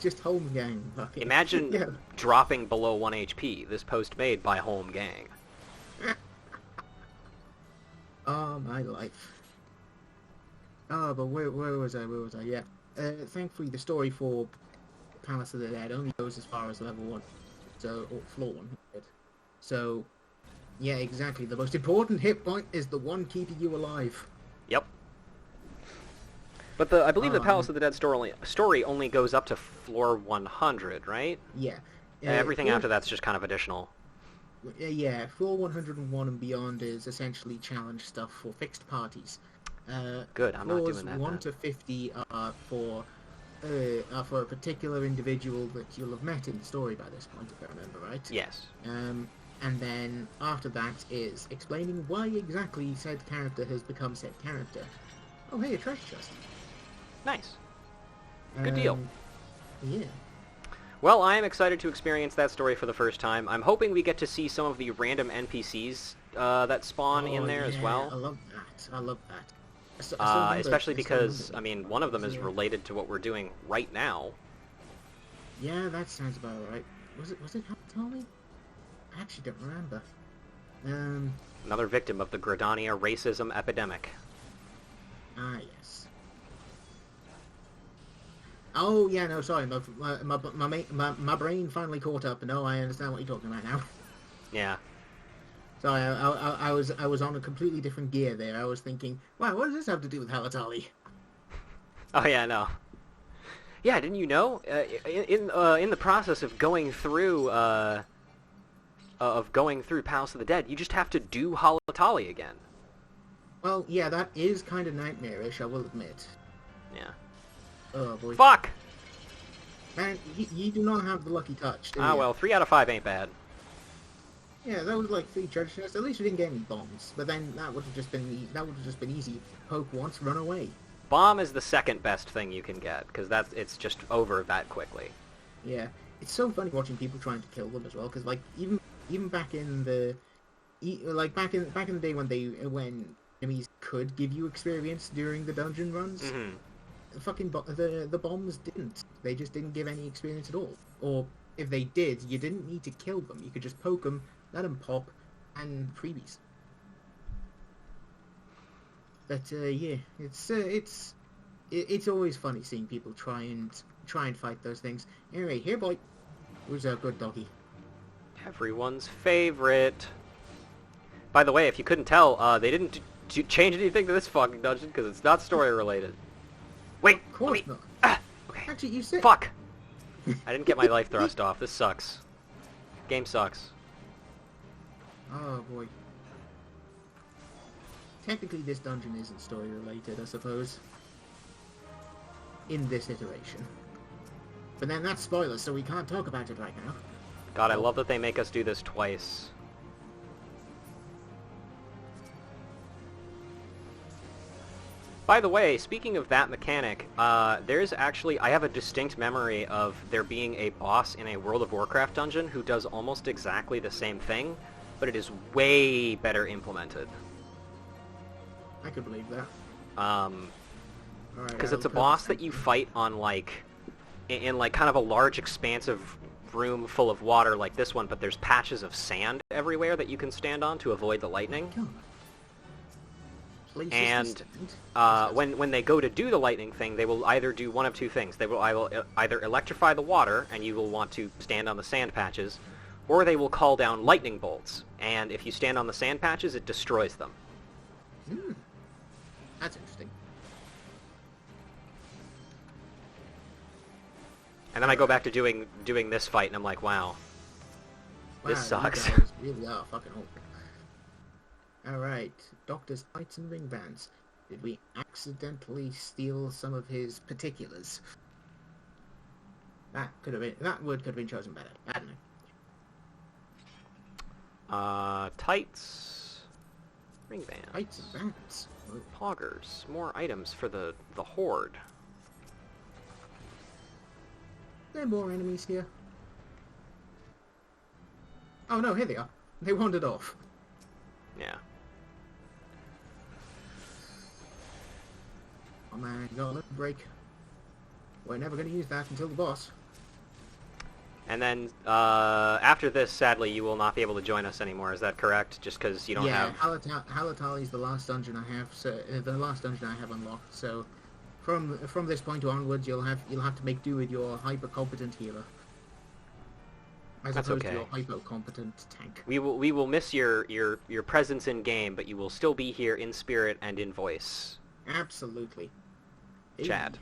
Just home gang. Fucking. Imagine dropping below 1 HP, this post made by home gang. Oh, my life. Oh, but where was I? Yeah. Thankfully, the story for Palace of the Dead only goes as far as level 1. So, or floor 100. So, yeah, exactly. The most important hit point is the one keeping you alive. Yep. But I believe the Palace of the Dead story only goes up to floor 100, right? Yeah. Everything after that's just kind of additional. Yeah, floor 101 and beyond is essentially challenge stuff for fixed parties. Good, I'm not doing that. Floors 1 to 50 are for a particular individual that you'll have met in the story by this point, if I remember right. Yes. And then after that is explaining why exactly said character has become said character. Oh, hey, a treasure chest. Nice. Good deal. Yeah. Well, I am excited to experience that story for the first time. I'm hoping we get to see some of the random NPCs that spawn in there as well. I love that. Especially because, I mean, one of them is related to what we're doing right now. Yeah, that sounds about right. Was it House of Thaum? I actually don't remember. Another victim of the Gridania racism epidemic. Ah, yes. Oh, yeah, no, sorry, my brain finally caught up. No, I understand what you're talking about now. Yeah. Sorry, I was on a completely different gear there. I was thinking, wow, what does this have to do with Halatali? Oh yeah, no. Yeah, didn't you know? In the process of going through Palace of the Dead, you just have to do Halatali again. Well, yeah, that is kind of nightmarish, I will admit. Yeah. Oh boy. Fuck! Man, you do not have the lucky touch, do you? Ah, well, 3 out of 5 ain't bad. Yeah, that was like 3 treasure chests. At least we didn't get any bombs. But then that would have just been easy. Poke once, run away. Bomb is the second best thing you can get, because it's just over that quickly. Yeah, it's so funny watching people trying to kill them as well. Because like even back in the back in the day when enemies could give you experience during the dungeon runs, the bombs didn't. They just didn't give any experience at all. Or if they did, you didn't need to kill them. You could just poke them, let them pop, and freebies. But yeah, it's always funny seeing people try and fight those things. Anyway, here, boy, who's a good doggy? Everyone's favorite. By the way, if you couldn't tell, they didn't change anything to this fucking dungeon because it's not story related. Wait, of course not. Okay. Actually, you said. Fuck. I didn't get my life thrust off. This sucks. Game sucks. Oh boy. Technically, this dungeon isn't story related, I suppose. In this iteration. But then that's spoilers, so we can't talk about it right now. God, I love that they make us do this twice. By the way, speaking of that mechanic, there's actually... I have a distinct memory of there being a boss in a World of Warcraft dungeon who does almost exactly the same thing, but it is way better implemented. I could believe that. Because it's a boss that you fight on, like... in like, kind of a large, expansive room full of water like this one, but there's patches of sand everywhere that you can stand on to avoid the lightning. And when they go to do the lightning thing, they will either do one of two things. They will either electrify the water, and you will want to stand on the sand patches, or they will call down lightning bolts. And if you stand on the sand patches, it destroys them. That's interesting. And then I go back to doing this fight, and I'm like, wow, this sucks. You guys really are fucking awful. Alright, Doctor's tights and ring bands. Did we accidentally steal some of his particulars? That word could have been chosen better. I don't know. Tights, ring bands, Tights and bands. Oh. poggers, more items for the horde. There are more enemies here. Oh no, here they are. They wandered off. Yeah. Oh man, you got a little break. We're never going to use that until the boss. And then, after this, sadly, you will not be able to join us anymore. Is that correct? Just because you don't have... Yeah, Halatali is the last dungeon I have. So the last dungeon I have unlocked. So, from this point onwards, you'll have to make do with your hyper competent healer, as That's opposed okay. to your hyper competent tank. We will miss your presence in game, but you will still be here in spirit and in voice. Absolutely. Chad.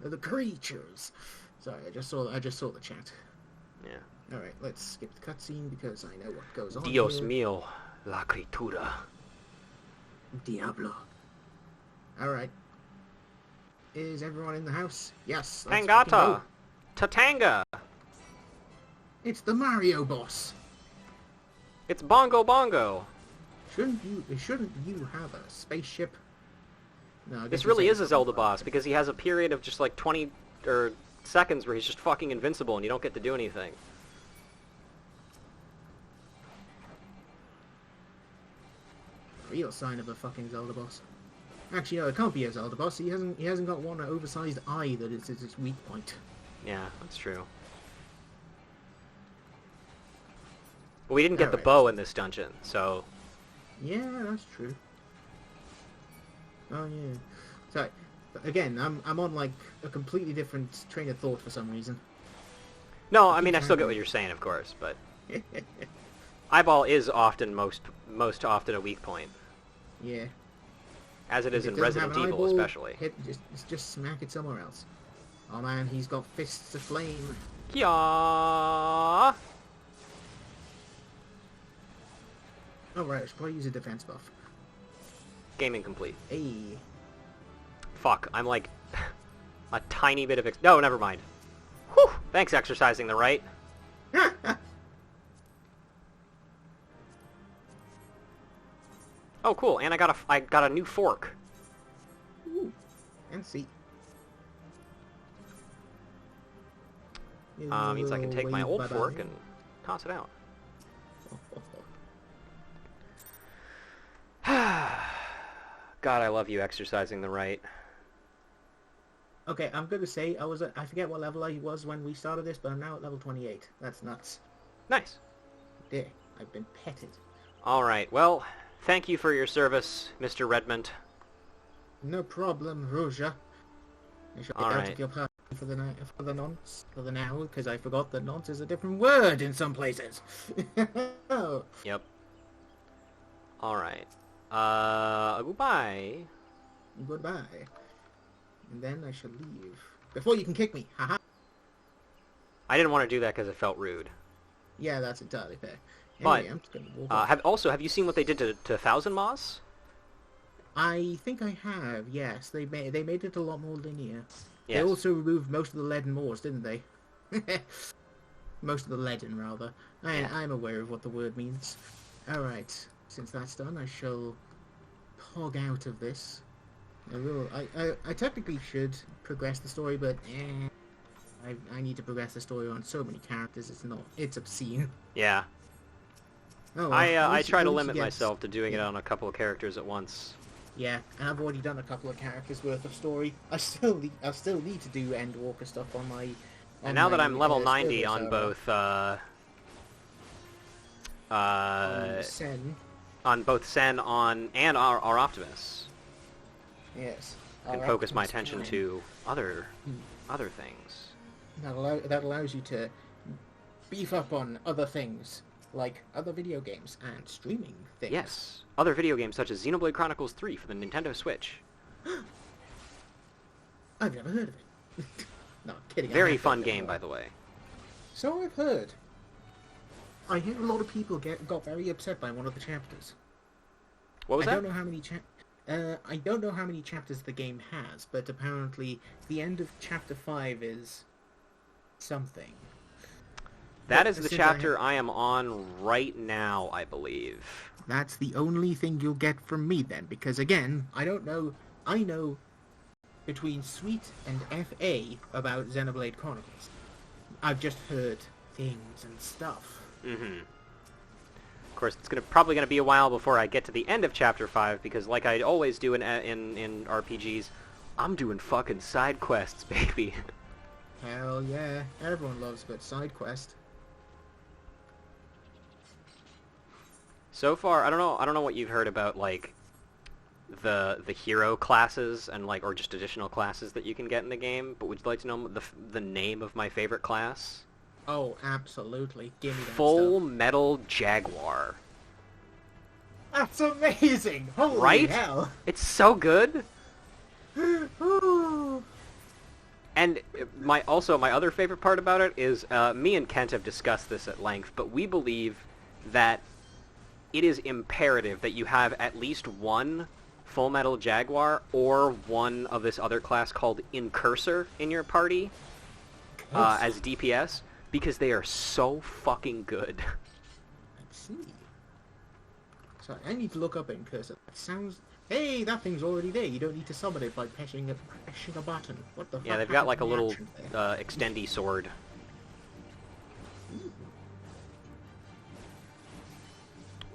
They're the creatures. Sorry, I just saw the chat. Yeah. All right, let's skip the cutscene because I know what goes on. Dios here. mío, la criatura. Diablo. All right. Is everyone in the house? Yes. let's fucking Tangata! go. Tatanga! It's the Mario boss. It's Bongo Bongo! Shouldn't you have a spaceship? No, I guess This you really said is a Zelda boss, because he has a period of just like 20 or seconds where he's just fucking invincible and you don't get to do anything. Real sign of a fucking Zelda boss. Actually, no, it can't be a Zelda boss. He hasn't got one oversized eye that is his weak point. Yeah, that's true. But we didn't get the Alright. bow in this dungeon, so... Yeah, that's true. Oh yeah. So again, I'm on like a completely different train of thought for some reason. No, I mean, I still get what you're saying, of course, but... Eyeball is often, most often a weak point. Yeah. As it is If in it doesn't Resident have an Evil, eyeball, especially. Just smack it somewhere else. Oh man, he's got fists of flame. Kia! Oh right, I should probably use a defense buff. Gaming complete. Hey. Fuck, I'm like... a tiny bit of... No, never mind. Whew! Thanks, exercising the right. Oh, cool, and I got a new fork. Ooh. And see. Means I can take my old fork and toss it out. God, I love you exercising the right. Okay, I'm gonna say I forget what level I was when we started this, but I'm now at level 28. That's nuts. Nice. There, I've been petted. Alright, well, thank you for your service, Mr. Redmond. No problem, Roja. I shall get out Alright. of your party for the now, because I forgot that nonce is a different word in some places. Oh. Yep. Alright. Goodbye. Goodbye. And then I shall leave. Before you can kick me, haha. I didn't want to do that because it felt rude. Yeah, that's entirely fair. But, Anyway, I'm just gonna walk off. have you seen what they did to Thousand Moss? I think I have, yes. They made it a lot more linear. Yes. They also removed most of the leaden moors, didn't they? Most of the leaden, rather. I'm aware of what the word means. Alright, since that's done, I shall pog out of this. I technically should progress the story, but I need to progress the story on so many characters, it's obscene. Yeah. Oh, well, I try to at least limit you get- myself to doing it on a couple of characters at once. Yeah, and I've already done a couple of characters worth of story. I still need to do Endwalker stuff on my... And now that I'm level 90 server, on so, both Sen and our Optimus, yes, I can our focus my Optimus attention Prime. to other things. That allows you to beef up on other things, like other video games and streaming things. Yes, other video games such as Xenoblade Chronicles 3 for the Nintendo Switch. I've never heard of it. No, kidding. Very fun game, by the way. So I've heard. I hear a lot of people got very upset by one of the chapters. What was that? I don't know how many chapters the game has, but apparently the end of chapter 5 is something. That is the chapter I am on right now, I believe. That's the only thing you'll get from me then, because again, I don't know. I know between Sweet and FA about Xenoblade Chronicles. I've just heard things and stuff. Mm-hmm. Of course, it's probably gonna be a while before I get to the end of Chapter 5, because like I always do in RPGs, I'm doing fucking side quests, baby. Hell yeah, everyone loves a good side quest. So far, I don't know what you've heard about like the hero classes and like or just additional classes that you can get in the game, but would you like to know the name of my favorite class? Oh, absolutely. Give me that Full stuff. Metal Jaguar. That's amazing! Holy Right? hell! It's so good. And my other favorite part about it is me and Kent have discussed this at length, but we believe that it is imperative that you have at least one Full Metal Jaguar or one of this other class called Incursor in your party as DPS, because they are so fucking good. Let's see. Sorry, I need to look up Incursor. That sounds... Hey, that thing's already there. You don't need to summon it by pressing a button. What the fuck? Yeah, they've got like a little happened to the action extendy sword.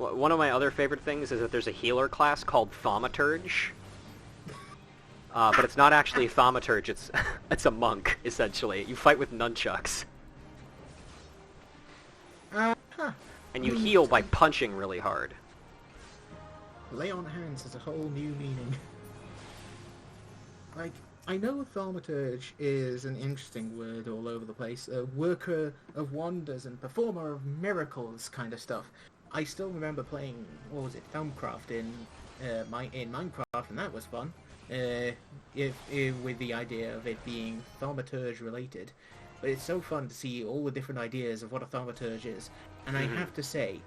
there? One of my other favorite things is that there's a healer class called Thaumaturge. But it's not actually a Thaumaturge, it's a monk, essentially. You fight with nunchucks. Huh. And you heal by punching really hard. Lay on hands has a whole new meaning. Like, I know Thaumaturge is an interesting word all over the place. A worker of wonders and performer of miracles kind of stuff. I still remember playing, what was it, Thaumcraft in Minecraft, and that was fun. With the idea of it being Thaumaturge related. But it's so fun to see all the different ideas of what a Thaumaturge is. And I have to say,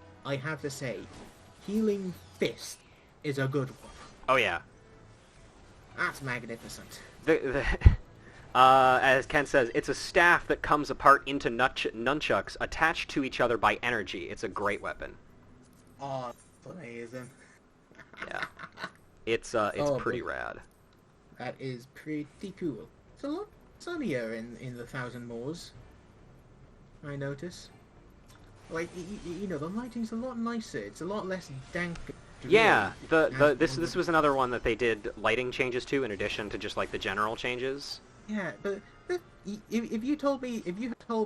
Healing Fist is a good one. Oh yeah. That's magnificent. As Ken says, it's a staff that comes apart into nunchucks attached to each other by energy. It's a great weapon. Oh, that's amazing. Yeah. It's pretty rad. That is pretty cool. It's a lot sunnier in the Thousand Moors, I notice. Like, you know, the lighting's a lot nicer. It's a lot less dank. Yeah, this was another one that they did lighting changes to in addition to just like the general changes. Yeah, but if you had told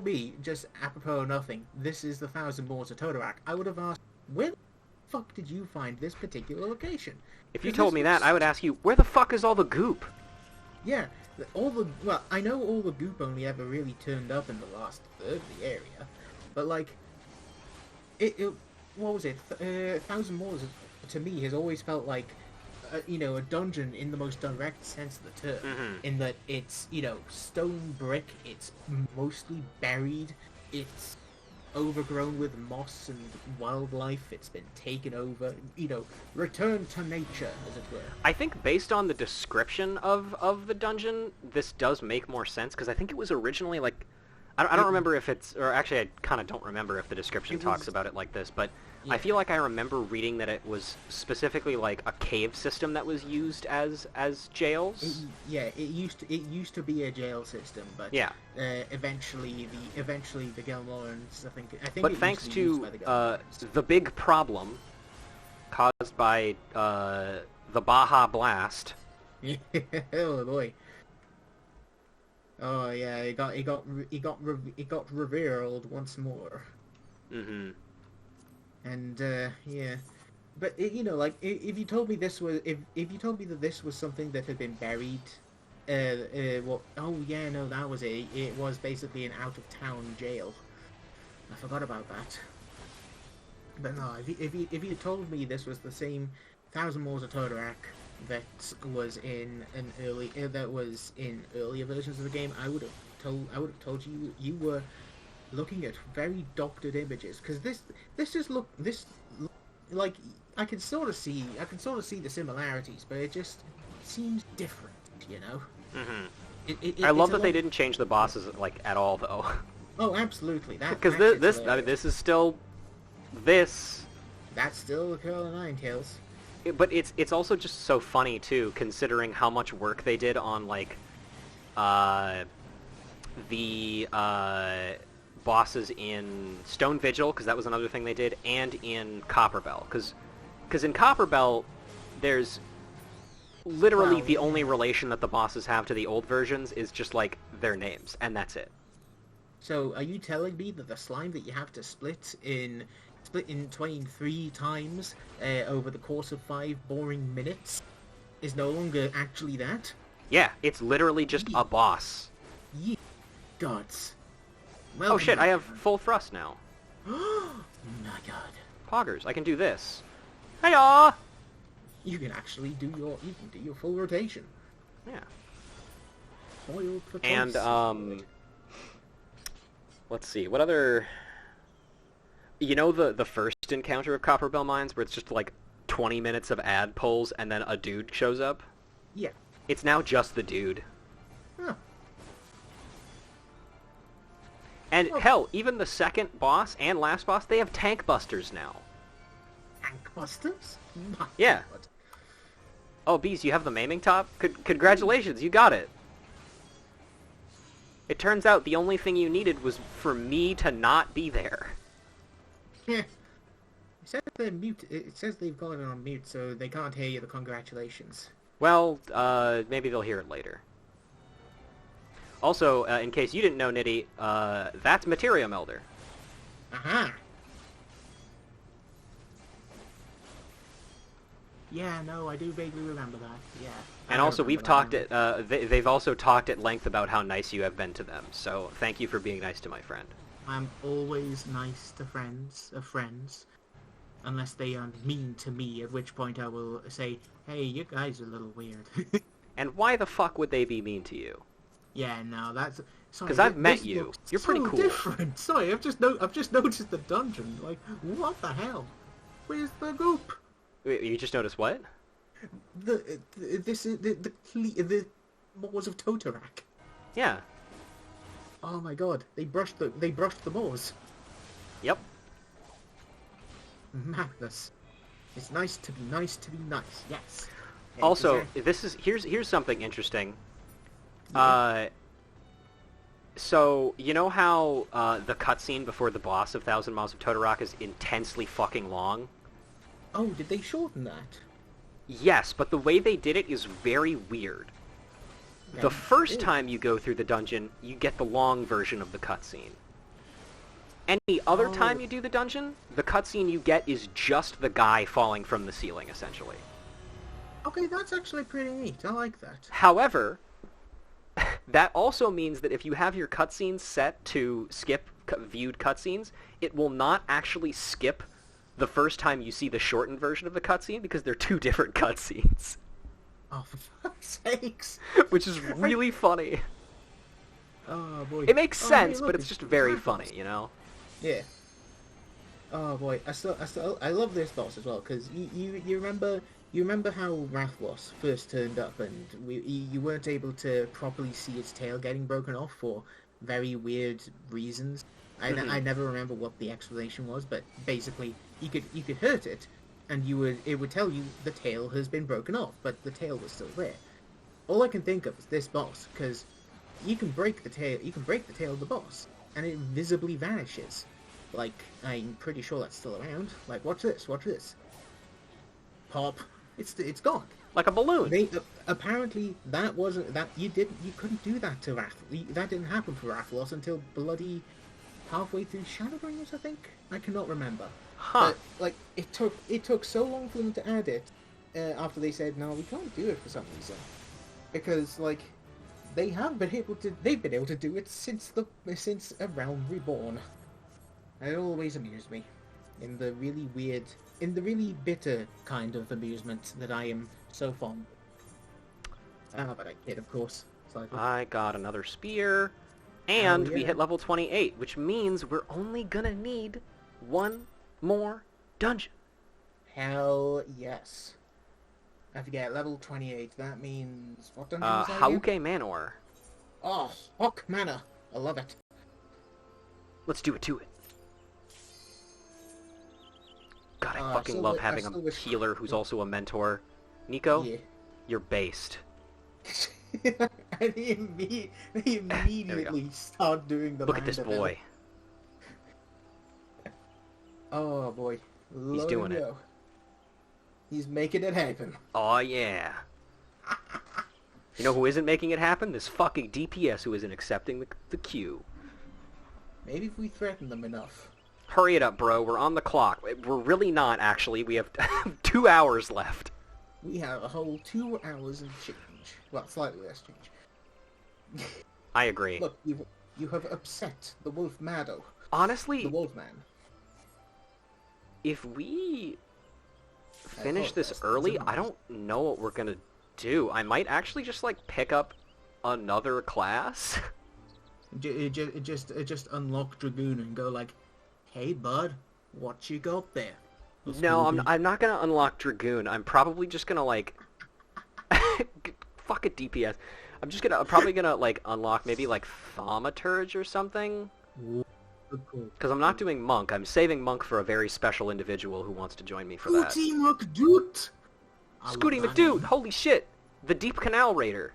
me just apropos of nothing, this is the Thousand Moors of Totorak, I would have asked, where the fuck did you find this particular location? If you told me that, I would ask you, where the fuck is all the goop? Yeah, well, I know all the goop only ever really turned up in the last third of the area, but like, what was it? Thousand Moors to me has always felt like, a dungeon in the most direct sense of the term. Mm-hmm. In that it's, stone brick, it's mostly buried, it's overgrown with moss and wildlife, it's been taken over, return to nature, as it were. I think based on the description of the dungeon, this does make more sense, because I think it was originally like, I don't remember if it's, or actually I kind of don't remember if the description talks about it like this, but yeah. I feel like I remember reading that it was specifically like a cave system that was used as jails. It used to be a jail system, but yeah. Eventually the Gelmorans, I think. But thanks to the big problem caused by the Baja Blast. Oh boy. Oh yeah, it got revealed once more. Mm-hmm. And yeah, but if you told me this was if you told me that this was something that had been buried, well, oh yeah, no, that was it. It was basically an out of town jail. I forgot about that. But no, if you told me this was the same Thousand Moors of Totorak that was in earlier versions of the game, I would have told you you were looking at very doctored images, because like I can sort of see the similarities, but it just seems different, you know. Mm-hmm. I love that they didn't change the bosses like at all, though. Oh, absolutely. Because this I mean, this is still this. That's still the Curl and Ninetales. But it's also just so funny too, considering how much work they did on like the bosses in Stone Vigil, because that was another thing they did, and in Copperbell, because in Copperbell there's literally the only relation that the bosses have to the old versions is just like their names, and that's it. So are you telling me that the slime that you have to split in 23 times over the course of 5 boring minutes is no longer actually that? Yeah, it's literally just a boss. Ye gods. Well, oh shit, I have full thrust now. Oh my god. Poggers, I can do this. Hey-aw! You can actually do your full rotation. Yeah. Foiled for and let's see, what other... You know the first encounter of Copperbell Mines, where it's just like 20 minutes of ad pulls and then a dude shows up? Yeah. It's now just the dude. Huh. And hell, even the second boss and last boss, they have tank busters now. Tank busters? My yeah. God. Oh, Bees, you have the maiming top? Congratulations, you got it. It turns out the only thing you needed was for me to not be there. Yeah. It says they're mute. It says they've got it on mute, so they can't hear you. The congratulations. Well, maybe they'll hear it later. Also, in case you didn't know, Nitty, that's Materia Melder. Aha! Yeah, no, I do vaguely remember that. Yeah. And also, we've talked they've also talked at length about how nice you have been to them. So, thank you for being nice to my friend. I'm always nice to friends, unless they are mean to me, at which point I will say, hey, you guys are a little weird. And why the fuck would they be mean to you? Yeah, no, that's... Because I've met you. You're pretty cool. Different. Sorry, I've just noticed the dungeon. Like, what the hell? Where's the goop? Wait, you just noticed what? The Moors of Totorak. Yeah. Oh my god, they brushed the moors. Yep. Madness. It's nice to be nice to be nice. Yes. Also, here's something interesting. Yeah. So you know how the cutscene before the boss of Thousand Miles of Totorock is intensely fucking long? Oh, did they shorten that? Yes, but the way they did it is very weird. Okay. The first time you go through the dungeon, you get the long version of the cutscene. Any other time you do the dungeon, the cutscene you get is just the guy falling from the ceiling, essentially. Okay, that's actually pretty neat. I like that. However, that also means that if you have your cutscenes set to skip viewed cutscenes, it will not actually skip the first time you see the shortened version of the cutscene, because they're two different cutscenes. Oh, for fuck's sakes! Which is really funny. Oh boy. It makes sense, but it's just very funny, you know? Yeah. Oh boy, I love this boss as well, because you remember how Rathlos first turned up, and you weren't able to properly see its tail getting broken off for very weird reasons. I never remember what the explanation was, but basically you could hurt it, and it would tell you the tail has been broken off, but the tail was still there. All I can think of is this boss, because you can break the tail of the boss, and it visibly vanishes. Like, I'm pretty sure that's still around. Like, watch this. Pop. It's gone. Like a balloon. Apparently you couldn't do that to Rathlos. That didn't happen for Rathlos until bloody halfway through Shadowbringers, I think. I cannot remember. Huh. But, like, it took so long for them to add it after they said no, we can't do it for some reason, because like they've been able to do it since A Realm Reborn. And it always amused me in the really weird in the really bitter kind of amusement that I am so fond. But I kid, of course. Slightly. I got another spear, Hell and we yeah. hit level 28, which means we're only gonna need one more dungeon. Hell yes. I forget, level 28. That means what dungeon was that again? Hauke Manor. Oh, Hawk Manor. I love it. Let's do it to it. God, I fucking still love wish- I having still a wish- healer who's also a mentor. Nico, Yeah. you're based. And he immediately start doing the Look at this Mandeville. boy. Oh boy. He's Let doing him it. go. He's making it happen. Oh yeah. You know who isn't making it happen? This fucking DPS who isn't accepting the queue. Maybe if we threaten them enough. Hurry it up, bro. We're on the clock. We're really not, actually. We have 2 hours left. We have a whole 2 hours of change. Well, slightly less change. I agree. Look, you have upset the Wolf Maddo. Honestly, The Wolfman. if we finish thought this that's early, nice. I don't know what we're gonna do. I might actually just, like, pick up another class. Just unlock Dragoon and go like, hey bud, what you got there? No, I'm not gonna unlock Dragoon. I'm probably just gonna, like... Fuck a DPS. I'm probably gonna, like, unlock maybe, like, Thaumaturge or something. Cool. Because I'm not doing Monk. I'm saving Monk for a very special individual who wants to join me for that. Scooty McDoot! Scooty McDoot! Holy shit! The Deep Canal Raider.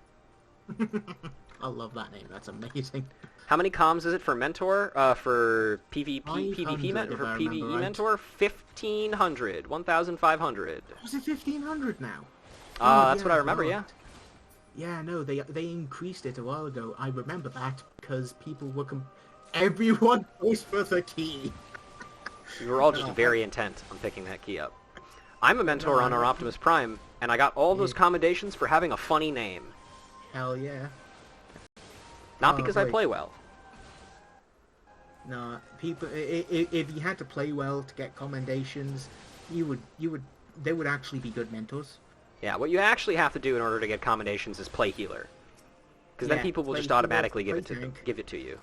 I love that name. That's amazing. How many comms is it for Mentor? For PvP 500, if for I PvE remember right. Mentor? 1,500. 1,500. Was it 1,500 now? That's what I remember, yeah. right. Yeah, no, they increased it a while ago. I remember that because people were everyone goes for the key. We were all just very intent on picking that key up. I'm a Mentor on our Optimus Prime, and I got all those commendations for having a funny name. Hell yeah. Not because I boy. play well. No, people. If you had to play well to get commendations, they would actually be good mentors. Yeah, what you actually have to do in order to get commendations is play healer. Because then Yeah, people will play just healer, automatically give play it to you.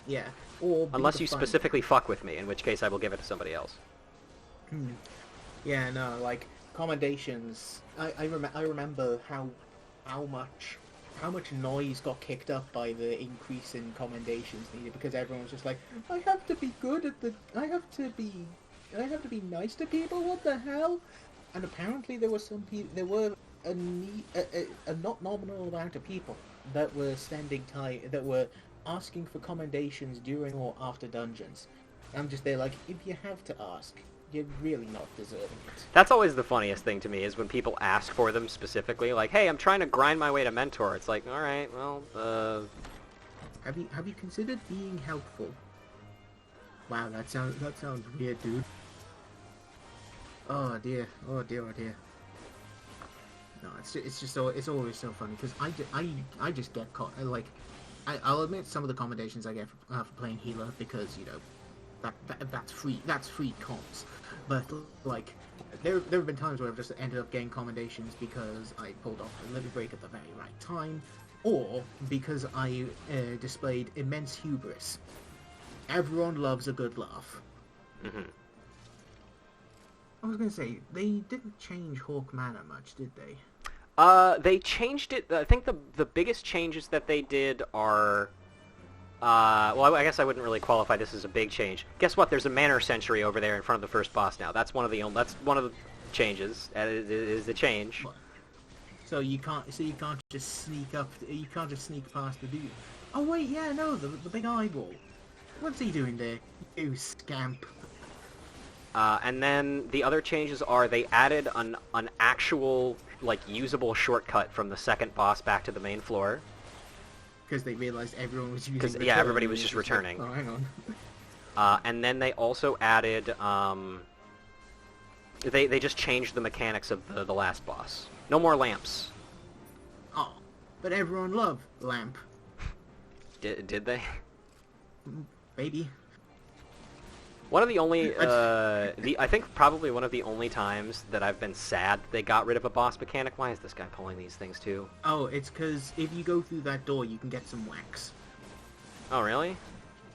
Yeah, or be Unless the you fun- specifically fuck with me, in which case I will give it to somebody else. Yeah, no, like commendations. I remember how much noise got kicked up by the increase in commendations needed because everyone was just like, I have to be good at I have to be nice to people. What the hell? And apparently there were a not nominal amount of people that were spending time that were asking for commendations during or after dungeons. I'm just there like, if you have to ask, you're really not deserving it. That's always the funniest thing to me, is when people ask for them specifically, like, hey, I'm trying to grind my way to Mentor. It's like, alright, well, Have you considered being helpful? Wow, that sounds weird, dude. Oh dear. No, it's always so funny because I just get caught like I'll admit some of the commendations I get for playing healer because that's free comms, but like there have been times where I've just ended up getting commendations because I pulled off a limit break at the very right time, or because I displayed immense hubris. Everyone loves a good laugh. mhm. I was gonna say, they didn't change Hawk Manor much, did they? They changed it. I think the biggest changes that they did are... well, I guess I wouldn't really qualify this as a big change. Guess what? There's a Manor Sentry over there in front of the first boss now. That's one of the changes. Is the change. So you can't just sneak up. You can't just sneak past the dude. Oh wait, yeah, no, the big eyeball. What's he doing there? You scamp. And then the other changes are they added an actual, like, usable shortcut from the second boss back to the main floor. Because they realized everyone was using. Because, return, yeah, everybody and was it's just like, returning. oh, hang on. And then they also added, they just changed the mechanics of the last boss. No more lamps. Oh, but everyone loved lamp, Did they? baby. One of the only, I think probably one of the only times that I've been sad that they got rid of a boss mechanic. Why is this guy pulling these things too? Oh, it's because if you go through that door, you can get some wax. Oh, really?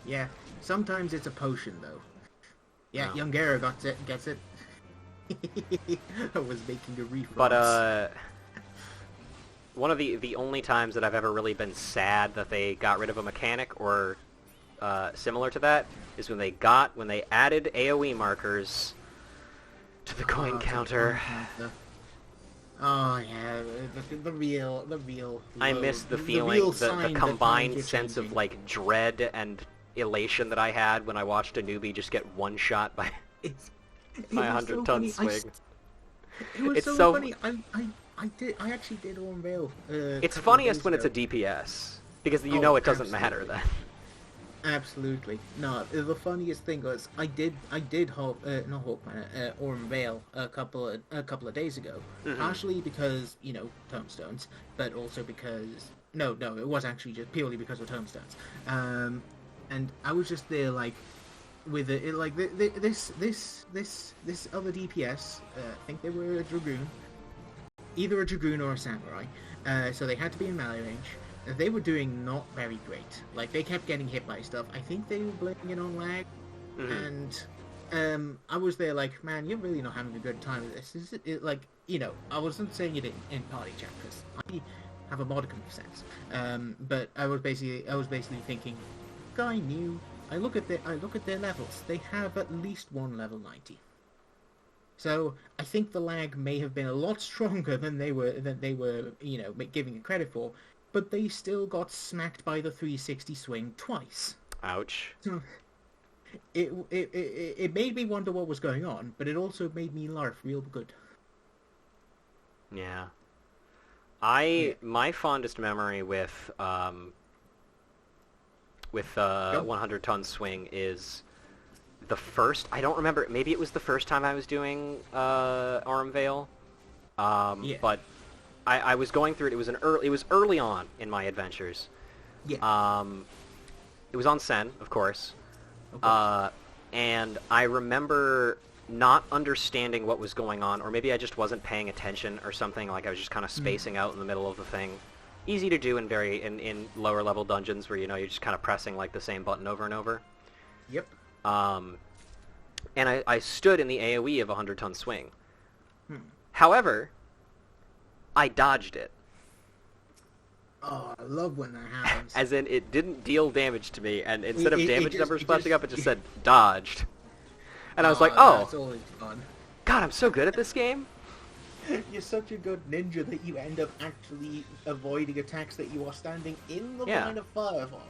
Yeah. Sometimes it's a potion, though. Yeah, Oh. young Gera gets it. I was making a reference. But, one of the only times that I've ever really been sad that they got rid of a mechanic or similar to that is when they added AoE markers to the coin counter. Oh yeah, the real. I miss the feeling, the combined sense of like dread and elation that I had when I watched a newbie just get one shot by by a 100-ton swing. It was so funny. I actually did Unveil. It's funniest when it's a DPS because you know it doesn't matter then. Absolutely. No, the funniest thing was I did Unveil a couple of days ago. Mm-hmm. Partially because, tomestones, but also because no, it was actually just purely because of tomestones. And I was just there like with it like this other DPS, I think they were a dragoon. Either a dragoon or a samurai. So they had to be in melee range. They were doing not very great. Like, they kept getting hit by stuff. I think they were blaming it on lag. Mm-hmm. And I was there like, man, you're really not having a good time with this. Is it like, I wasn't saying it in party chat because I have a modicum of sense. But I was basically thinking, guy new. I look at their levels. They have at least one level 90. So I think the lag may have been a lot stronger than they were giving it credit for. But they still got smacked by the 360 swing twice. Ouch. So it made me wonder what was going on, but it also made me laugh real good. Yeah. My fondest memory with 100-ton swing is the first. I don't remember. Maybe it was the first time I was doing Ormvale. But I was going through it. It was early on in my adventures. Yeah. It was on Sen, of course. And I remember not understanding what was going on, or maybe I just wasn't paying attention or something. Like I was just kind of spacing out in the middle of the thing. Easy to do in lower level dungeons where you're just kind of pressing like the same button over and over. Yep. And I stood in the AoE of 100-ton swing. However, I dodged it. Oh, I love when that happens. As in, it didn't deal damage to me, and instead of damage numbers flashing up, it just said, dodged. And I was like, oh, that's always fun. God, I'm so good at this game. You're such a good ninja that you end up actually avoiding attacks that you are standing in the line of fire for.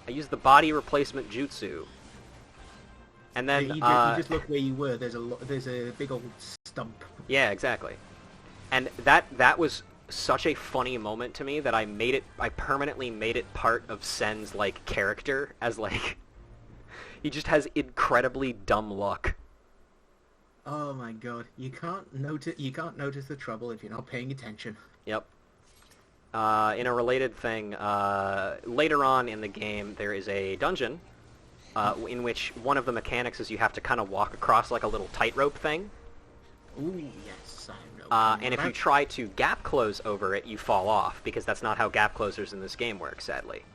I used the body replacement jutsu. And then, you just look where you were, there's a big old stump. Yeah, exactly. And that was such a funny moment to me that I permanently made it part of Sen's, like, character as, like, he just has incredibly dumb luck. Oh my god, you can't notice the trouble if you're not paying attention. Yep. In a related thing, later on in the game, there is a dungeon in which one of the mechanics is you have to kind of walk across like a little tightrope thing. Ooh, yes, I know. And if you try to gap close over it, you fall off, because that's not how gap closers in this game work, sadly.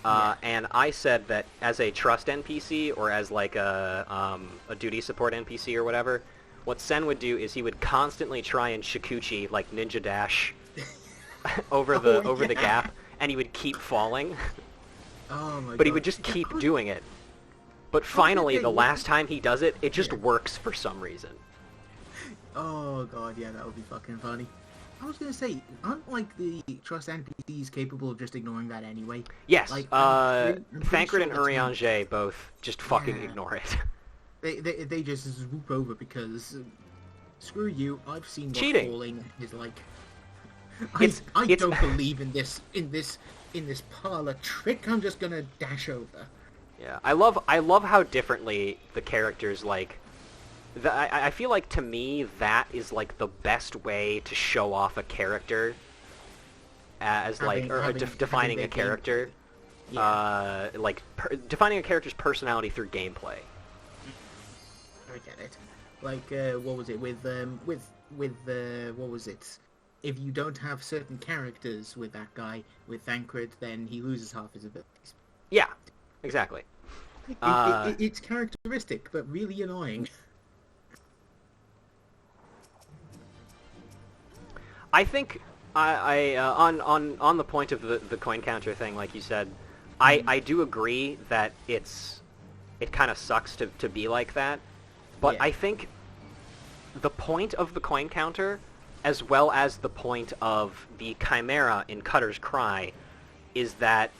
And I said that as a trust NPC, or as like a duty support NPC or whatever, what Sen would do is he would constantly try and Shikuchi, like ninja dash, over the gap, and he would keep falling. Oh my but he would just keep doing it. But finally, the last time he does it, it just works for some reason. Oh god, yeah, that would be fucking funny. I was gonna say, aren't like the trust NPCs capable of just ignoring that anyway? Yes, like, Thancred and Urianger both just fucking ignore it. They just swoop over because screw you. I've seen what cheating falling is like. I It's don't believe in this parlor trick. I'm just gonna dash over. Yeah, I love how differently the characters like. I feel like to me that is like the best way to show off a character as like defining a character. Yeah. like defining a character's personality through gameplay. I get it. Like, what was it what was it? If you don't have certain characters with that guy, with Thancred, then he loses half his abilities. Yeah, exactly. It's characteristic, but really annoying. I think on the point of the coin counter thing, like you said, I do agree that it kind of sucks to be like that, but Yeah. I think the point of the coin counter, as well as the point of the Chimera in Cutter's Cry, is that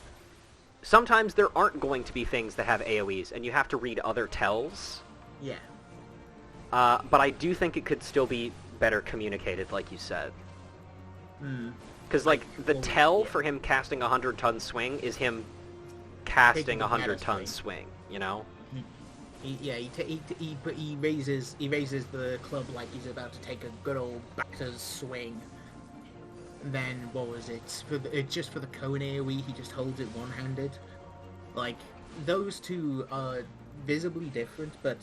sometimes there aren't going to be things that have AoEs, and you have to read other tells. Yeah. But I do think it could still be better communicated, like you said. Because, like, the tell for him casting a 100-ton swing is him casting a 100-ton swing, you know? He raises the club like he's about to take a good old batter's swing. And then what was it? Just for the cone AoE, he just holds it one-handed. Like, those two are visibly different, but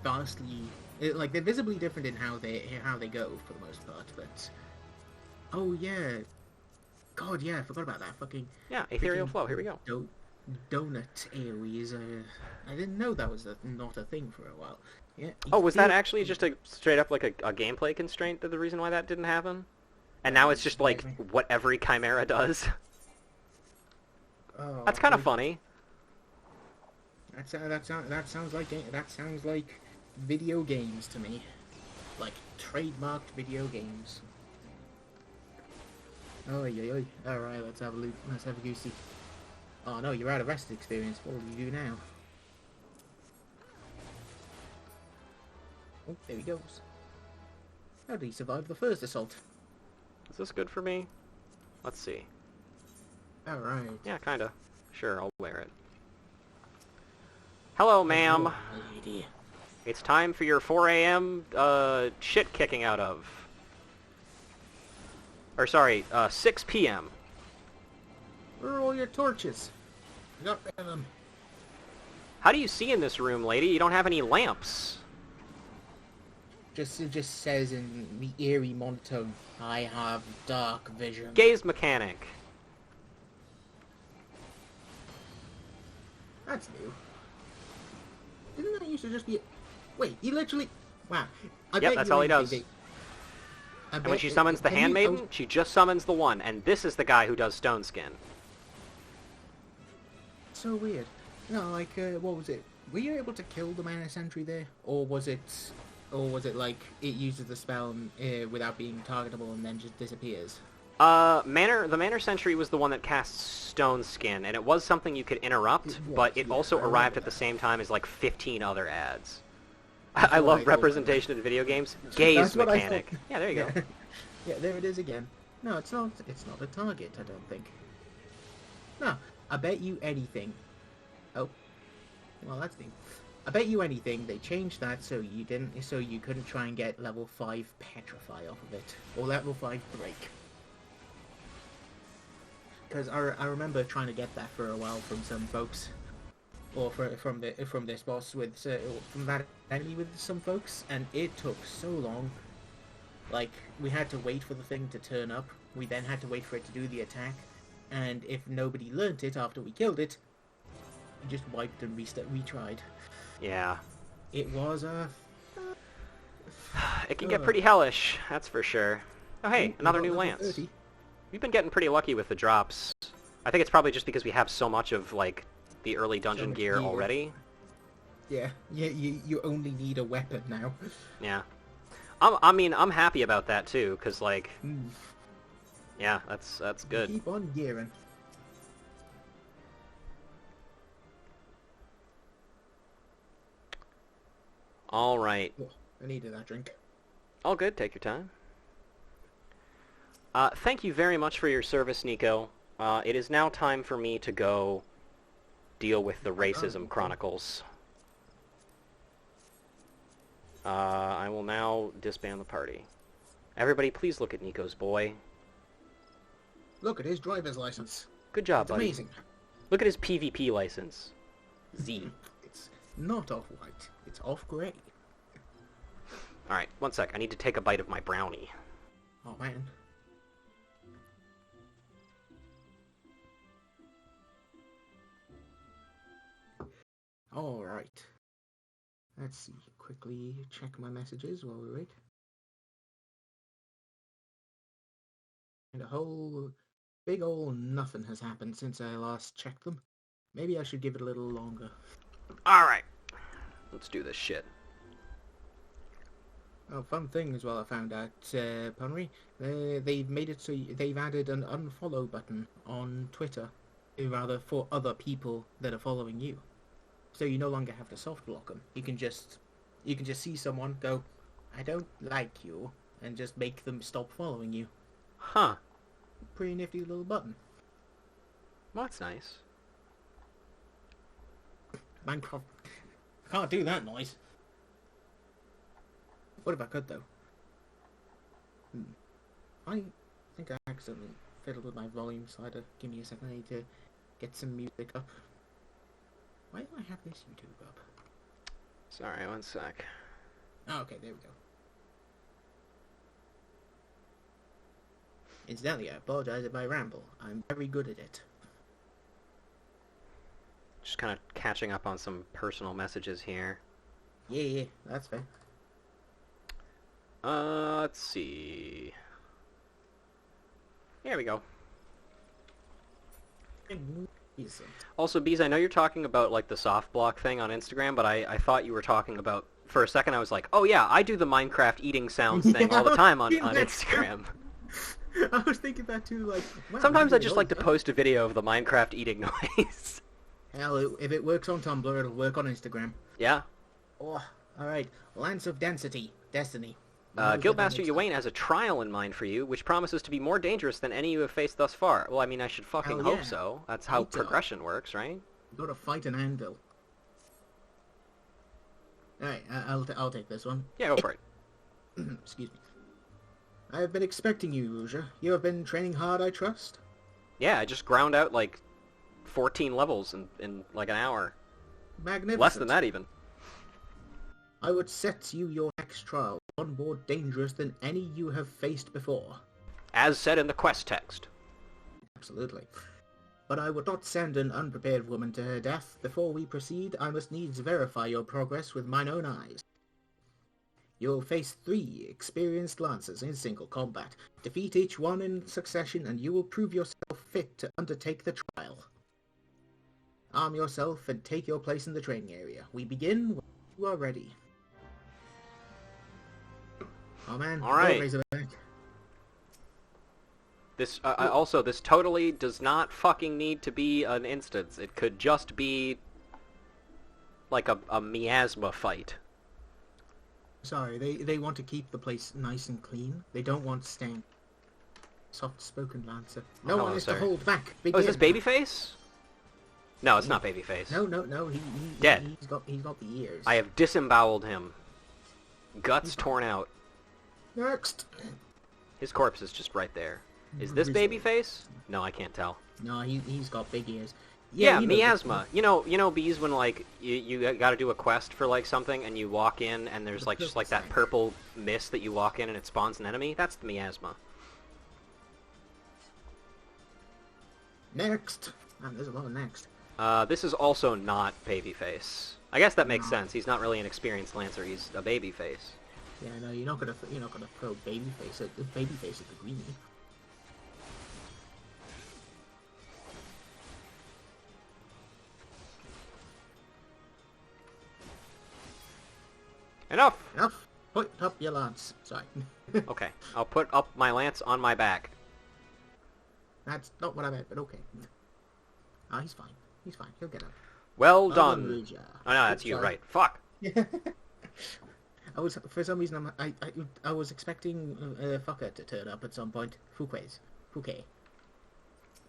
vastly like they're visibly different in how they go for the most part. But oh yeah, God yeah, I forgot about that fucking Ethereal Flow. Here we go. Donut AoE I didn't know that was not a thing for a while. Yeah. Oh, was that actually just a straight up like a gameplay constraint? The reason why that didn't happen? And now it's just like what every Chimera does. Oh, that's kind of funny. That sounds like video games to me, like trademarked video games. Oh yeah. All right, let's have a look. Let's have a goosey. Oh no, you're out of rest experience. What will you do now? Oh, there he goes. How did he survive the first assault? Is this good for me? Let's see. Alright. Yeah, kinda. Sure, I'll wear it. Hello, ma'am. Lady. It's time for your 4 a.m. Shit kicking out of. Or sorry, 6 p.m. Where are all your torches? I got rid of them. How do you see in this room, lady? You don't have any lamps. It just says in the eerie monotone, I have dark vision. Gaze mechanic. That's new. Didn't that used to just be... Wait, he literally... Wow. Yep, that's all he does. And when she summons the Handmaiden, she just summons the one, and this is the guy who does Stone Skin. So weird. No, like, what was it? Were you able to kill the Mana Sentry there? Or was it like, it uses the spell without being targetable and then just disappears? The Manor Sentry was the one that casts Stone Skin, and it was something you could interrupt, but it also arrived at the same time as like 15 other ads. I love representation in video games. Gaze mechanic. Yeah, there you go. Yeah, there it is again. No, it's not a target, I don't think. No, I bet you anything. Oh. Well, that's neat. I bet you anything they changed that so you couldn't try and get level 5 Petrify off of it. Or level 5 Break. Because I remember trying to get that for a while from some folks, or from this boss from that enemy with some folks, and it took so long. Like, we had to wait for the thing to turn up. We then had to wait for it to do the attack, and if nobody learnt it after we killed it, we just wiped and retried. Yeah. It was a... It can get pretty hellish, that's for sure. Oh hey, another new lance. 30. We've been getting pretty lucky with the drops. I think it's probably just because we have so much of, like, the early dungeon gear already. Yeah, you only need a weapon now. Yeah. I mean, I'm happy about that, too, because, like... Yeah, that's good. Keep on gearing. Alright. Oh, I needed that drink. All good, take your time. Thank you very much for your service, Nico. It is now time for me to go deal with the Racism Chronicles. I will now disband the party. Everybody, please look at Nico's boy. Look at his driver's license. Good job, It's buddy. amazing. Look at his PvP license. Z. It's not off-white. It's off-grey. Alright, one sec. I need to take a bite of my brownie. Oh, man. Alright. Let's see. Quickly check my messages while we wait. And a whole big ol' nothing has happened since I last checked them. Maybe I should give it a little longer. Alright. Let's do this shit. Oh, fun thing as well I found out, Punry. They've made it so they've added an unfollow button on Twitter, rather for other people that are following you. So you no longer have to soft block them. You can just see someone go, I don't like you, and just make them stop following you. Huh. Pretty nifty little button. Well, that's nice. Minecraft can't do that noise. What if I could though? I think I accidentally fiddled with my volume slider. Give me a second, I need to get some music up. Why do I have this YouTube up? Sorry, one sec. Oh, okay, there we go. Incidentally, I apologize if I ramble. I'm very good at it. Just kind of catching up on some personal messages here. Yeah, that's fair. Let's see. Here we go. Also, Bees, I know you're talking about, like, the soft block thing on Instagram, but I thought you were talking about... For a second, I was like, oh yeah, I do the Minecraft eating sounds thing all the time on Instagram. I was thinking that too, like... Wow, Sometimes I just like to post a video of the Minecraft eating noise. Hell, if it works on Tumblr, it'll work on Instagram. Yeah. Oh, alright. Lance of Density. Destiny. Guildmaster Ywain has a trial in mind for you, which promises to be more dangerous than any you have faced thus far. Well, I mean, I should fucking Hell hope yeah. so. That's how progression works, right? You gotta fight an anvil. Alright, I'll take this one. Yeah, go for it. Excuse me. I have been expecting you, Rouge. You have been training hard, I trust? Yeah, I just ground out, like, 14 levels in like, an hour. Magnificent. Less than that, even. I would set you your next trial, one more dangerous than any you have faced before. As said in the quest text. Absolutely. But I would not send an unprepared woman to her death. Before we proceed, I must needs verify your progress with mine own eyes. You will face 3 experienced lancers in single combat. Defeat each one in succession, and you will prove yourself fit to undertake the trial. Arm yourself and take your place in the training area. We begin when you are ready. Oh man, all right. Razorback. This also, this totally does not fucking need to be an instance. It could just be like a miasma fight. Sorry, they want to keep the place nice and clean. They don't want stank. Soft-spoken Lancer. No one is to hold back. Oh, is this Babyface? No, it's not Babyface. No. Dead. He's got the ears. I have disemboweled him. Guts torn out. Next. His corpse is just right there. Is this Babyface? No, I can't tell. No, he's got big ears. Yeah, miasma. You know, Bees, when like you got to do a quest for like something, and you walk in, and there's like just like that purple mist that you walk in, and it spawns an enemy. That's the miasma. Next. Man, there's a lot of next. This is also not Babyface. I guess that makes sense. He's not really an experienced Lancer. He's a Babyface. Yeah, no, you're not gonna throw Babyface at the greenie. Enough. Put up your lance. Sorry. Okay, I'll put up my lance on my back. That's not what I meant, but okay. Ah, he's fine. He's fine. He'll get up. Well done. Oh no, that's you, right? Fuck. I was, for some reason, I was expecting Fucker to turn up at some point. Fouquet.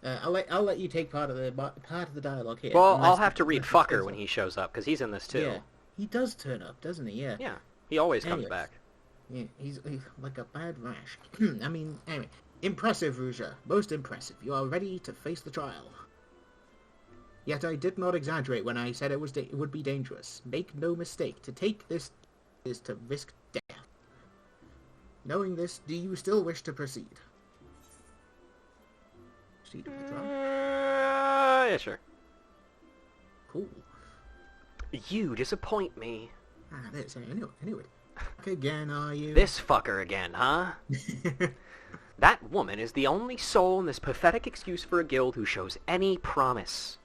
I'll let you take part of the dialogue here. Well, I'll have to read Fucker when he shows up, because he's in this too. Yeah, he does turn up, doesn't he? Yeah. Yeah, he always comes back. Yeah, he's like a bad rash. I mean, anyway, Impressive, Rouge. Most impressive. You are ready to face the trial. Yet I did not exaggerate when I said it would be dangerous. Make no mistake, to take this is to risk death. Knowing this, do you still wish to proceed? Proceed with the trial? Yeah, sure. Cool. You disappoint me. This, anyway. Back again, are you? This fucker again, huh? That woman is the only soul in this pathetic excuse for a guild who shows any promise.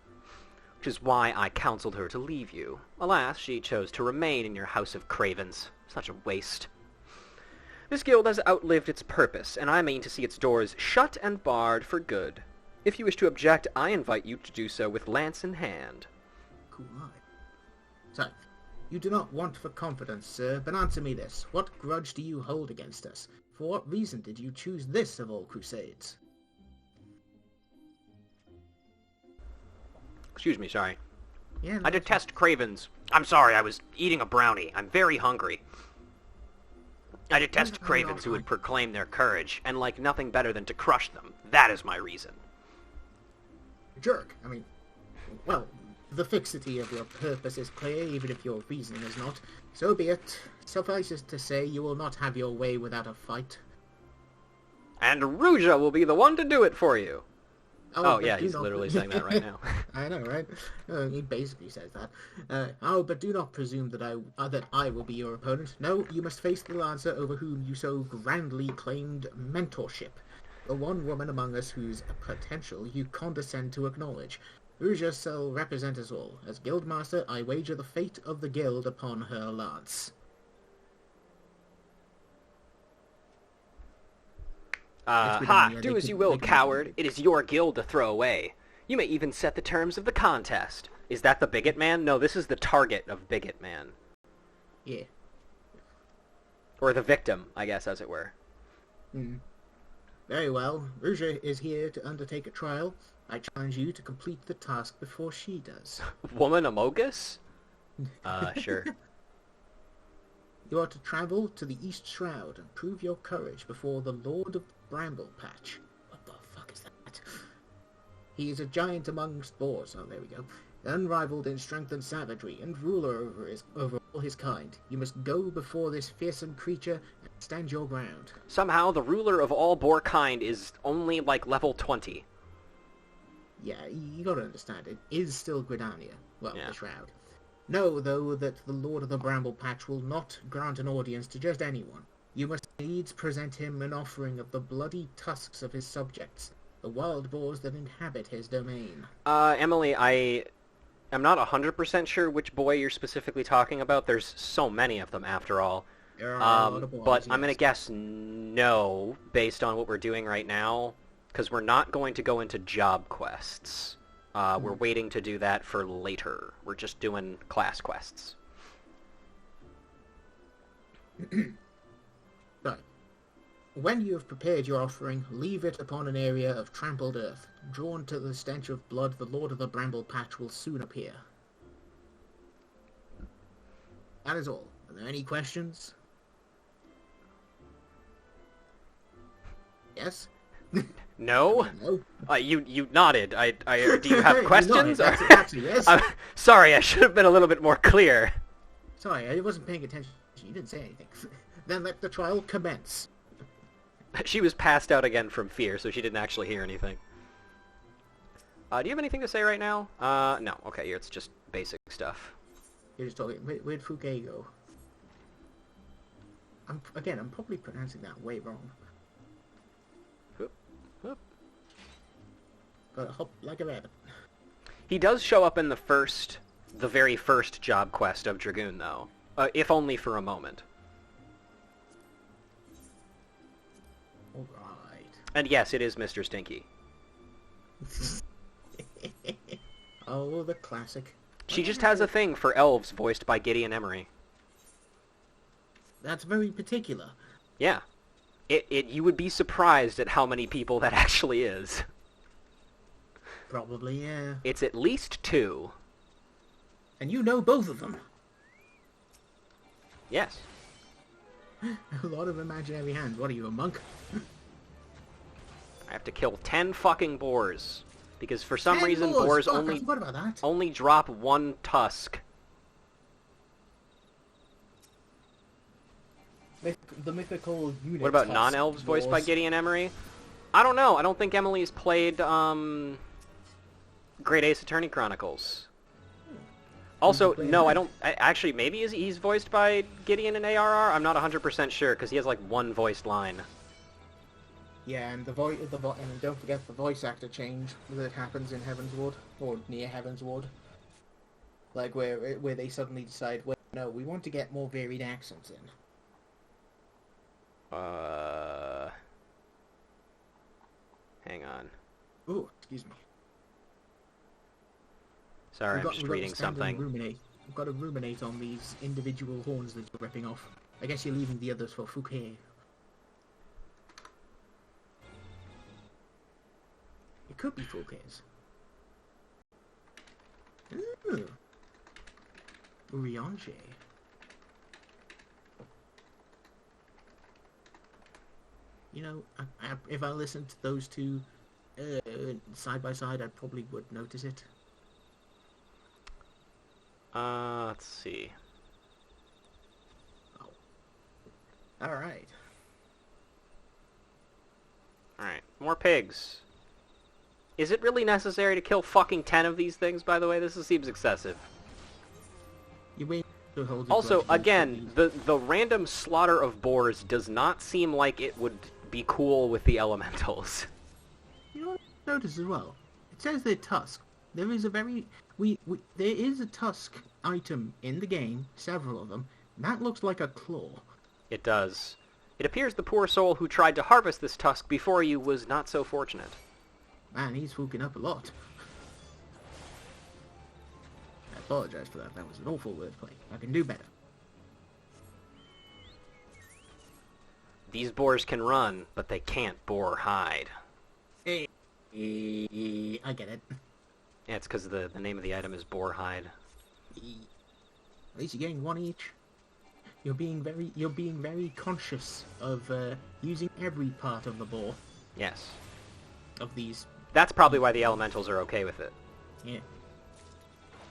Which is why I counseled her to leave you. Alas, she chose to remain in your House of Cravens. Such a waste. This guild has outlived its purpose, and I mean to see its doors shut and barred for good. If you wish to object, I invite you to do so with lance in hand. Cool eye. So, you do not want for confidence, sir, but answer me this. What grudge do you hold against us? For what reason did you choose this of all crusades? Excuse me, sorry. Yeah, no, I detest cravens. I'm sorry, I was eating a brownie. I'm very hungry. I detest cravens who would proclaim their courage, and like nothing better than to crush them. That is my reason. Jerk. I mean, well, the fixity of your purpose is clear, even if your reasoning is not. So be it. Suffices to say, you will not have your way without a fight. And Ruja will be the one to do it for you. Oh yeah, he's not... literally saying that right now. I know, right? He basically says that. But do not presume that I will be your opponent. No, you must face the Lancer over whom you so grandly claimed mentorship. The one woman among us whose potential you condescend to acknowledge. Ruja shall represent us all. As Guildmaster, I wager the fate of the guild upon her lance. Do as you will, coward. It is your guild to throw away. You may even set the terms of the contest. Is that the Bigot Man? No, this is the target of Bigot Man. Yeah. Or the victim, I guess, as it were. Very well. Ruja is here to undertake a trial. I challenge you to complete the task before she does. Woman Amogus? Sure. You are to travel to the East Shroud and prove your courage before the Lord of Bramble Patch. What the fuck is that? He is a giant amongst boars. Oh, there we go. Unrivaled in strength and savagery, and ruler over all his kind. You must go before this fearsome creature and stand your ground. Somehow, the ruler of all boar kind is only, like, level 20. Yeah, you gotta understand, it is still Gridania. Well, yeah. The Shroud. Know, though, that the Lord of the Bramble Patch will not grant an audience to just anyone. You must needs present him an offering of the bloody tusks of his subjects, the wild boars that inhabit his domain. Emily, I am not 100% sure which boy you're specifically talking about. There's so many of them, after all. There are a lot of boys, but yes. I'm going to guess no, based on what we're doing right now, because we're not going to go into job quests. We're waiting to do that for later. We're just doing class quests. Right. When you have prepared your offering, leave it upon an area of trampled earth. Drawn to the stench of blood, the Lord of the Bramble Patch will soon appear. That is all. Are there any questions? Yes? No? No. You nodded. Do you have questions? Actually, yes. Sorry, I should have been a little bit more clear. Sorry, I wasn't paying attention. You didn't say anything. Then let the trial commence. She was passed out again from fear, so she didn't actually hear anything. Do you have anything to say right now? No. Okay, it's just basic stuff. You're just talking. Where'd Fouquet go? I'm probably pronouncing that way wrong. Whoop. Gotta hop like a rabbit. He does show up in the very first job quest of Dragoon, though. If only for a moment. Alright. And yes, it is Mr. Stinky. Oh, the classic. She just has a thing for elves voiced by Gideon Emery. That's very particular. Yeah. You would be surprised at how many people that actually is. Probably, yeah. It's at least 2. And you know both of them. Yes. A lot of imaginary hands. What are you, a monk? have to kill 10 fucking boars. Because for some 10 reason, boars! boars Fuck, I forgot about that. only drop one tusk. The mythical unit. What about non-elves voiced by Gideon Emery? I don't know. I don't think Emily's played, Great Ace Attorney Chronicles. Also, no, I don't... Actually, maybe he's voiced by Gideon in ARR? I'm not 100% sure, because he has, like, one voiced line. Yeah, and and don't forget the voice actor change that happens in Heaven's Ward, or near Heaven's Ward. Like, where they suddenly decide, well, no, we want to get more varied accents in. Hang on. Ooh, excuse me. Sorry, I'm just reading something. We've got to ruminate on these individual horns that you're ripping off. I guess you're leaving the others for Fouquet. It could be Fouquet's. Ooh. Urianger. You know, if I listened to those two side by side, I probably would notice it. Let's see. Oh. Alright. Alright, more pigs. Is it really necessary to kill fucking 10 of these things, by the way? This seems excessive. You wait to hold your Also, grudge again, the random slaughter of boars does not seem like it would be cool with the elementals. You know what I noticed as well? It says they're tusk. There is a very... there is a tusk item in the game, several of them. That looks like a claw. It does. It appears the poor soul who tried to harvest this tusk before you was not so fortunate. Man, he's fucking up a lot. I apologize for that. That was an awful wordplay. I can do better. These boars can run, but they can't boar hide. I get it. Yeah, it's because the name of the item is boar hide. At least you're getting one each. You're being very conscious of using every part of the boar. Yes. Of these. That's probably why the elementals are okay with it. Yeah.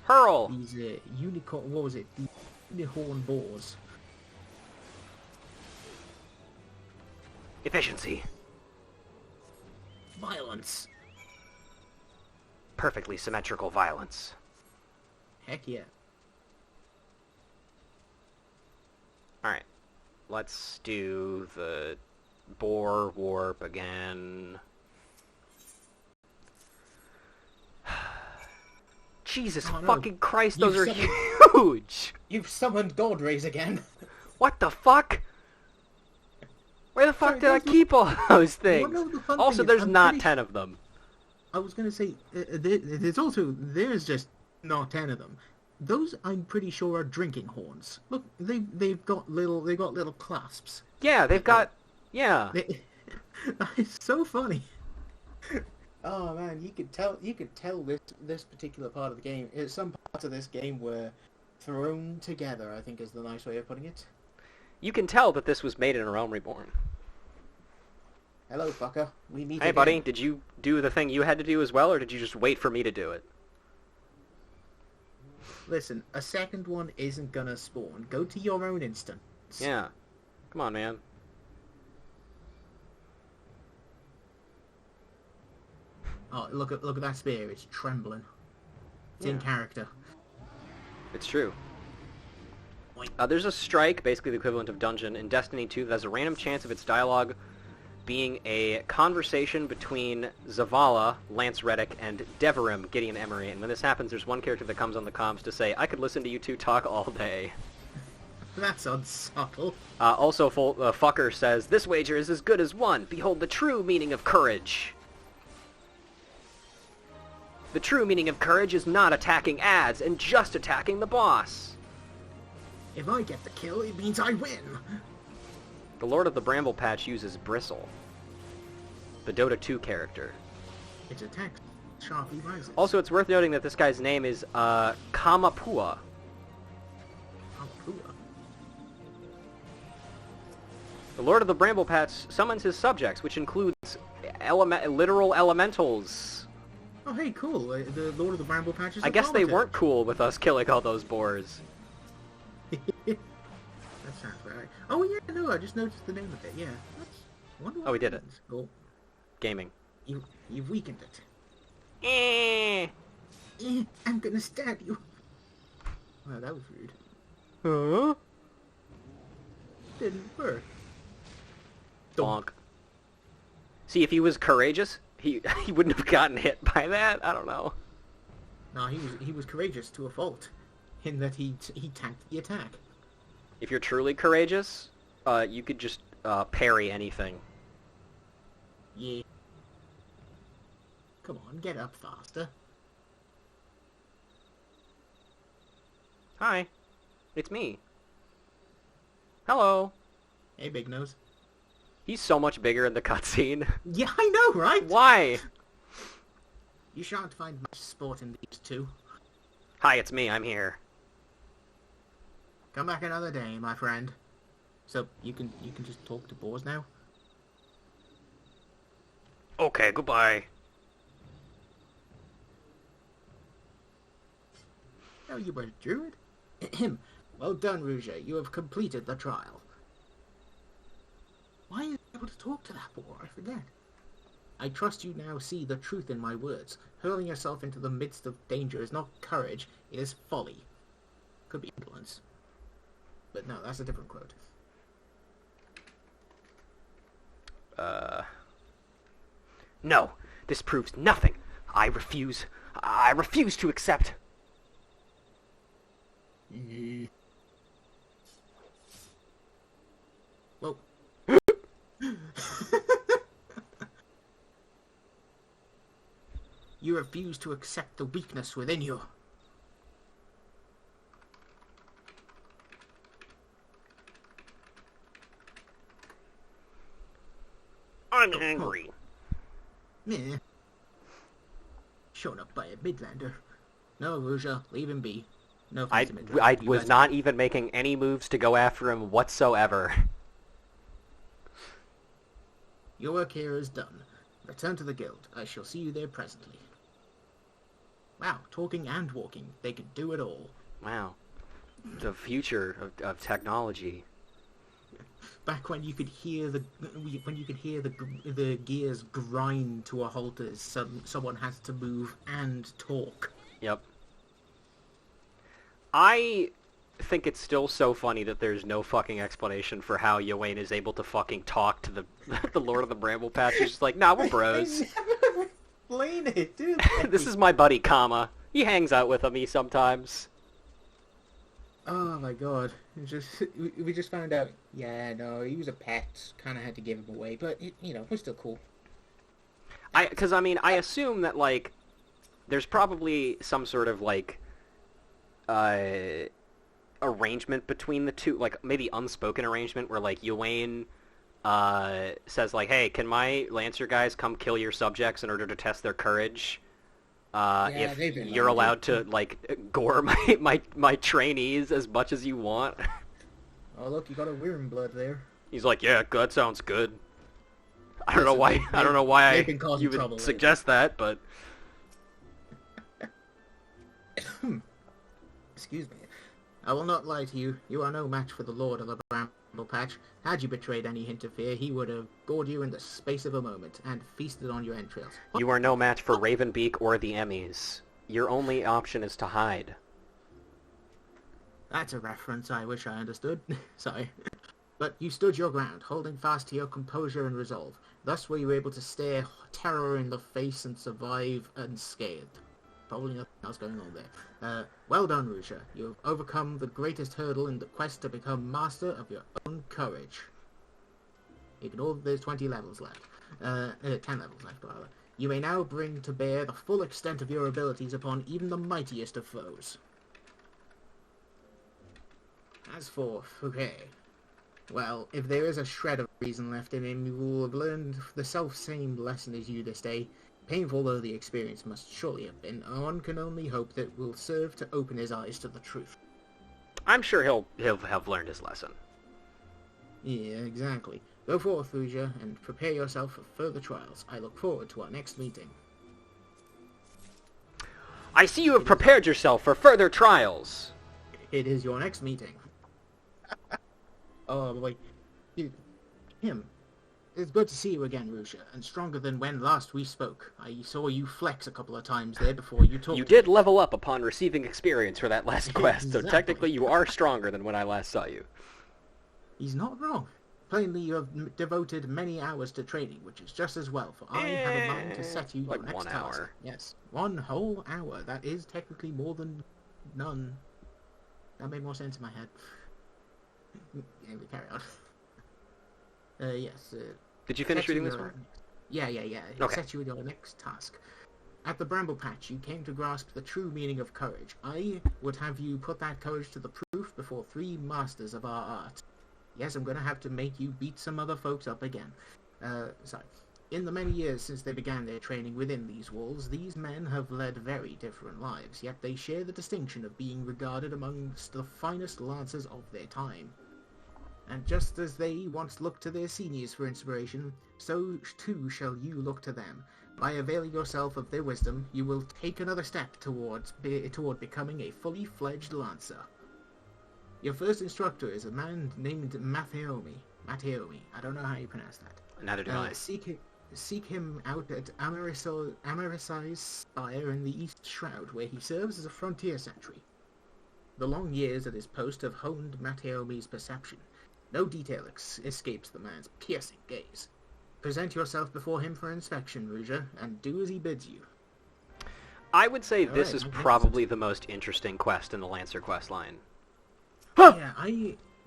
Hurl! These unicorn. What was it? The unicorn boars. Efficiency. Violence. Perfectly symmetrical violence. Heck yeah. Alright. Let's do the boar warp again. Jesus fucking Christ, those are huge! You've summoned God Rays again. What the fuck? Where the fuck did I keep all those things? Also, there's not 10 of them. I was gonna say, there's just not 10 of them. Those, I'm pretty sure, are drinking horns. Look, they've got little clasps. Yeah, they've got, yeah. It's so funny. Oh man, you could tell this particular part of the game. Some parts of this game were thrown together, I think is the nice way of putting it. You can tell that this was made in a Realm Reborn. Hello, fucker. We meet Hey, again. buddy, did you do the thing you had to do as well, or did you just wait for me to do it? Listen, a second one isn't gonna spawn. Go to your own instance. Yeah. Come on, man. Oh, look at that spear. It's trembling. It's in character. It's true. There's a strike, basically the equivalent of dungeon, in Destiny 2 that has a random chance of its dialogue being a conversation between Zavala, Lance Reddick, and Deverim, Gideon Emery. And when this happens, there's one character that comes on the comms to say, I could listen to you two talk all day. That's unsubtle. Also, Fucker says, this wager is as good as one. Behold the true meaning of courage. The true meaning of courage is not attacking ads and just attacking the boss. If I get the kill, it means I win. The Lord of the Bramble Patch uses Bristle, the Dota 2 character. Its attack sharply rises. Also, it's worth noting that this guy's name is Kamapua. Kamapua. The Lord of the Bramble Patch summons his subjects, which includes literal elementals. Oh, hey, cool. The Lord of the Bramble Patches. I guess they weren't cool with us killing all those boars. That sounds right. Oh, yeah, no, I just noticed the name of it. Yeah. I wonder what Oh, we did it. means. Oh, Gaming. you've weakened it. Eh. I'm gonna stab you. Well, that was rude. Huh? Didn't work. Bonk. See, if he was courageous, he wouldn't have gotten hit by that. I don't know. No, he was courageous to a fault, in that he tanked the attack. If you're truly courageous, you could just parry anything. Yeah. Come on, get up faster. Hi, it's me. Hello. Hey, Big Nose. He's so much bigger in the cutscene. Yeah, I know, right? Why? You shan't find much sport in these two. Hi, it's me. I'm here. Come back another day, my friend. So you can just talk to boars now. Okay, goodbye. Oh, you were a druid? Ahem. Well done, Rouge. You have completed the trial. Why are you able to talk to that boar? I forget. I trust you now see the truth in my words. Hurling yourself into the midst of danger is not courage, it is folly. Could be influence. But no, that's a different quote. No, this proves nothing. I refuse to accept. Well. You refuse to accept the weakness within you. I'm angry. Meh. Shown up by a Midlander. No, Rouge, leave him be. No offense to Midlander. I was not even making any moves to go after him whatsoever. Your work here is done. Return to the guild. I shall see you there presently. Wow, talking and walking. They can do it all. Wow. The future of technology. Back when you could hear the gears grind to a halt as someone has to move and talk. Yep. I think it's still so funny that there's no fucking explanation for how Ywain is able to fucking talk to the the Lord of the Bramble Patch. He's just like, nah, we're bros. Explain it, dude. This is my buddy, Kama. He hangs out with me sometimes. Oh my god. We just found out, yeah, no, he was a pet. Kind of had to give him away, but, we're still cool. Because, I assume that, like, there's probably some sort of, like, arrangement between the two, like, maybe unspoken arrangement where, like, Ywain says, like, hey, can my Lancer guys come kill your subjects in order to test their courage? If you're allowed to, like, gore my trainees as much as you want. Oh, look, you got a worm blood there. He's like, yeah, that sounds good. I don't know why you would suggest that, but... Excuse me. I will not lie to you. You are no match for the Lord of the Bramble Patch. Had you betrayed any hint of fear, he would have gored you in the space of a moment and feasted on your entrails. You are no match for Ravenbeak or the Emmys. Your only option is to hide. That's a reference I wish I understood. Sorry. But you stood your ground, holding fast to your composure and resolve. Thus were you able to stare terror in the face and survive unscathed. Probably nothing else going on there. Well done, Rouge. You have overcome the greatest hurdle in the quest to become master of your own courage. Ignore there's 20 levels left. 10 levels left, rather. You may now bring to bear the full extent of your abilities upon even the mightiest of foes. As for Fouquet, well, if there is a shred of reason left in him, you will have learned the self-same lesson as you this day. Painful though the experience must surely have been, one can only hope that it will serve to open his eyes to the truth. I'm sure he'll have learned his lesson. Yeah, exactly. Go forth, Ruja, and prepare yourself for further trials. I look forward to our next meeting. I see you have prepared yourself for further trials. It is your next meeting. Oh, boy. Him. It's good to see you again, Ruja, and stronger than when last we spoke. I saw you flex a couple of times there before you talked. You did level up upon receiving experience for that last quest, Exactly. so technically you are stronger than when I last saw you. He's not wrong. Plainly, you have devoted many hours to training, which is just as well, for I have a mind to set you like your next 1 task. hour. Yes, 1 whole hour. That is technically more than none. That made more sense in my head. Anyway, carry on. Yes. Did you finish reading this your... one? Yeah. Okay. Set you your next task. At the Bramble Patch, you came to grasp the true meaning of courage. I would have you put that courage to the proof before 3 masters of our art. Yes, I'm going to have to make you beat some other folks up again. Sorry. In the many years since they began their training within these walls, these men have led very different lives, yet they share the distinction of being regarded amongst the finest lancers of their time. And just as they once looked to their seniors for inspiration, so too shall you look to them. By availing yourself of their wisdom, you will take another step toward becoming a fully fledged lancer. Your first instructor is a man named Mattheomi. I don't know how you pronounce that. Neither do I. Seek him out at Amarisai's spire in the East Shroud, where he serves as a frontier sentry. The long years at his post have honed Matteomi's perception. No detail escapes the man's piercing gaze. Present yourself before him for inspection, Ruja, and do as he bids you. I would say this Alright, is magnificent. probably the most interesting quest in the Lancer quest line. Yeah, oh,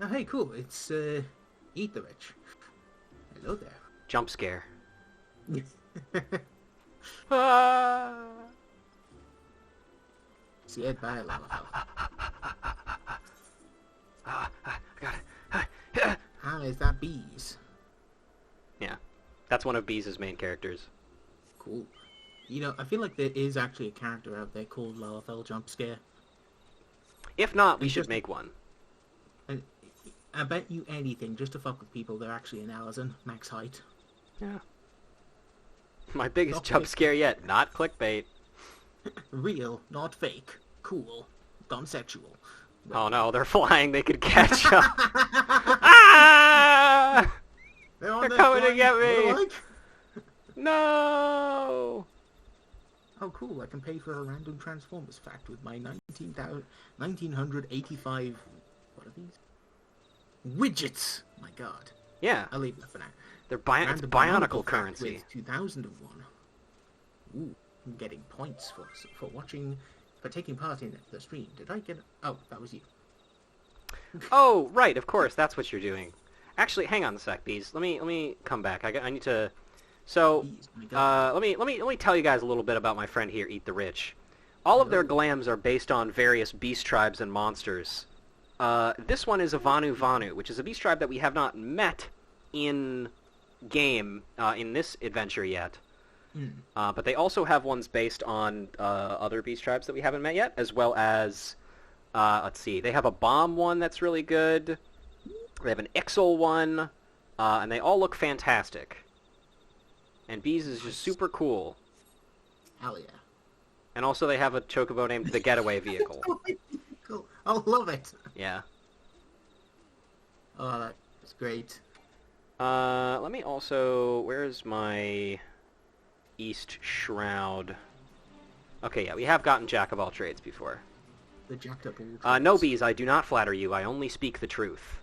hey, cool. It's, Eat the Rich. Hello there. Jump scare. Ah! Scared by a lava. Got it. Is that bees? Yeah, that's one of Bees' main characters. Cool. You know, I feel like there is actually a character out there called Lalafell Jump Scare. If not, we It's should just- make one. And I bet you anything, just to fuck with people, they're actually an Alazan, max height. Yeah. My biggest Not jump fake. scare yet, not clickbait. Real, not fake. Cool. Gone sexual. Oh no, they're flying, they could catch up. Ah! They're They're coming to get me! Like? No! Oh, cool. I can pay for a random Transformers fact with my 1985... What are these? Widgets! My god. Yeah, I'll leave that for now. they're it's Random bionicle fact currency. With 2001. Ooh, I'm getting points for taking part in the stream. Did I get... Oh, that was you. Oh, right, of course, that's what you're doing. Actually, hang on a sec, Bees. Let me come back. I need to... So, Jeez, my god. let me tell you guys a little bit about my friend here, Eat the Rich. All of their glams are based on various beast tribes and monsters. This one is a Vanu, which is a beast tribe that we have not met in game in this adventure yet. But they also have ones based on other beast tribes that we haven't met yet, as well as, let's see, they have a bomb one that's really good. They have an Ixal one, and they all look fantastic. And Bees is just super cool. Hell yeah. And also they have a chocobo named the Getaway Vehicle. Cool. I love it. Yeah. Oh, that's great. Let me also... Where's my East Shroud? Okay, yeah, we have gotten Jack of all trades before. The jacked up all No, Bees, I do not flatter you. I only speak the truth.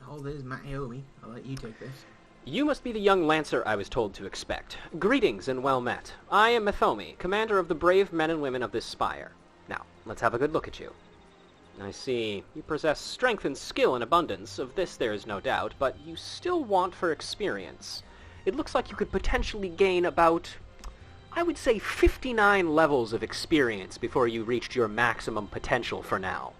Oh, there's Matteomi. I'll let you take this. You must be the young Lancer I was told to expect. Greetings and well met. I am Mathomi, commander of the brave men and women of this spire. Now, let's have a good look at you. I see you possess strength and skill in abundance, of this there is no doubt, but you still want for experience. It looks like you could potentially gain about, I would say 59 levels of experience before you reached your maximum potential for now.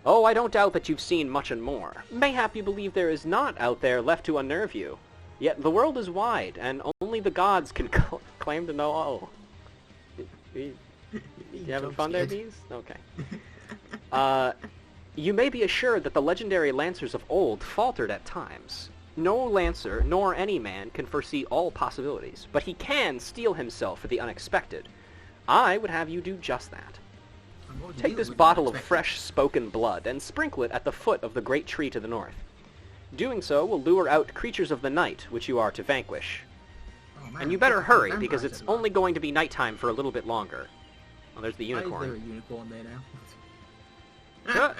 Oh, I don't doubt that you've seen much and more. Mayhap you believe there is naught out there left to unnerve you. Yet the world is wide, and only the gods can claim to know all. You having fun there, Bees? Okay. You may be assured that the legendary lancers of old faltered at times. No lancer, nor any man, can foresee all possibilities, but he can steel himself for the unexpected. I would have you do just that. Take this bottle of fresh spoken blood and sprinkle it at the foot of the great tree to the north. Doing so will lure out creatures of the night, which you are to vanquish. Oh, man, And you better hurry, because it's only going to be nighttime for a little bit longer. Oh, there's the unicorn. Why is there a unicorn there now?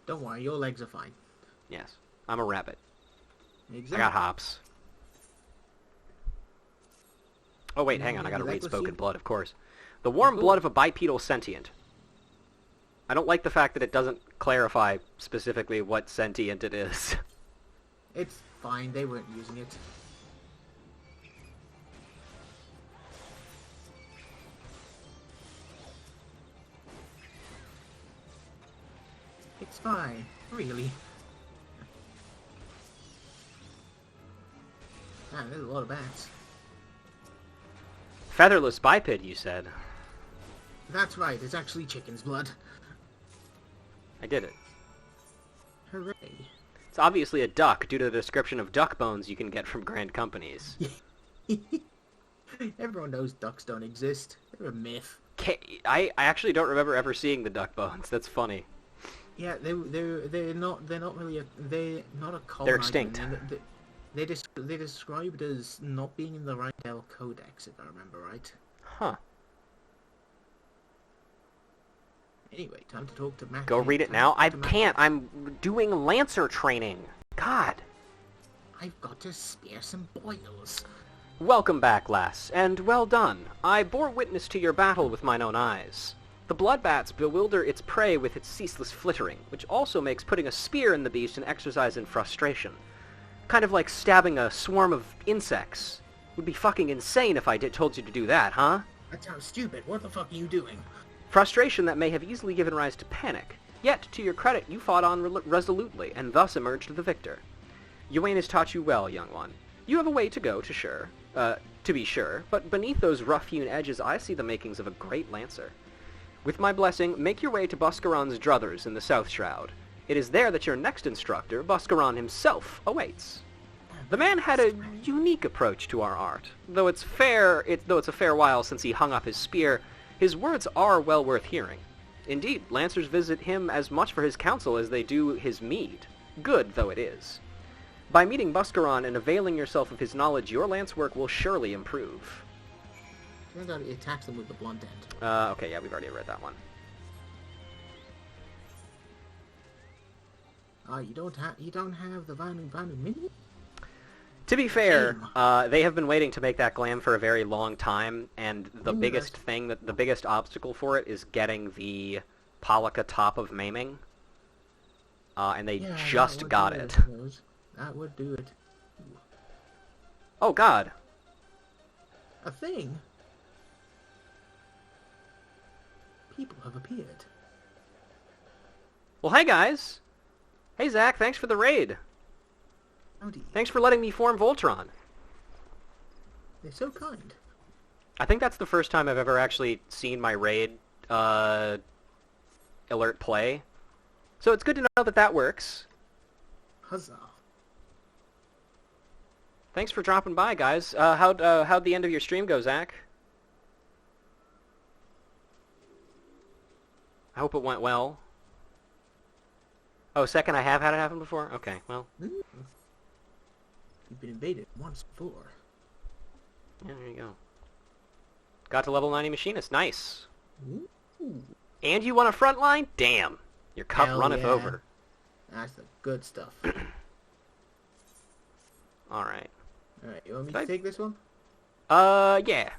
Don't worry, your legs are fine. Yes, I'm a rabbit. Exactly. I got hops. Oh wait, hang on, I gotta read spoken blood, of course. The warm blood of a bipedal sentient. I don't like the fact that it doesn't clarify specifically what sentient it is. It's fine, they weren't using it. It's fine, really. Man, there's a lot of bats. Featherless biped, you said. That's right, it's actually chicken's blood. I did it. Hooray. It's obviously a duck due to the description of duck bones you can get from grand companies. Everyone knows ducks don't exist. They're a myth. I actually don't remember ever seeing the duck bones. That's funny. Yeah, they're not really they're not a common They're extinct. item. They're described as not being in the Rydell Codex, if I remember right. Huh. Anyway, time to talk to Matt. Go read it now. I can't. I'm doing Lancer training. God. I've got to spare some boils. Welcome back, lass, and well done. I bore witness to your battle with mine own eyes. The bloodbats bewilder its prey with its ceaseless flittering, which also makes putting a spear in the beast an exercise in frustration. Kind of like stabbing a swarm of insects. Would be fucking insane if I told you to do that, huh? That sounds stupid. What the fuck are you doing? Frustration that may have easily given rise to panic. Yet, to your credit, you fought on resolutely, and thus emerged the victor. Ywain has taught you well, young one. You have a way to go, to be sure, but beneath those rough-hewn edges I see the makings of a great lancer. With my blessing, make your way to Buscaron's druthers in the South Shroud. It is there that your next instructor, Buscaron himself, awaits. The man had a unique approach to our art. Though it's a fair while since he hung up his spear, his words are well worth hearing. Indeed, lancers visit him as much for his counsel as they do his mead, good though it is. By meeting Buscaron and availing yourself of his knowledge, your lance work will surely improve. Turns out it attacks them with the blunt end. Okay, yeah, we've already read that one. You don't have the Vanu Mini? To be fair, they have been waiting to make that glam for a very long time, and the biggest obstacle for it is getting the Palika top of maiming. And they just got it. That would do it. Oh god. A thing? People have appeared. Well, hey guys! Hey Zach, thanks for the raid. Howdy. Thanks for letting me form Voltron. They're so kind. I think that's the first time I've ever actually seen my raid alert play. So it's good to know that that works. Huzzah. Thanks for dropping by, guys. How'd the end of your stream go, Zach? I hope it went well. Oh, second, I have had it happen before? Okay, well. You've been invaded once before. Yeah, there you go. Got to level 90 machinist. Nice. Ooh. And you won a front line? Damn. Your cup Hell runneth yeah. over. That's the good stuff. Alright. Alright, you want me to take this one? Yeah.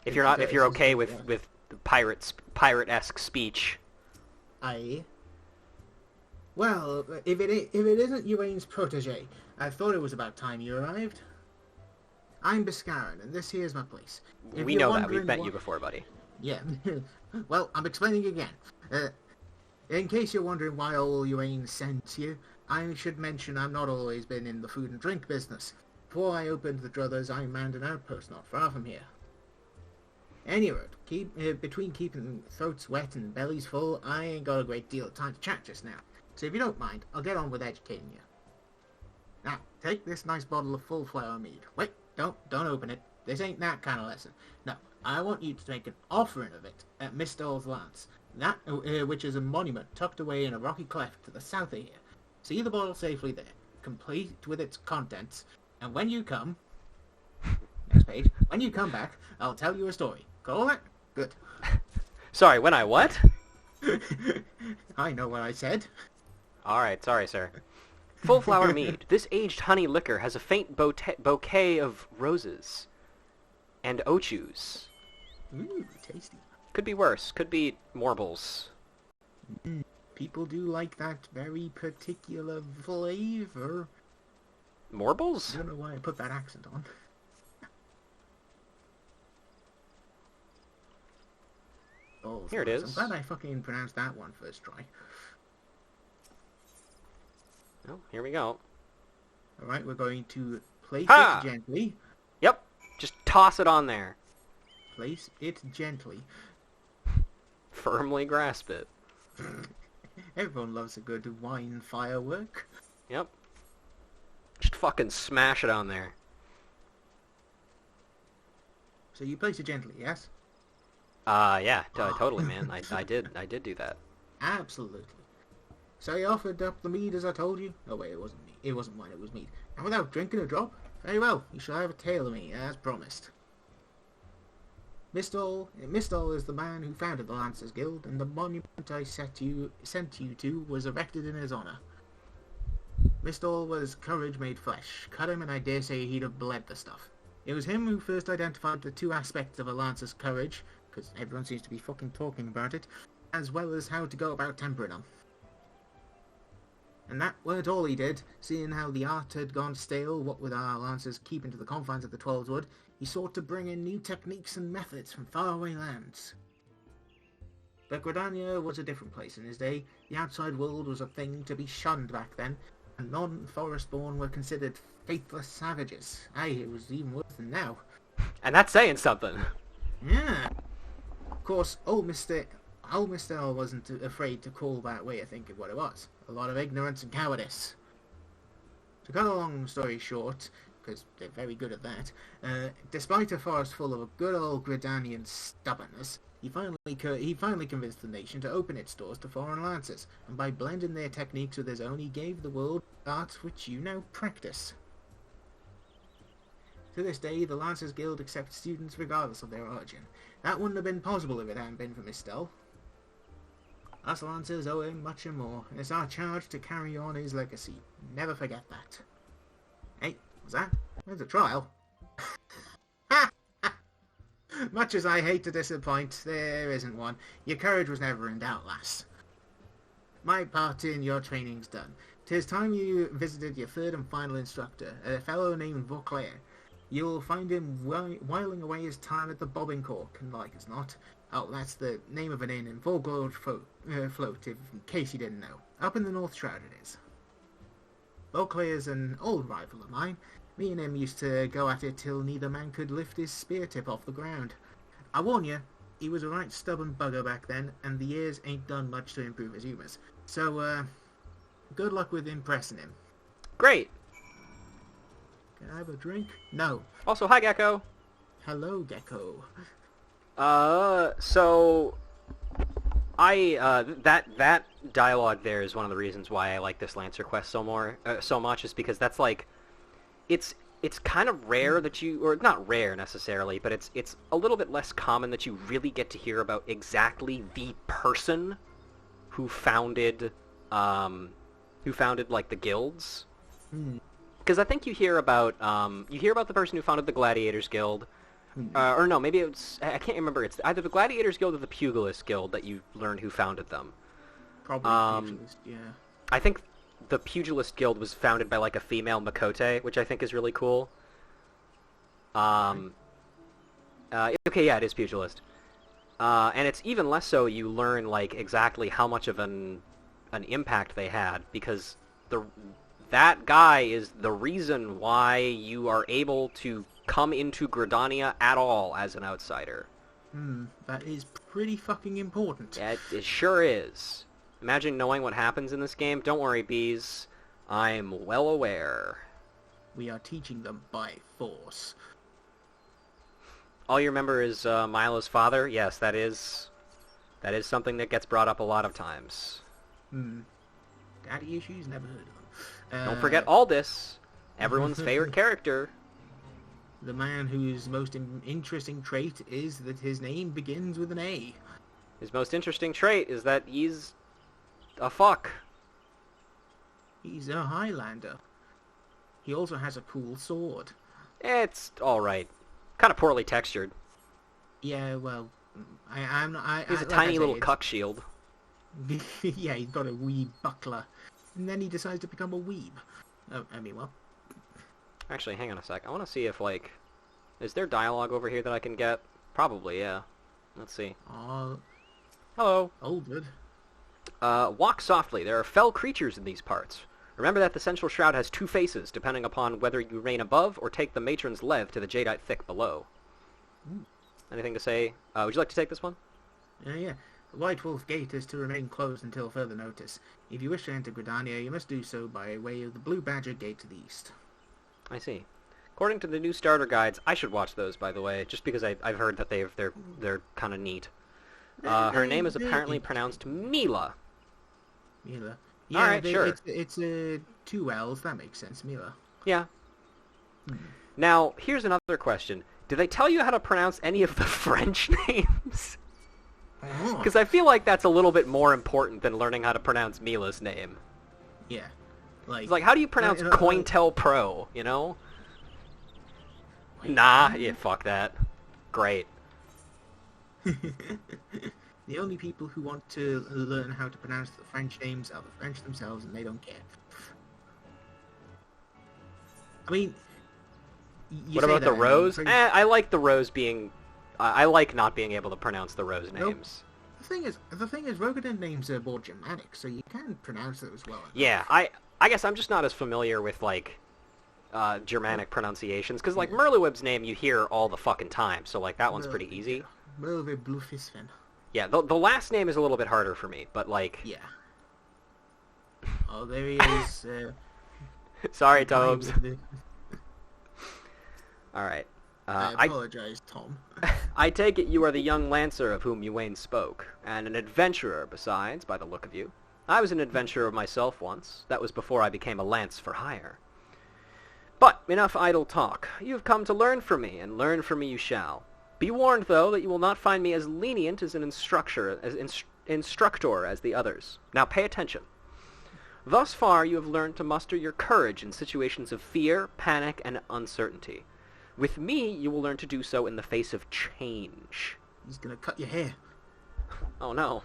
If you're okay with the pirate-esque speech. Well, if it isn't Ywain's protege, I thought it was about time you arrived. I'm Buscaron, and this here is my place. We know that. We've met you before, buddy. Yeah. Well, I'm explaining again. In case you're wondering why old Ywain sent you, I should mention I've not always been in the food and drink business. Before I opened the Druthers, I manned an outpost not far from here. Anyway, between keeping throats wet and bellies full, I ain't got a great deal of time to chat just now. So if you don't mind, I'll get on with educating you. Now, take this nice bottle of full flower mead. Wait, don't open it. This ain't that kind of lesson. No, I want you to make an offering of it at Mr. Old's Lance, that which is a monument tucked away in a rocky cleft to the south of here. See the bottle safely there, complete with its contents, and when you come... Next page. When you come back, I'll tell you a story. Got all that? Good. Sorry, when I what? I know what I said. Alright, sorry, sir. Full flower mead. This aged honey liquor has a faint bouquet of roses and ochus. Ooh, tasty. Could be worse. Could be morbles. People do like that very particular flavor. Morbles? I don't know why I put that accent on. Oh, Here it is. I'm glad I fucking pronounced that one first try. Oh, here we go. Alright, we're going to place Ha! it gently. Yep. Just toss it on there. Place it gently. Firmly grasp it. Everyone loves a good wine firework. Yep. Just fucking smash it on there. So you place it gently, yes? Yeah, totally, man. I did do that. Absolutely. So he offered up the mead as I told you. Oh wait, it wasn't mead. It wasn't wine, it was mead. And without drinking a drop, very well, you shall have a tale of me, as promised. Mistol is the man who founded the Lancers Guild, and the monument I sent you to was erected in his honour. Mistol was courage made flesh. Cut him and I dare say he'd have bled the stuff. It was him who first identified the two aspects of a Lancer's courage, because everyone seems to be fucking talking about it, as well as how to go about tempering them. And that weren't all he did. Seeing how the art had gone stale, what with our Lancers keeping to the confines of the Twelveswood, he sought to bring in new techniques and methods from faraway lands. But Gridania was a different place in his day. The outside world was a thing to be shunned back then, and non-forest-born were considered faithless savages. Aye, it was even worse than now. And that's saying something. Yeah. Of course, old Mr. L wasn't afraid to call that way of thinking what it was. A lot of ignorance and cowardice. To cut a long story short, because they're very good at that, despite a forest full of a good old Gridanian stubbornness, he finally convinced the nation to open its doors to foreign lancers, and by blending their techniques with his own, he gave the world arts which you now practice. To this day, the Lancers Guild accepts students regardless of their origin. That wouldn't have been possible if it hadn't been for Miss Stell. Us Lancers owe him much and more, and it's our charge to carry on his legacy. Never forget that. Hey, what's that? There's a trial. Much as I hate to disappoint, there isn't one. Your courage was never in doubt, lass. My part in your training's done. 'Tis time you visited your third and final instructor, a fellow named Vauclair. You'll find him whiling away his time at the Bobbing Cork, and like as not. Oh, that's the name of an inn in Volgord Float, in case you didn't know. Up in the North Shroud it is. Vauclair's an old rival of mine. Me and him used to go at it till neither man could lift his spear tip off the ground. I warn you, he was a right stubborn bugger back then, and the years ain't done much to improve his humours. So, good luck with impressing him. Great. Can I have a drink? No. Also, hi, Gecko. Hello, Gecko. So that dialogue there is one of the reasons why I like this Lancer quest so much, is because that's like, it's kind of rare that you, or not rare necessarily, but it's a little bit less common that you really get to hear about exactly the person who founded like the guilds. Because I think you hear about the person who founded the Gladiators Guild. Or no, maybe it's... I can't remember. It's either the Gladiators Guild or the Pugilist Guild that you learn who founded them. Probably Pugilist, yeah. I think the Pugilist Guild was founded by, like, a female Makote, which I think is really cool. Okay, yeah, it is Pugilist. And it's even less so you learn, like, exactly how much of an impact they had, because that guy is the reason why you are able to come into Gridania at all as an outsider. That is pretty fucking important. Yeah, it sure is. Imagine knowing what happens in this game. Don't worry, bees. I'm well aware. We are teaching them by force. All you remember is Milo's father? Yes, that is something that gets brought up a lot of times. Daddy issues? Never heard of them. Don't forget Aldous, everyone's favorite character. The man whose most interesting trait is that his name begins with an A. His most interesting trait is that he's a fuck. He's a Highlander. He also has a cool sword. It's alright. Kind of poorly textured. Yeah, well, I'm not... He's a tiny little cuck shield. Yeah, he's got a wee buckler. And then he decides to become a weeb. Well... Actually, hang on a sec. I want to see if, like... Is there dialogue over here that I can get? Probably, yeah. Let's see. Hello. Oh, good. Walk softly. There are fell creatures in these parts. Remember that the central shroud has two faces, depending upon whether you reign above or take the matron's lev to the jadeite thick below. Anything to say? Would you like to take this one? Yeah. The White Wolf Gate is to remain closed until further notice. If you wish to enter Gridania, you must do so by way of the Blue Badger Gate to the east. I see. According to the new starter guides, I should watch those, by the way, just because I've heard that they're kind of neat. Her name is apparently pronounced Mila. Mila. Yeah, Alright, sure. It's two L's. That makes sense, Mila. Yeah. Now, here's another question. Did they tell you how to pronounce any of the French names? Because I feel like that's a little bit more important than learning how to pronounce Mila's name. Yeah. It's like, how do you pronounce COINTELPRO, you know? Nah, yeah, fuck that. Great. The only people who want to learn how to pronounce the French names are the French themselves, and they don't care. I mean... What about the Rose? I like the Rose being... I like not being able to pronounce the Rose names. The thing is, Rogadan names are more Germanic, so you can pronounce those well enough. Yeah, I guess I'm just not as familiar with, like, Germanic pronunciations, because, like, Merluib's name you hear all the fucking time, so, like, that one's pretty easy. Merle Bluefisfen. Yeah, the last name is a little bit harder for me, but, like... Yeah. Oh, there he is. Sorry, Tomes. Alright. I apologize, Tom. I take it you are the young lancer of whom Uwain spoke, and an adventurer besides, by the look of you. I was an adventurer myself once. That was before I became a lance for hire. But enough idle talk. You have come to learn from me, and learn from me you shall. Be warned, though, that you will not find me as lenient as an instructor as the others. Now pay attention. Thus far you have learned to muster your courage in situations of fear, panic, and uncertainty. With me, you will learn to do so in the face of change. He's gonna cut your hair. Oh no.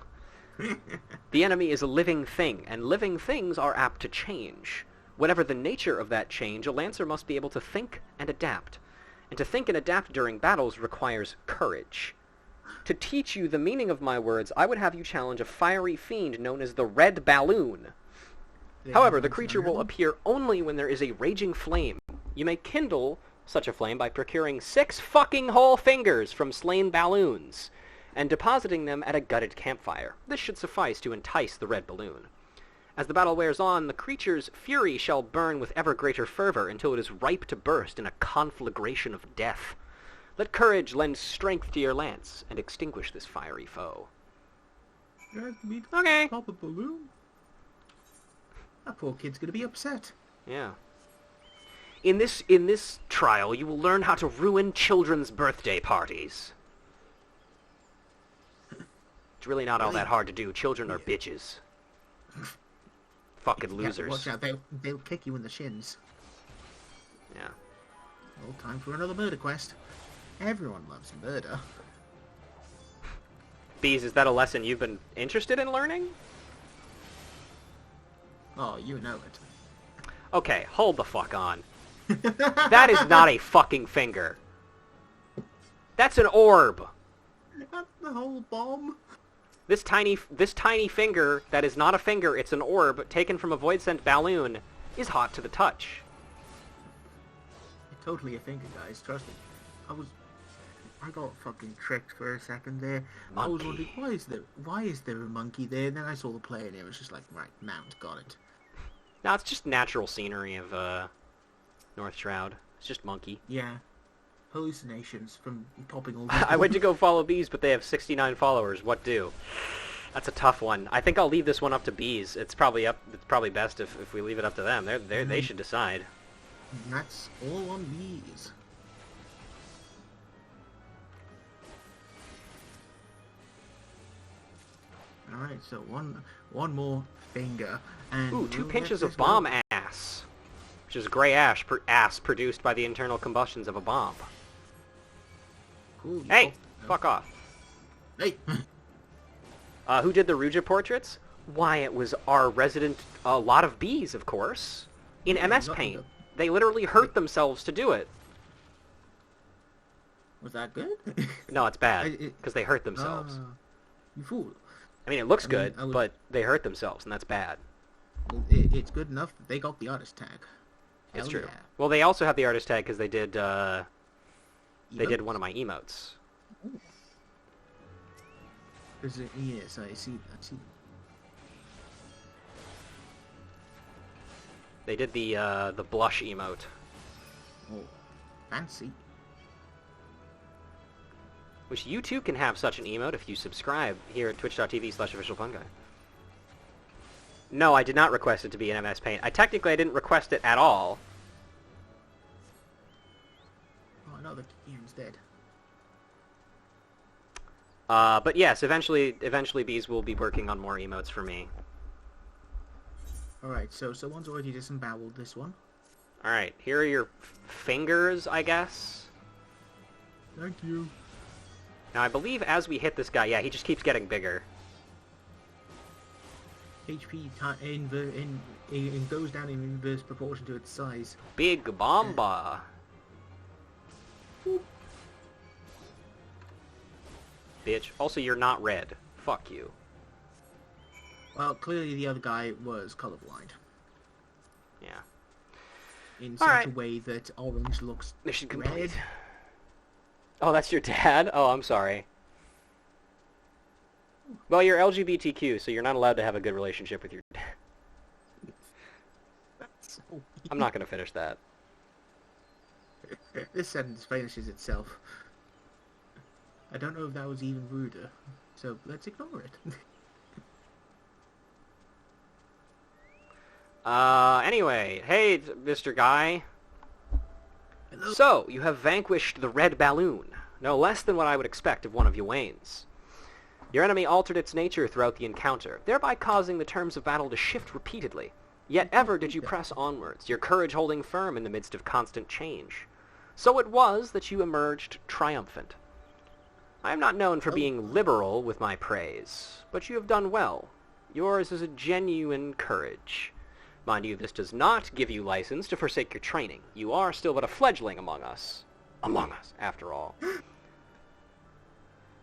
The enemy is a living thing, and living things are apt to change. Whatever the nature of that change, a lancer must be able to think and adapt. And to think and adapt during battles requires courage. To teach you the meaning of my words, I would have you challenge a fiery fiend known as the Red Balloon. However, the creature will appear only when there is a raging flame. You may kindle such a flame by procuring 6 fucking whole fingers from slain balloons and depositing them at a gutted campfire. This should suffice to entice the Red Balloon. As the battle wears on, the creature's fury shall burn with ever greater fervor until it is ripe to burst in a conflagration of death. Let courage lend strength to your lance and extinguish this fiery foe. Okay. Pop a balloon. That poor kid's gonna be upset. Yeah. In this trial, you will learn how to ruin children's birthday parties. It's really not all that hard to do. Children are bitches. Fucking losers. Watch out, they'll kick you in the shins. Yeah. Well, time for another murder quest. Everyone loves murder. Bees, is that a lesson you've been interested in learning? Oh, you know it. Okay, hold the fuck on. That is not a fucking finger. That's an orb. That's the whole bomb. This tiny finger that is not a finger, it's an orb taken from a void sent balloon, is hot to the touch. It's totally a finger, guys. Trust me. I got fucking tricked for a second there. I was wondering Monkey. why is there a monkey there? And then I saw the player and it was just like, right, mount, got it. No, it's just natural scenery of North Shroud. It's just monkey. Yeah, hallucinations from popping all. I went to go follow bees, but they have 69 followers. What do? That's a tough one. I think I'll leave this one up to bees. It's probably best if we leave it up to them. They should decide. And that's all on bees. All right, so one more finger, and Ooh, 2 we'll pinches let of this bomb go. ass, which is gray ash produced by the internal combustions of a bomb. Cool. you Hey, pop- fuck off. Hey. Who did the Ruja portraits? Why, it was our resident, a lot of bees, of course. In Yeah, MS not Paint. the- They literally hurt themselves to do it. Was that good? No, it's bad, it- because they hurt themselves. You fool. I mean, it looks I mean, good, but they hurt themselves, and that's bad. Well, it's good enough that they got the artist tag. It's Hell true. yeah. Well, they also have the artist tag because they did one Emotes? of my emotes. Yes, I see. They did the blush emote. Oh, fancy. Which you too can have such an emote if you subscribe here at twitch.tv/officialfunguy. No, I did not request it to be in MS Paint. I didn't request it at all. Oh no, the game's dead. But yes, eventually Bees will be working on more emotes for me. Alright, so one's already disemboweled this one. Alright, here are your fingers, I guess. Thank you. Now, I believe as we hit this guy, yeah, he just keeps getting bigger. HP goes down in inverse proportion to its size. Big Bomba. Bitch. Also, you're not red. Fuck you. Well, clearly the other guy was colorblind. Yeah. In All such right. a way that orange looks Mission red. complete. Oh, that's your dad? Oh, I'm sorry. Well, you're LGBTQ, so you're not allowed to have a good relationship with your dad. So I'm not going to finish that. This sentence finishes itself. I don't know if that was even ruder, so let's ignore it. Anyway, hey, Mr. Guy. Hello? So, you have vanquished the Red Balloon. No less than what I would expect of one of your Waynes. Your enemy altered its nature throughout the encounter, thereby causing the terms of battle to shift repeatedly. Yet ever did you press onwards, your courage holding firm in the midst of constant change. So it was that you emerged triumphant. I am not known for being liberal with my praise, but you have done well. Yours is a genuine courage. Mind you, this does not give you license to forsake your training. You are still but a fledgling among us. Among us, after all.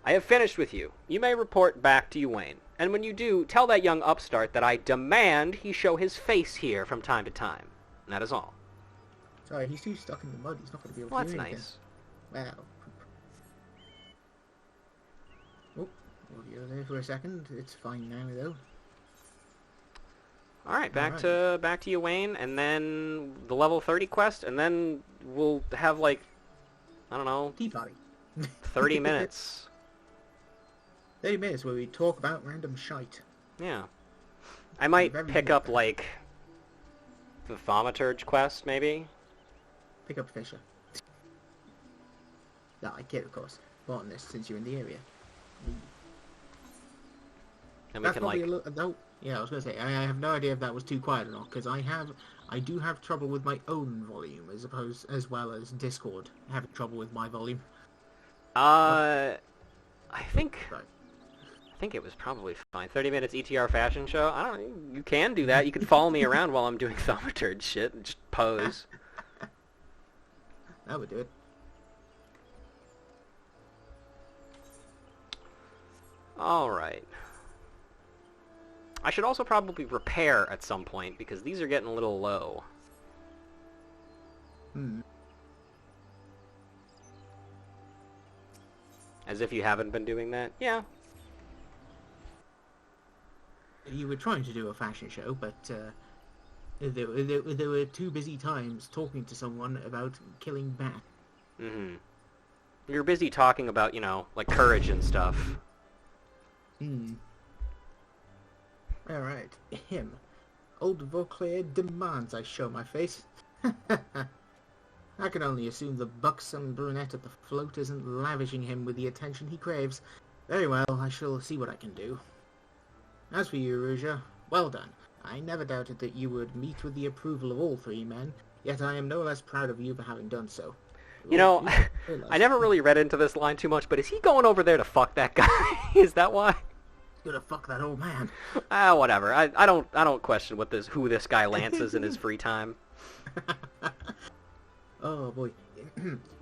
I have finished with you. You may report back to Wayne. And when you do, tell that young upstart that I demand he show his face here from time to time. And that is all. Sorry, he's too stuck in the mud. He's not going to be able Well, to that's do anything. nice. Wow. Oh, audio there for a second. It's fine now, though. Alright, back to you, Wayne, and then the level 30 quest, and then we'll have, like, I don't know, Tea party. 30 minutes. 30 minutes where we talk about random shite. Yeah. I might Very pick good. up, like, the Thaumaturge quest, maybe? Pick up Fisher. No, I kid, of course. Botanist, since you're in the area. And we That's can, probably like... a little... No, yeah, I was going to say, I have no idea if that was too quiet or not, because I do have trouble with my own volume, as well as Discord having trouble with my volume. I think... Right. I think it was probably fine. 30 minutes ETR fashion show? I don't know. You can do that. You can follow me around while I'm doing Thaumaturge shit and just pose. That would do it. Alright. I should also probably repair at some point, because these are getting a little low. As if you haven't been doing that. Yeah. You were trying to do a fashion show, but there were too busy times talking to someone about killing bats. Mm-hmm. You're busy talking about, you know, like courage and stuff. Alright, him. Old Vauclair demands I show my face. I can only assume the buxom brunette at the float isn't lavishing him with the attention he craves. Very well, I shall see what I can do. As for you, Rouja, well done. I never doubted that you would meet with the approval of all three men, yet I am no less proud of you for having done so. You know, I never really read into this line too much, but is he going over there to fuck that guy? Is that why? He's gonna fuck that old man. Whatever. I don't question who this guy lances in his free time. Oh boy.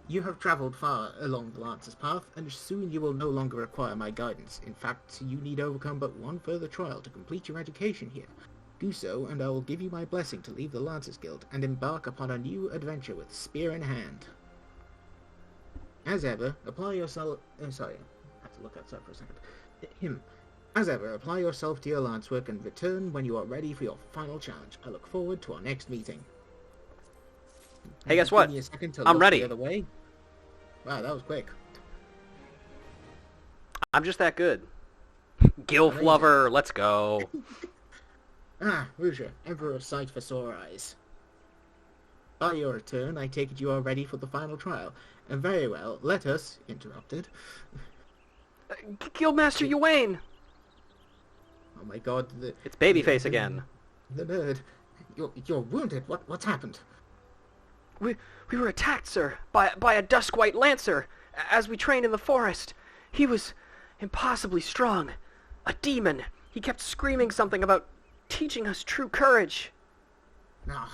You have travelled far along the Lancer's path, and soon you will no longer require my guidance. In fact, you need overcome but one further trial to complete your education here. Do so, and I will give you my blessing to leave the Lancers Guild and embark upon a new adventure with spear in hand. As ever, apply yourself... sorry, I have to look outside for a second. As ever, apply yourself to your lance work and return when you are ready for your final challenge. I look forward to our next meeting. Hey, guess what? Give me a second to I'm look ready. The other way. Wow, that was quick. I'm just that good. Gilf lover, let's go. Rouja, Emperor of Sight for Sore Eyes. By your return, I take it you are ready for the final trial. And very well, let us, interrupted. Guildmaster Ywain! Oh my god, It's Babyface again. The nerd. You're wounded. What's happened? We were attacked, sir, by a dusk-white lancer, as we trained in the forest. He was impossibly strong. A demon. He kept screaming something about teaching us true courage. No,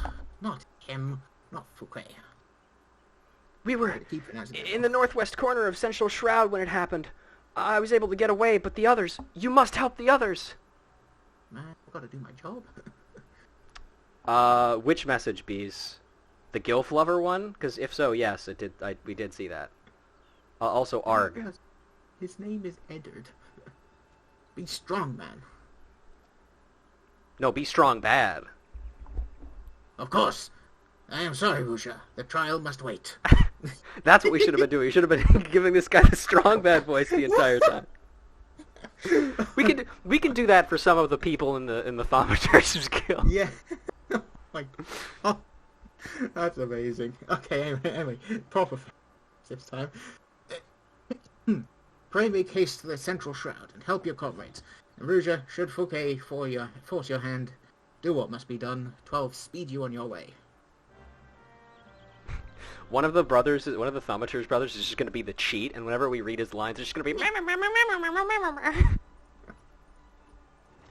not him. Not Fouquet. We were in the northwest corner of Central Shroud when it happened. I was able to get away, but the others... You must help the others! Man, I've got to do my job. Which message, Bees? The Gilf lover one? Because if so, yes, it did. We did see that. Also, Arg. Yes. His name is Eddard. Be strong, man. No, be strong bad. Of course. I am sorry, Rouja. The trial must wait. That's what we should have been doing. We should have been giving this guy the strong bad voice the entire time. We can do that for some of the people in the Thaumaturge's guild. Yeah. Oh my God. That's amazing. Okay, anyway, proper this time. Pray make haste to the Central Shroud and help your comrades. And Rouja, should Fouquet force your hand, do what must be done. 12 speed you on your way. One of the Thaumaturge brothers is just going to be the cheat, and whenever we read his lines, it's just going to be...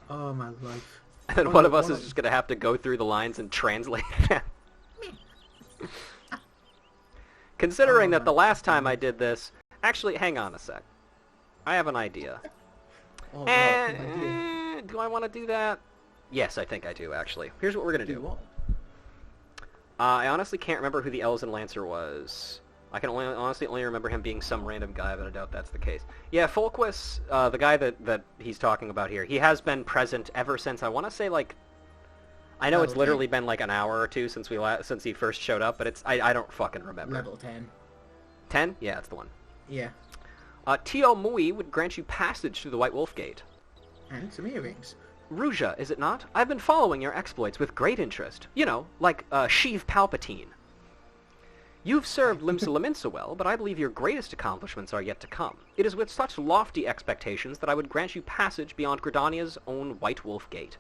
Oh, my life. And then one of us is just going to have to go through the lines and translate them. Considering that the last time I did this... Actually, hang on a sec. I have an idea. Oh, Do I want to do that? Yes, I think I do, actually. Here's what we're going to do. what? I honestly can't remember who the Elven Lancer was. I can honestly only remember him being some random guy, but I doubt that's the case. Yeah, Folquist, the guy that he's talking about here, he has been present ever since, I want to say, like... I know it's literally been like an hour or two since he first showed up, but I don't fucking remember. Level 10. 10? Yeah, that's the one. Yeah. Tio Mui would grant you passage through the White Wolf Gate. And some earrings. Rouja, is it not? I've been following your exploits with great interest. You know, like Sheev Palpatine. You've served Limsa Lominsa well, but I believe your greatest accomplishments are yet to come. It is with such lofty expectations that I would grant you passage beyond Gridania's own White Wolf Gate.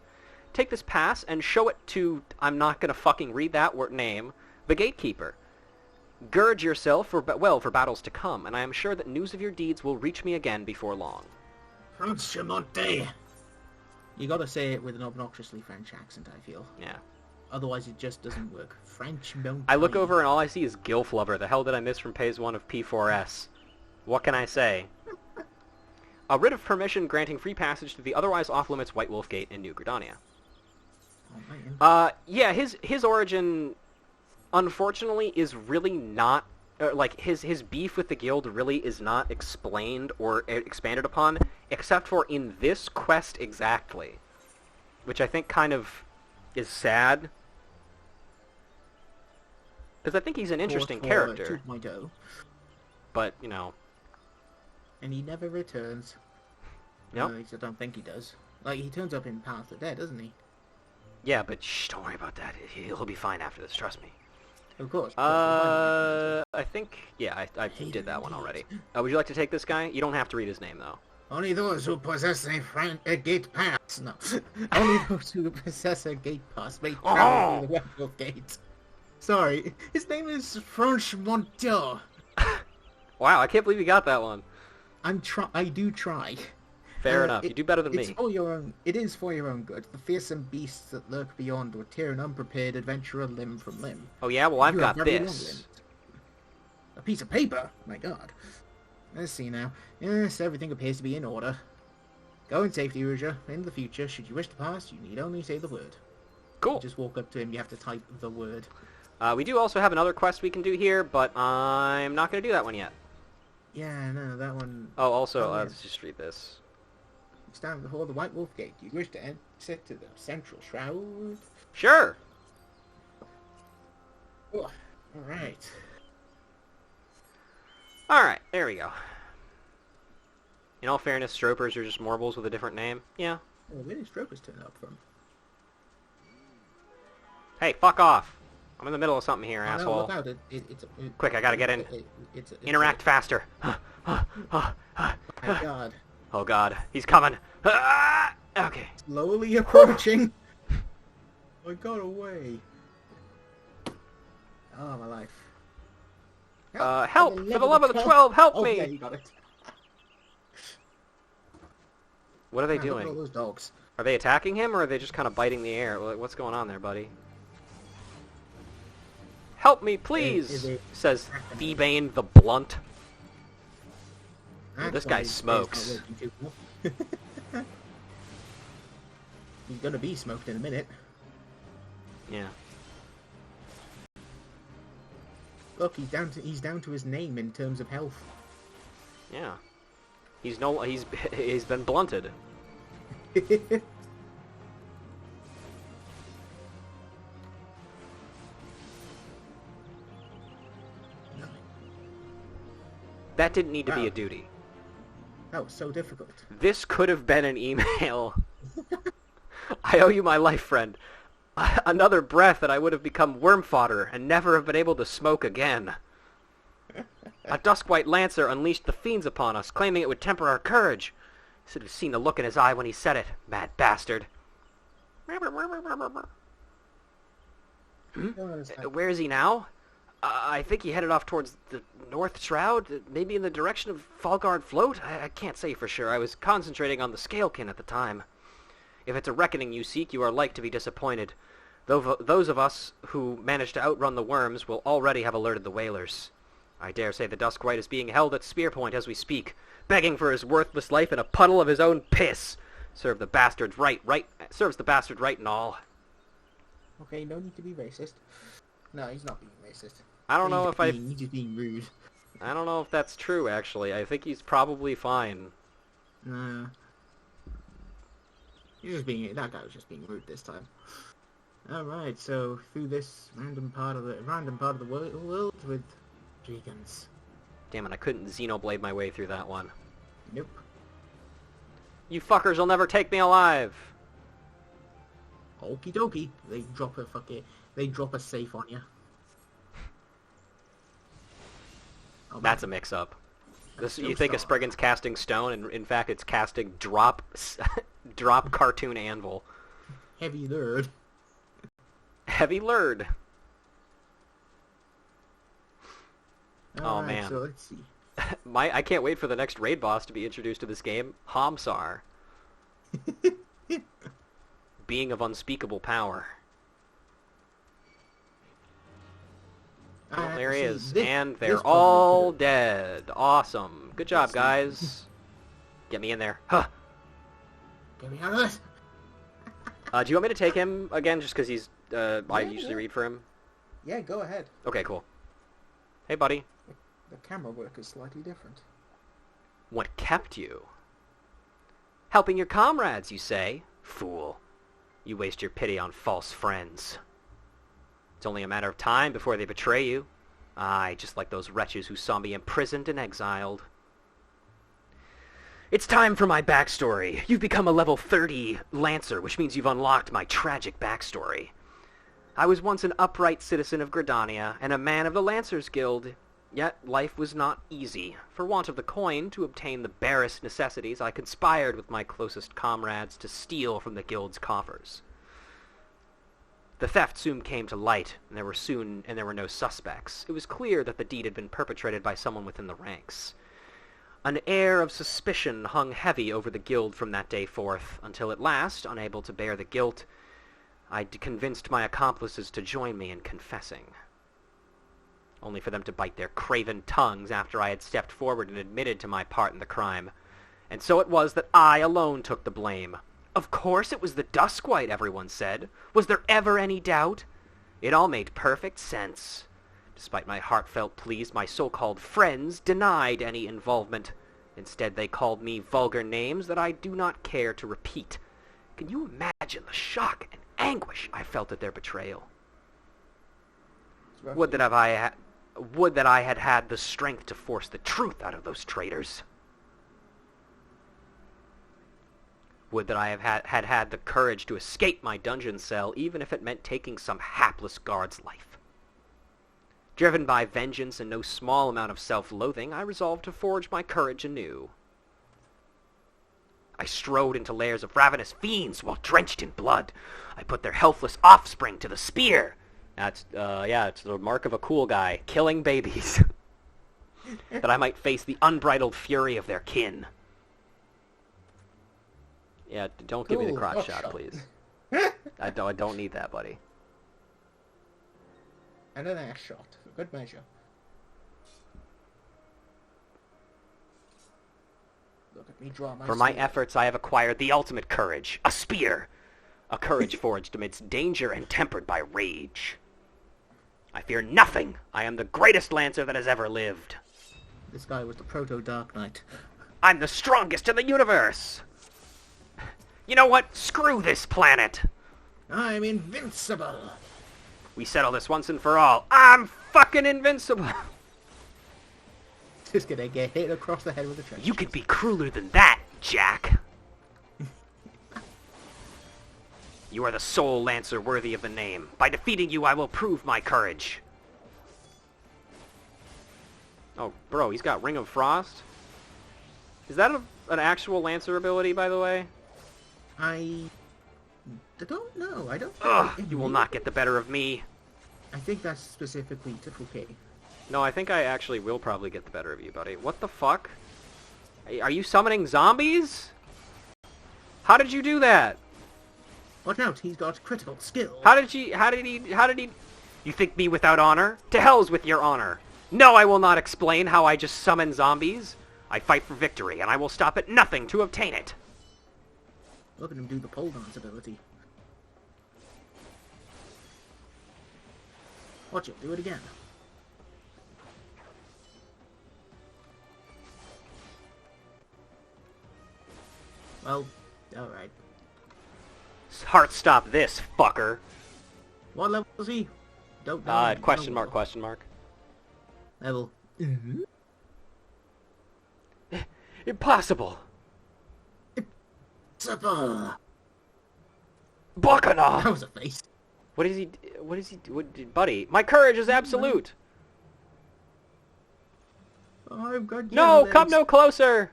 Take this pass and show it to, I'm not going to fucking read that name, the Gatekeeper. Gird yourself for battles to come, and I am sure that news of your deeds will reach me again before long. Franchemonte. You gotta say it with an obnoxiously French accent, I feel. Yeah. Otherwise it just doesn't work. Franchemonte. I look over and all I see is Gilf Lover. The hell did I miss from Phase 1 of P4S? What can I say? A writ of permission granting free passage to the otherwise off-limits White Wolf Gate in New Gridania. Oh, Yeah, his origin, unfortunately, is really not like his beef with the guild really is not explained or expanded upon, except for in this quest exactly, which I think kind of is sad, because I think he's an interesting character. 2.0. But you know, And he never returns. no, At least I don't think he does. Like, he turns up in Path of the Dead, doesn't he? yeah, but shh, don't worry about that. He'll be fine after this. Trust me. Of course. I think, yeah, I did that one already. Would you like to take this guy? You don't have to read his name, though. Only those who possess a gate pass. No. Only those who possess a gate pass may travel through the werewolf gate. Sorry. His name is Franche Monteur. Wow, I can't believe you got that one. I do try. Fair enough. You do better than it's me. For your own. It is for your own good. The fearsome beasts that lurk beyond will tear an unprepared adventurer limb from limb. Oh yeah, well I've You got have very long this. limbs. A piece of paper? My god. Let's see now. Yes, everything appears to be in order. Go in safety, Ruja. In the future, should you wish to pass, you need only say the word. Cool. You just walk up to him, you have to type the word. We do also have another quest we can do here, but I'm not going to do that one yet. Yeah, no, that one... Oh, also, yeah. let's just read this. Stand before the White Wolf Gate. You wish to enter to the central shroud? Sure. Oh, alright. Alright, there we go. In all fairness, Stropers are just Morbles with a different name. Yeah. Well, where did Strokers turn up from? Hey, fuck off. I'm in the middle of something here, Oh, no, asshole. look out. Quick, I gotta get in. It's Interact faster. Oh my god. Oh god, he's coming. Ah! Okay. Slowly approaching. I got away. Oh, my life. Help! For the love of the 12, help Oh, me! yeah, you got it. What are they Man, look at all doing? those dogs. Are they attacking him, or are they just kind of biting the air? What's going on there, buddy? Help me, please! Says Thebane the Blunt. Well, this guy Actually, smokes. it's not working too well. He's gonna be smoked in a minute. Yeah. Look, he's down to his name in terms of health. Yeah. He's been blunted. That didn't need to be Wow. a duty. That was so difficult. This could have been an email. I owe you my life, friend. Another breath and I would have become worm fodder and never have been able to smoke again. A dusk-white lancer unleashed the fiends upon us, claiming it would temper our courage. Should have seen the look in his eye when he said it, mad bastard. Where is he now? I think he headed off towards the North Shroud, maybe in the direction of Falgard Float? I can't say for sure. I was concentrating on the Scalekin at the time. If it's a reckoning you seek, you are like to be disappointed. Though those of us who managed to outrun the worms will already have alerted the whalers. I dare say the Duskwhite is being held at spear point as we speak, begging for his worthless life in a puddle of his own piss. Serves the bastard right and all. Okay, no need to be racist. No, he's not being racist. I don't know if He's just being rude. I don't know if that's true, actually. I think he's probably fine. Nah. That guy was just being rude this time. Alright, so through this random part of the world with dragons. Damn it, I couldn't Xenoblade my way through that one. Nope. You fuckers will never take me alive! Okie dokie. They drop a safe on you. Oh, That's a mix-up. You think a Spriggan's casting stone, and in fact it's casting drop cartoon anvil. heavy nerd. Heavy lurd. Alright, man. So let's see. I can't wait for the next raid boss to be introduced to this game. Hamsar. Being of unspeakable power. Well, there he is. And they're all dead. Awesome. Good job, guys. Get me in there. Huh. Get me out of this. Do you want me to take him again just because I Yeah, usually yeah. read for him? Yeah, go ahead. Okay, cool. Hey, buddy. The camera work is slightly different. What kept you? Helping your comrades, you say? Fool. You waste your pity on false friends. It's only a matter of time before they betray you. Aye, just like those wretches who saw me imprisoned and exiled. It's time for my backstory. You've become a level 30 Lancer, which means you've unlocked my tragic backstory. I was once an upright citizen of Gridania, and a man of the Lancers Guild. Yet life was not easy. For want of the coin to obtain the barest necessities, I conspired with my closest comrades to steal from the guild's coffers. The theft soon came to light, and there were no suspects. It was clear that the deed had been perpetrated by someone within the ranks. An air of suspicion hung heavy over the guild from that day forth, until at last, unable to bear the guilt, I convinced my accomplices to join me in confessing. Only for them to bite their craven tongues after I had stepped forward and admitted to my part in the crime. And so it was that I alone took the blame. Of course it was the Duskwhite, everyone said. Was there ever any doubt? It all made perfect sense. Despite my heartfelt pleas, my so-called friends denied any involvement. Instead, they called me vulgar names that I do not care to repeat. Can you imagine the shock and anguish I felt at their betrayal? Would that I had had the strength to force the truth out of those traitors. Would that I had had the courage to escape my dungeon cell, even if it meant taking some hapless guard's life. Driven by vengeance and no small amount of self-loathing, I resolved to forge my courage anew. I strode into lairs of ravenous fiends while drenched in blood. I put their helpless offspring to the spear. It's the mark of a cool guy, killing babies. That I might face the unbridled fury of their kin. Yeah, don't give me the crotch shot, please. I don't need that, buddy. And an ass shot, for good measure. Look at me draw my For my efforts, I have acquired the ultimate courage, a spear. A courage forged amidst danger and tempered by rage. I fear nothing. I am the greatest Lancer that has ever lived. This guy was the proto-Dark Knight. I'm the strongest in the universe. You know what? Screw this planet. I'm invincible. We settle this once and for all. I'm fucking invincible. Just gonna get hit across the head with a trench. You could be crueler than that, Jack. You are the sole Lancer worthy of the name. By defeating you, I will prove my courage. Oh, bro, he's got Ring of Frost? Is that an actual Lancer ability, by the way? I don't know. I don't. Ugh, you will not get the better of me. I think that's specifically to Fouquet. No, I think I actually will probably get the better of you, buddy. What the fuck? Are you summoning zombies? How did you do that? Watch out, he's got critical skill. How did he... You think me without honor? To hell's with your honor. No, I will not explain how I just summon zombies. I fight for victory, and I will stop at nothing to obtain it. Look at him do the pole dance ability. Watch it, do it again. Well, alright. Heart stop this, fucker. What level is he? Don't know. Question mark. Level. Impossible. Impossible. Bacchanal. That was a face. What is he, buddy? My courage is absolute. Oh, I've got No, come no closer.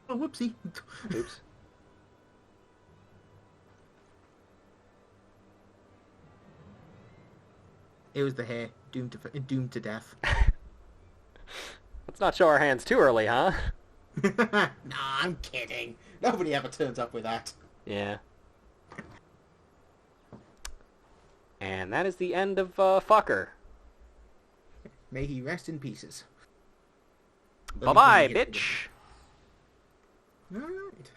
Oh, whoopsie. Oops. It was the hair, doomed to death. Let's not show our hands too early, huh? Nah, I'm kidding. Nobody ever turns up with that. Yeah. And that is the end of Fucker. May he rest in pieces. Bye-bye, bitch. Alright.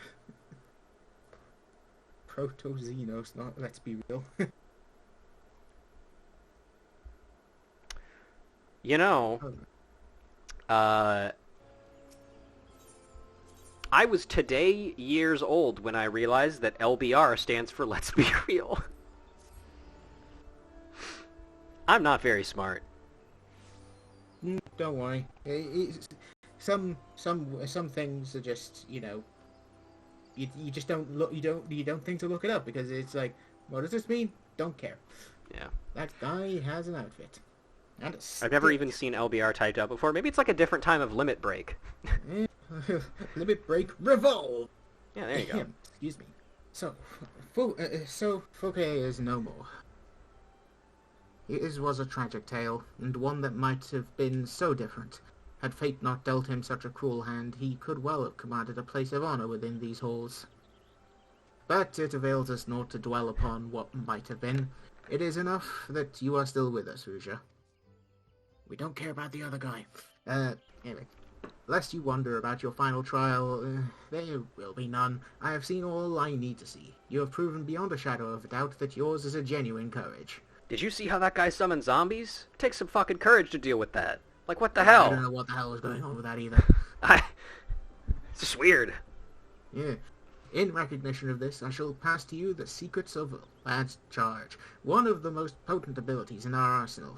Proto-Xenos, let's be real. You know, Oh, uh, I was today years old when I realized that LBR stands for Let's Be Real. I'm not very smart. don't worry. Some things are just, you just don't look, you don't think to look it up because it's like, what does this mean? Don't care. Yeah. That guy has an outfit and a I've never stick. even seen LBR typed out before. Maybe it's like a different time of limit break. Eh, Limit break revolve. Yeah, there you go. Excuse me. So, Fouquet is no more. His was a tragic tale, and one that might have been so different. Had fate not dealt him such a cruel hand, he could well have commanded a place of honour within these halls. But it avails us not to dwell upon what might have been. It is enough that you are still with us, Ruja. We don't care about the other guy. Anyway. Lest you wonder about your final trial, there will be none. I have seen all I need to see. You have proven beyond a shadow of a doubt that yours is a genuine courage. Did you see how that guy summoned zombies? It takes some fucking courage to deal with that. Like, what the I hell? don't know what the hell was going on with that either. It's just weird. Yeah. In recognition of this, I shall pass to you the secrets of Thaumaturge, one of the most potent abilities in our arsenal.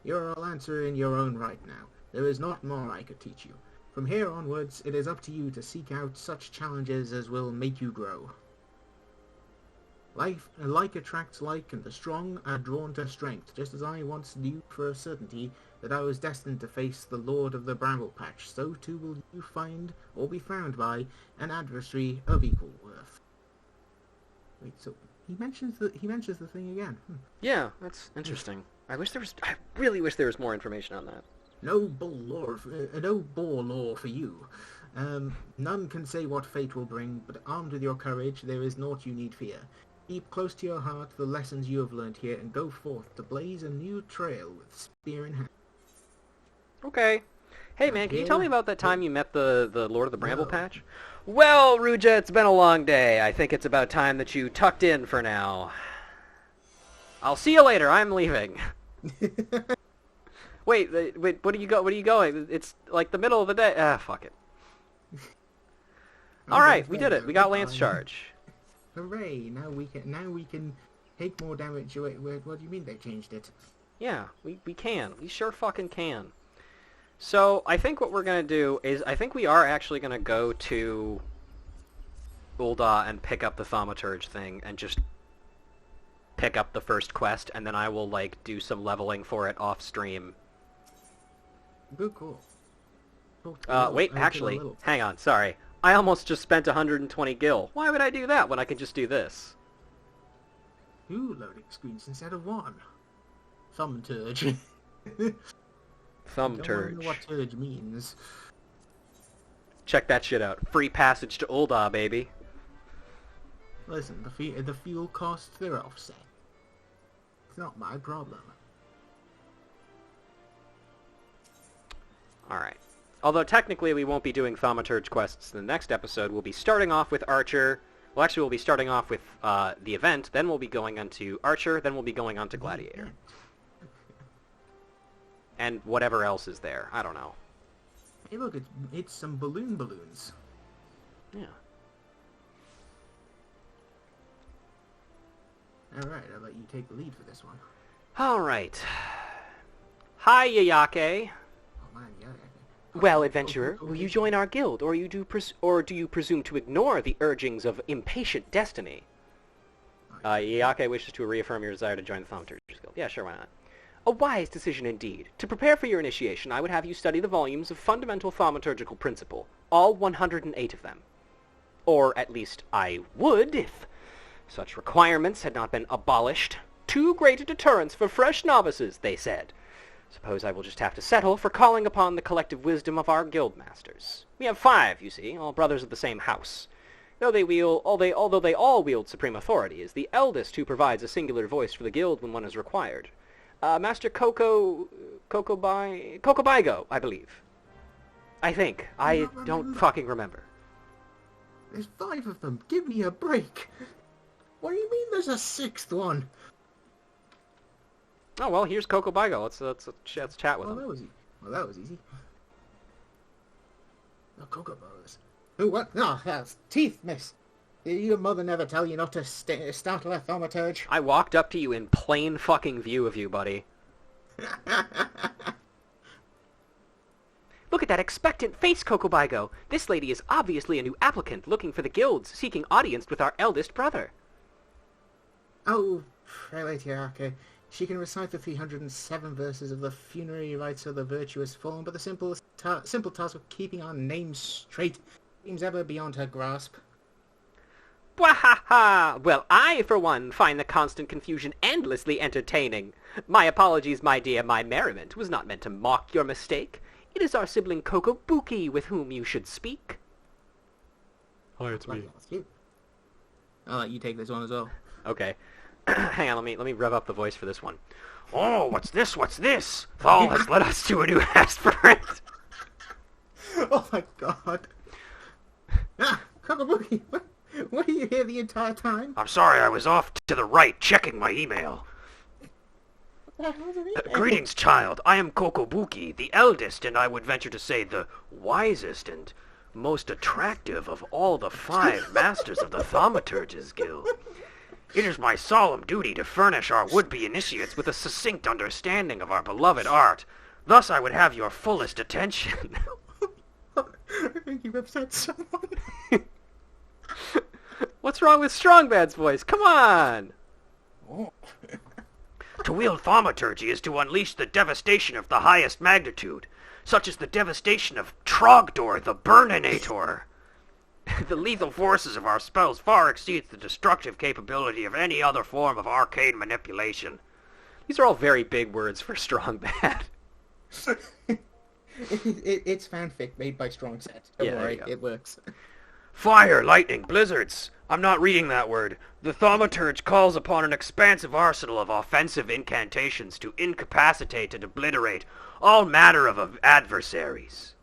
You're a lancer in your own right now. There is not more I could teach you. From here onwards, it is up to you to seek out such challenges as will make you grow. Like attracts like, and the strong are drawn to strength, just as I once knew for a certainty that I was destined to face the Lord of the Bramble Patch, so too will you find, or be found by, an adversary of equal worth. Wait, so he mentions the thing again. Yeah, that's interesting. I really wish there was more information on that. No bore law for you. None can say what fate will bring, but armed with your courage, there is naught you need fear. Keep close to your heart the lessons you have learned here, and go forth to blaze a new trail with spear in hand. Okay. Hey man, can you tell me about that time you met the Lord of the Bramble No. Patch? Well, Ruja, it's been a long day. I think it's about time that you tucked in for now. I'll see you later. I'm leaving. Wait, what are you going? It's like the middle of the day. Ah, fuck it. All right, we did it. We got Lance Charge. Hooray! Now we can take more damage. Wait, what do you mean they changed it? Yeah, we can. We sure fucking can. So, I think what we're going to do is, I think we are actually going to go to Ul'dah and pick up the Thaumaturge thing and just pick up the first quest, and then I will, like, do some leveling for it off-stream. Good call. Wait, actually, hang on, sorry. I almost just spent 120 gil. Why would I do that when I could just do this? 2 loading screens instead of 1. Thaumaturge. Don't know what turge means. Check that shit out. Free passage to Ul'dah, baby. Listen, the fuel costs, they're offset. It's not my problem. Alright. Although technically we won't be doing Thaumaturge quests in the next episode. We'll be starting off with Archer. Well, actually we'll be starting off with the event, then we'll be going on to Archer, then we'll be going on to Gladiator. And whatever else is there. I don't know. Hey look, it's some balloons. Yeah. Alright, I'll let you take the lead for this one. Alright. Hi, Yayake. Oh man, yeah. Well, adventurer, will you join our guild, or do you presume to ignore the urgings of impatient destiny? Yayake wishes to reaffirm your desire to join the Thaumaturge Guild. Yeah, sure, why not? A wise decision indeed. To prepare for your initiation, I would have you study the volumes of fundamental thaumaturgical principle, all 108 of them. Or, at least, I would, if such requirements had not been abolished. Too great a deterrence for fresh novices, they said. Suppose I will just have to settle for calling upon the collective wisdom of our guild masters. We have 5, you see, all brothers of the same house. Although they all wield supreme authority, is the eldest who provides a singular voice for the guild when one is required. Master Kokobigo, I believe. I think. I don't fucking remember. There's 5 of them. Give me a break. What do you mean there's a 6th one? Oh, well, here's Coco Bigo. Let's chat with Well, him. that was easy. Oh, Cocoa Bows. Oh, what? No, that's teeth, miss. Did your mother never tell you not to startle a Thaumaturge? I walked up to you in plain fucking view of you, buddy. Look at that expectant face, Coco Bigo. This lady is obviously a new applicant looking for the guilds, seeking audience with our eldest brother. Oh, okay. She can recite the 307 verses of the funerary rites of the virtuous fallen, but the simple task of keeping our names straight seems ever beyond her grasp. Wahaha! Well, I, for one, find the constant confusion endlessly entertaining. My apologies, my dear, my merriment was not meant to mock your mistake. It is our sibling Coco Buki with whom you should speak. Hi, it's me. That's you. I'll let you take this one as well. Okay. Hang on, let me rev up the voice for this one. Oh, what's this? What's this? Thal has led us to a new aspirant. Oh my god. Ah, Kakabuki, what are you here the entire time? I'm sorry, I was off to the right checking my email. Greetings, child. I am Kokobuki, the eldest, and I would venture to say the wisest and most attractive of all the 5 masters of the Thaumaturge's Guild. It is my solemn duty to furnish our would-be initiates with a succinct understanding of our beloved art. Thus I would have your fullest attention. I think you've upset someone. What's wrong with Strongbad's voice? Come on! Oh. To wield thaumaturgy is to unleash the devastation of the highest magnitude, such as the devastation of Trogdor the Burninator. The lethal forces of our spells far exceeds the destructive capability of any other form of arcane manipulation. These are all very big words for Strongbad. It's fanfic made by Strong Set. Don't worry, it works. Fire, lightning, blizzards. I'm not reading that word. The Thaumaturge calls upon an expansive arsenal of offensive incantations to incapacitate and obliterate all manner of adversaries.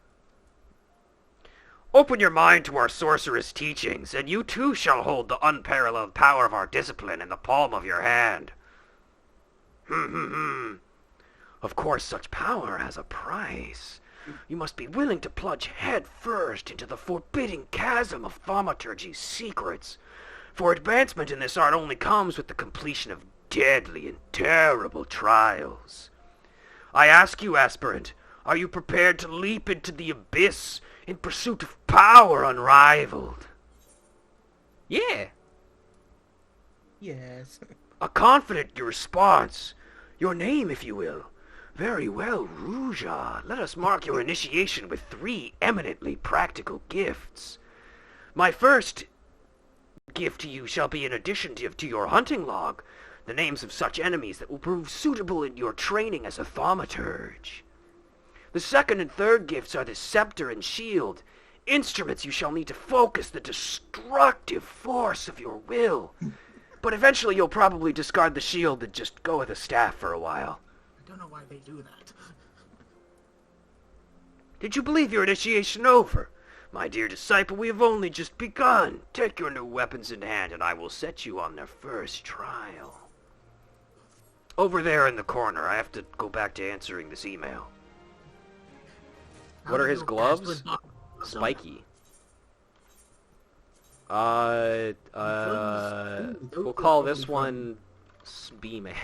Open your mind to our sorceress teachings, and you too shall hold the unparalleled power of our discipline in the palm of your hand. Of course, such power has a price. You must be willing to plunge head first into the forbidding chasm of thaumaturgy's secrets, for advancement in this art only comes with the completion of deadly and terrible trials. I ask you, aspirant, are you prepared to leap into the abyss in pursuit of power unrivaled? Yeah. Yes. A confident your response. Your name, if you will. Very well, Ruja. Let us mark your initiation with 3 eminently practical gifts. My first gift to you shall be in addition to your hunting log, the names of such enemies that will prove suitable in your training as a thaumaturge. The second and third gifts are the scepter and shield, instruments you shall need to focus the destructive force of your will. But eventually you'll probably discard the shield and just go with a staff for a while. I don't know why they do that. Did you believe your initiation over? My dear disciple, we have only just begun. Take your new weapons in hand, and I will set you on their first trial. Over there in the corner, I have to go back to answering this email. What are his gloves? Spiky. We'll call this one B-mail.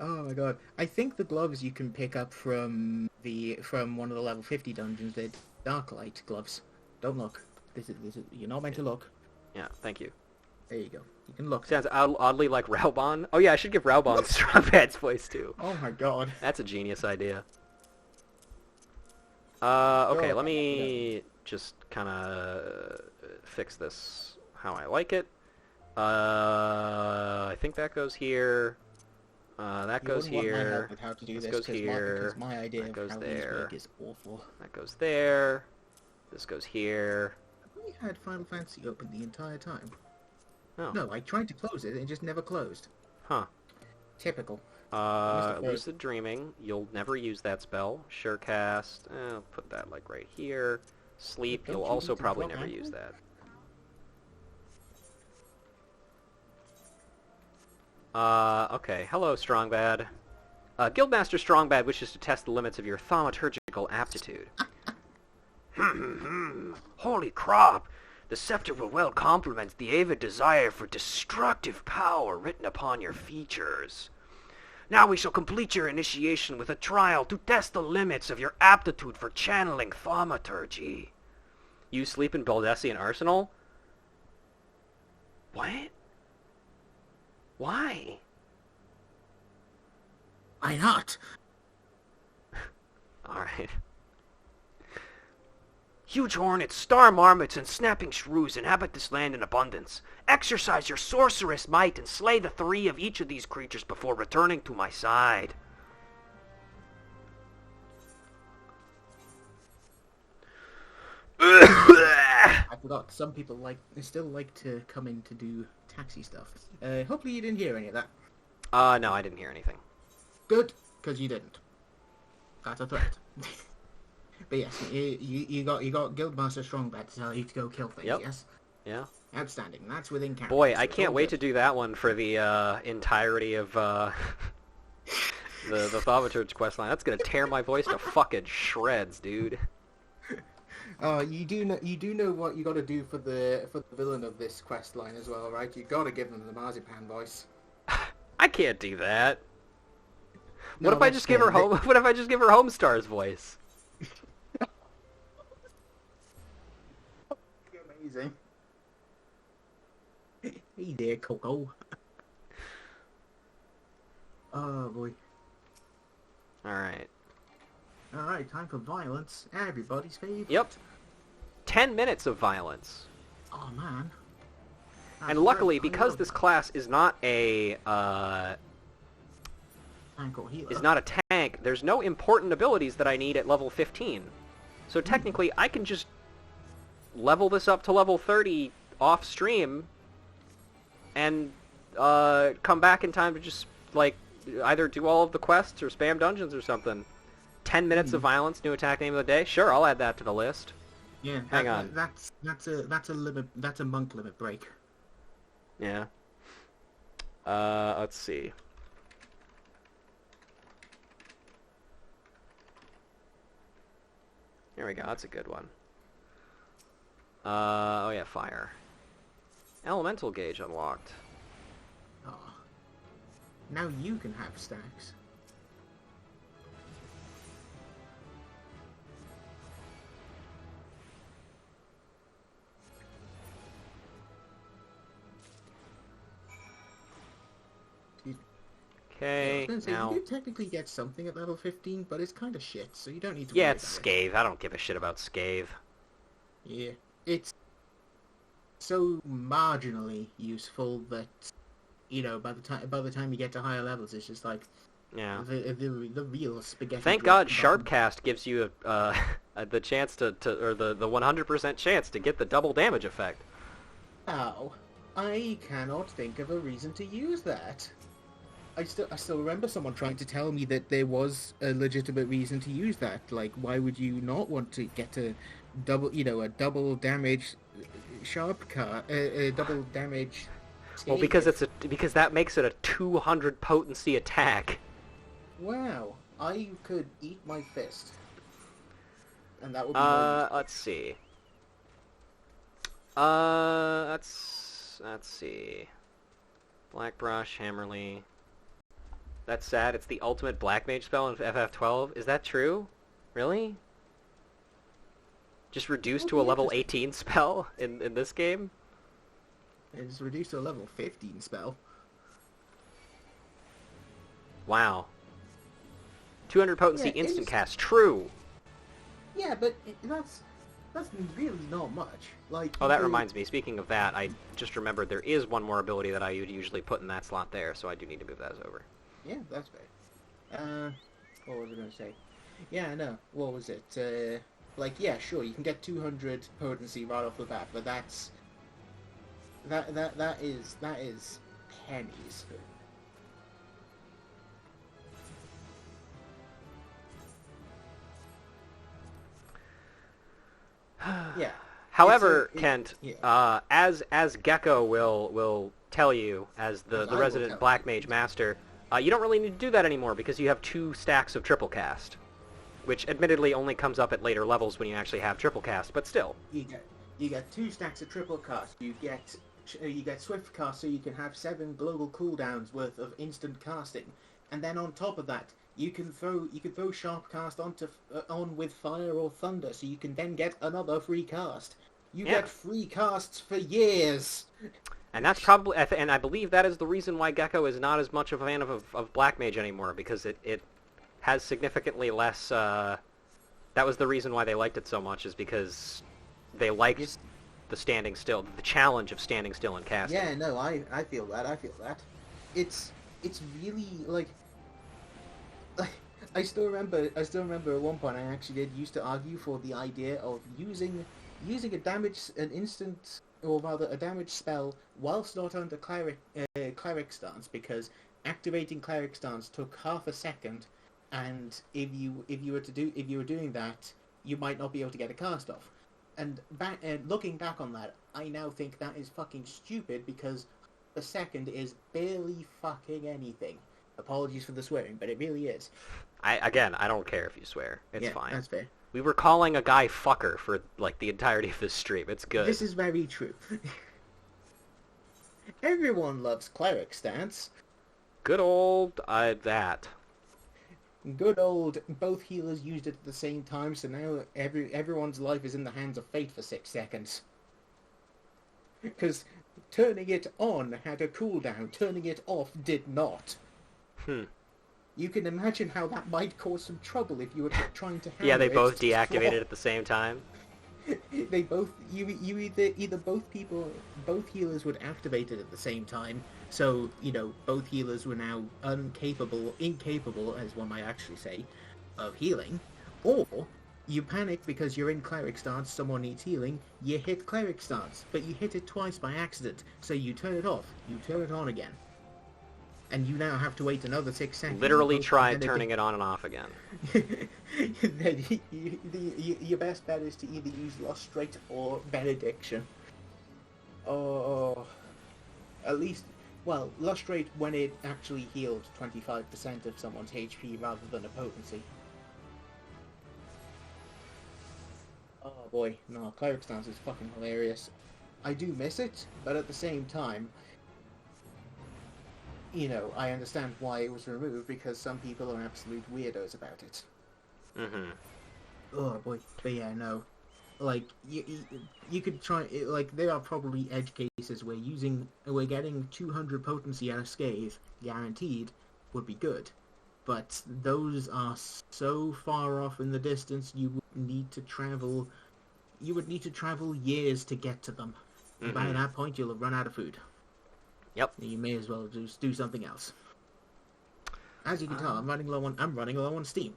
Oh my god. I think the gloves you can pick up from one of the level 50 dungeons. They're Darklight gloves. Don't look. This is you're not meant to look. Yeah, thank you. There you go. You can look. Sounds oddly like Raubon. Oh yeah, I should give Raubon Strongbad's voice too. Oh my god. That's a genius idea. Okay, let me just kind of fix this how I like it. I think that goes here. That goes here. This goes here. My idea that goes of how there. these work is awful. That goes there. This goes here. We had Final Fantasy open the entire time. Oh. No, I tried to close it and it just never closed. Huh. Typical. Lucid Dreaming. You'll never use that spell. Surecast. I'll put that like right here. Sleep. Don't You'll you also need to probably draw never angle? use that. Okay. Hello, Strongbad. Guildmaster Strongbad wishes to test the limits of your thaumaturgical aptitude. Holy crap! The scepter will well complement the avid desire for destructive power written upon your features. Now we shall complete your initiation with a trial to test the limits of your aptitude for channeling thaumaturgy. You sleep in Baldessian Arsenal? What? Why? Why not? Alright. Huge hornets, star marmots, and snapping shrews inhabit this land in abundance. Exercise your sorceress might and slay the 3 of each of these creatures before returning to my side. I forgot. Some people still like to come in to do taxi stuff. Hopefully you didn't hear any of that. No, I didn't hear anything. Good, because you didn't. That's a threat. But yes, you got Guildmaster Strongbad to tell you to go kill things. Yep. Yes. Yeah. Outstanding. That's within character. Boy, so I it's can't all wait good. to do that one for the entirety of the Thaumaturge questline. That's gonna tear my voice to fucking shreds, dude. You do know what you got to do for the villain of this quest line as well, right? You got to give them the marzipan voice. I can't do that. No, What if I that's just give her fair. home? What if I just give her Homestar's voice? Amazing. Hey there, Coco. Oh boy. All right. All right, time for violence. Everybody's favorite. Yep. 10 minutes of violence. Oh man. And luckily, because this class is not a tank or healer. is not a tank, there's no important abilities that I need at level 15. So technically, I can just level this up to level 30 off stream and come back in time to just like either do all of the quests or spam dungeons or something. 10 minutes of violence, new attack name of the day. Sure, I'll add that to the list. Yeah, Hang on. That's a limit. That's a monk limit break. Yeah. Let's see. Here we go. That's a good one. Oh yeah, fire. Elemental gauge unlocked. Oh. Now you can have stacks. Okay, now... You do technically get something at level 15, but it's kind of shit, so you don't need to Yeah, worry it's about it. Scathe. I don't give a shit about Scathe. Yeah. It's so marginally useful that, you know, by the time you get to higher levels, it's just like Yeah. the real spaghetti. Thank drop God button. Sharpcast gives you the chance to or the 100% chance to get the double damage effect. Ow. I cannot think of a reason to use that. I still remember someone trying to tell me that there was a legitimate reason to use that. Like, why would you not want to get a double damage double damage? Well, because because that makes it a 200 potency attack. Wow, I could eat my fist, and that would be Let's see. Let's see. Black Brush, Hammerly. That's sad. It's the ultimate Black Mage spell in FF12. Is that true? Really? Just reduced to a level 18 spell in this game? It's reduced to a level 15 spell. Wow. 200 potency Yeah, instant it's- cast. True. Yeah, but that's really not much. Like, Oh, that reminds me. Speaking of that, I just remembered there is one more ability that I would usually put in that slot there, so I do need to move that over. Yeah, that's fair. What was I going to say? Yeah, no. What was it? Like, yeah, sure, you can get 200 potency right off the bat, but that is pennies. Yeah. However, It's a- it- Kent, yeah. as Gecko will tell you, as the As I will resident tell Black you. Mage Master, you don't really need to do that anymore because you have 2 stacks of triple cast, which admittedly only comes up at later levels when you actually have triple cast, but still. You get 2 stacks of triple cast. You get swift cast, so you can have 7 global cooldowns worth of instant casting, and then on top of that, you can throw sharp cast on with fire or thunder, so you can then get another free cast. You Yeah. get free casts for years. And that's probably, and I believe that is the reason why Gecko is not as much of a fan of Black Mage anymore, because it has significantly less, that was the reason why they liked it so much, is because they liked the standing still, the challenge of standing still and casting. Yeah, no, I feel that. It's really like I still remember at one point I actually used to argue for the idea of using a damage spell whilst not under cleric stance, because activating cleric stance took half a second, and if you were doing that, you might not be able to get a cast off. And looking back on that, I now think that is fucking stupid, because a second is barely fucking anything. Apologies for the swearing, but it really is. I don't care if you swear. It's fine. That's fair. We were calling a guy fucker for, like, the entirety of this stream. It's good. This is very true. Everyone loves cleric stance. Good old, that. Good old, both healers used it at the same time, so now everyone's life is in the hands of fate for 6 seconds. Because turning it on had a cooldown, turning it off did not. You can imagine how that might cause some trouble if you were trying to. Yeah, they both deactivated at the same time. They both either both healers would activate it at the same time. So both healers were now incapable, as one might actually say, of healing, or you panic because you're in cleric stance. Someone needs healing. You hit cleric stance, but you hit it twice by accident. So you turn it off. You turn it on again. And you now have to wait another 6 seconds. Literally tried turning it on and off again. Your best bet is to either use Lustrate or Benediction. Or at least, well, Lustrate when it actually healed 25% of someone's HP rather than a potency. Oh boy, no, Cleric Stance is fucking hilarious. I do miss it, but at the same time, I understand why it was removed, because some people are absolute weirdos about it. Oh boy, but yeah, no. Like, you could try, like, there are probably edge cases where getting 200 potency out of Scathe, guaranteed, would be good. But those are so far off in the distance, you would need to travel years to get to them. By that point, you'll have run out of food. Yep. You may as well just do something else. As you can tell, I'm running low on steam.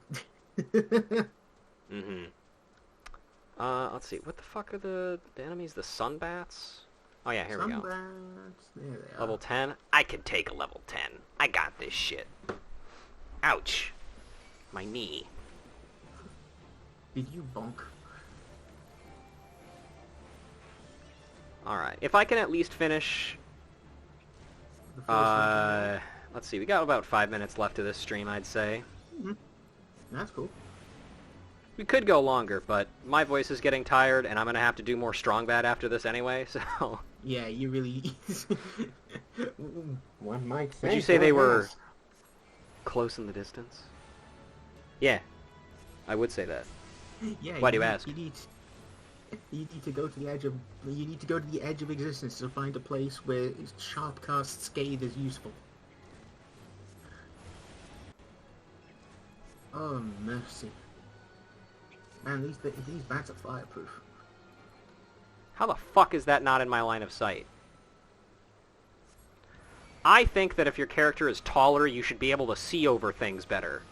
Let's see. What the fuck are the enemies? The Sunbats? Oh yeah, here we go. Sunbats. There they are. Level 10? I can take a level 10. I got this shit. Ouch. My knee. Did you bonk? Alright. If I can at least finish... let's see. We got about 5 minutes left of this stream, I'd say. That's cool. We could go longer, but my voice is getting tired, and I'm going to have to do more strong bat after this anyway, so... Yeah, you really... One might think. Would you say they were close in the distance? Yeah, I would say that. Yeah. Why do you ask? You need to go to the edge of... You need to go to the edge of existence to find a place where sharp cast Scathe is useful. Oh, mercy. Man, these bats are fireproof. How the fuck is that not in my line of sight? I think that if your character is taller, you should be able to see over things better.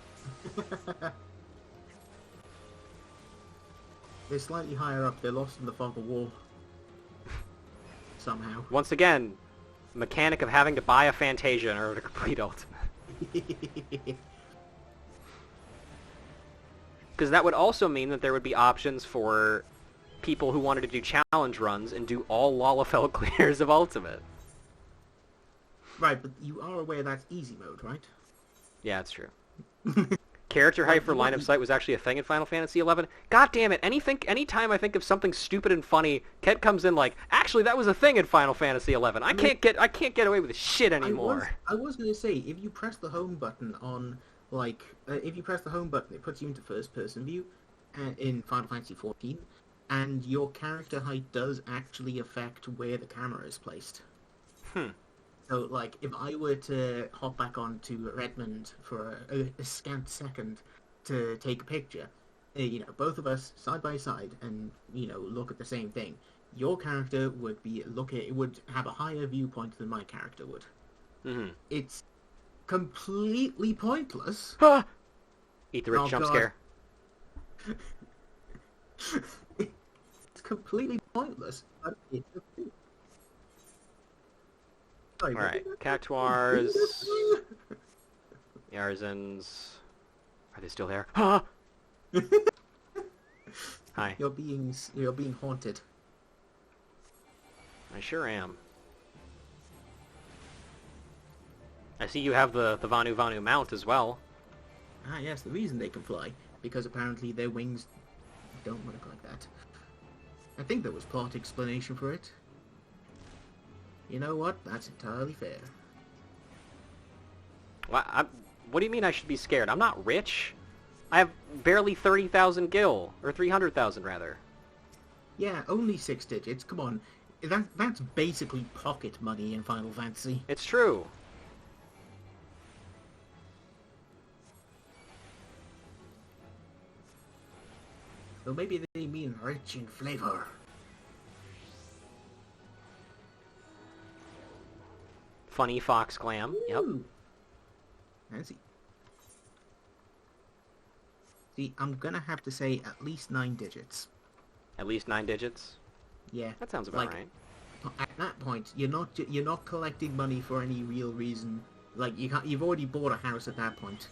They're slightly higher up. They're lost in the fog of war. Somehow. Once again, mechanic of having to buy a Fantasia in order to complete Ultimate. Because that would also mean that there would be options for people who wanted to do challenge runs and do all Lalafell clears of Ultimate. Right, but you are aware that's easy mode, right? Yeah, it's true. Character height for line of sight was actually a thing in Final Fantasy XI. God damn it! Anytime I think of something stupid and funny, Kent comes in like, actually, that was a thing in Final Fantasy XI. I can't get away with this shit anymore. I was gonna say, if you press the home button on, like, if you press the home button, it puts you into first-person view in Final Fantasy XIV, and your character height does actually affect where the camera is placed. So, like, if I were to hop back onto Redmond for a scant second to take a picture, both of us side by side and, look at the same thing, your character would would have a higher viewpoint than my character would. Mm-hmm. It's completely pointless. Ah! Eat the rich jump God. scare. It's completely pointless, but it's a thing. Alright, Cactuars, Yarzans, are they still there? Ah! Hi. You're being haunted. I sure am. I see you have the Vanu Vanu mount as well. Ah, yes, the reason they can fly, because apparently their wings don't work like that. I think there was plot explanation for it. You know what? That's entirely fair. What do you mean I should be scared? I'm not rich. I have barely 30,000 gil, or 300,000 rather. Yeah, only 6 digits. Come on, that's basically pocket money in Final Fantasy. It's true. So maybe they mean rich in flavor. Funny Fox Glam. Yep. Ooh. Fancy. See, I'm gonna have to say at least 9 digits. At least 9 digits? Yeah. That sounds about right. At that point, you're not collecting money for any real reason. Like you've already bought a house at that point.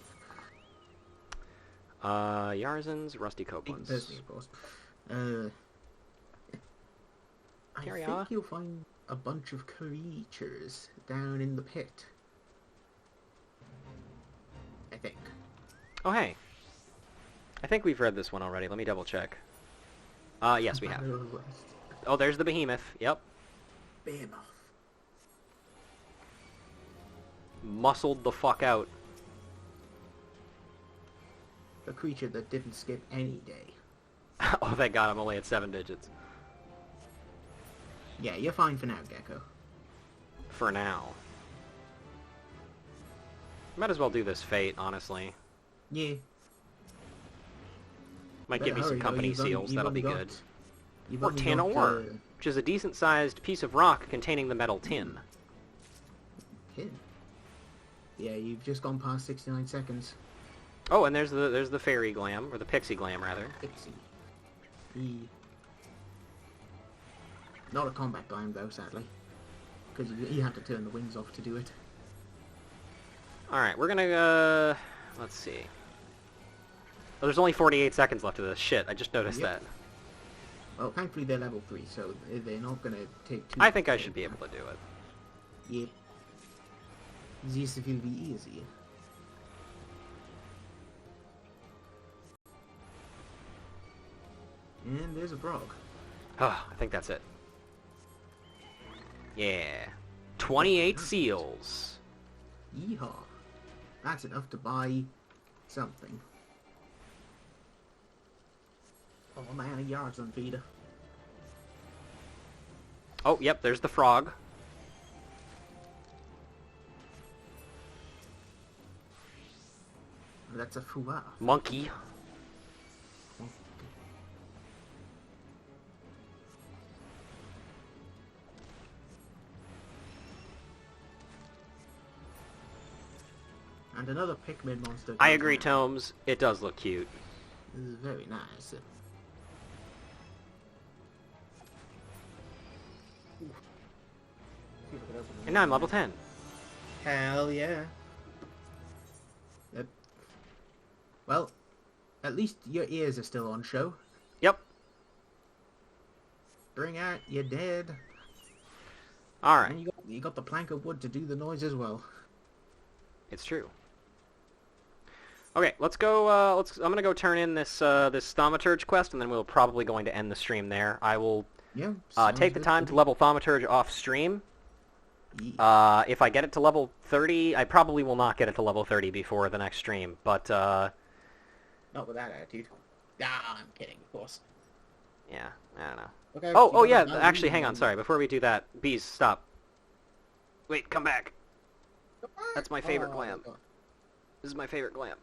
Yarzans, Rusty Copelands. Personally, of course. I Carry on. think you'll find a bunch of creatures down in the pit. I think. Oh, hey. I think we've read this one already. Let me double check. Yes, we have. Oh, there's the behemoth. Yep. Behemoth. Muscled the fuck out. A creature that didn't skip any day. Oh, thank God, I'm only at 7 digits. Yeah, you're fine for now, Gecko. For now. Might as well do this fate, honestly. Yeah. Might give me some company seals, that'll be good. Or tin got, ore, which is a decent-sized piece of rock containing the metal tin. Tin? Yeah, you've just gone past 69 seconds. Oh, and there's the fairy glam, or the pixie glam, rather. Pixie. Not a combat glam, though, sadly. Because you have to turn the wings off to do it. Alright, we're gonna, let's see. Oh, there's only 48 seconds left of this. Shit, I just noticed that. Well, thankfully they're level 3, so they're not gonna take too... I think I should be able to do it. Yeah. This will be easy. And there's a Brog. Oh, I think that's it. Yeah. 28 seals. Yeehaw. That's enough to buy something. Oh man, a yards on feeder. Oh, yep, there's the frog. That's a fua. Monkey. And another Pikmin monster. I agree, Tomes. It does look cute. This is very nice. And now I'm level 10. Hell yeah. Well, at least your ears are still on show. Yep. Bring out your dead. Alright. And you got you got the plank of wood to do the noise as well. It's true. Okay, let's go. I'm gonna go turn in this this Thaumaturge quest, and then we're probably going to end the stream there. I will Yeah. take the time to level Thaumaturge off stream. Yeah. If I get it to level 30, I probably will not get it to level 30 before the next stream. But Not with that attitude. Ah, I'm kidding, of course. yeah, I don't know. Okay, Oh yeah. Actually, hang on. Sorry. Before we do that, bees, stop. Wait, come back. That's my favorite glam. This is my favorite glam.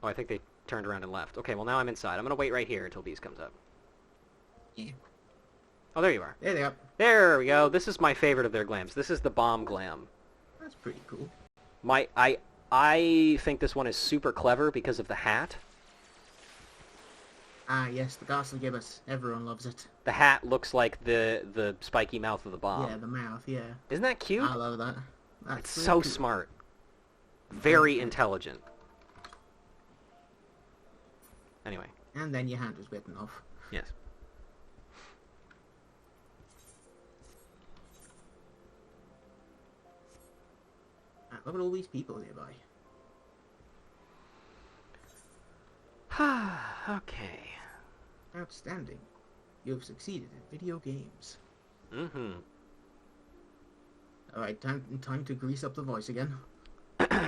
Oh, I think they turned around and left. Okay, well now I'm inside. I'm gonna wait right here until Bees comes up. Yeah. Oh, there you are. There they are. There we go. This is my favorite of their glams. This is the bomb glam. That's pretty cool. I think this one is super clever because of the hat. Ah, yes, the ghastly gibbous. Everyone loves it. The hat looks like the spiky mouth of the bomb. Yeah, the mouth, yeah. Isn't that cute? I love that. That's It's really so cool. smart. Very intelligent. Anyway. And then your hand was bitten off. Yes. Look at all these people nearby. Okay. Outstanding. You have succeeded in video games. Mm-hmm. Alright, time to grease up the voice again.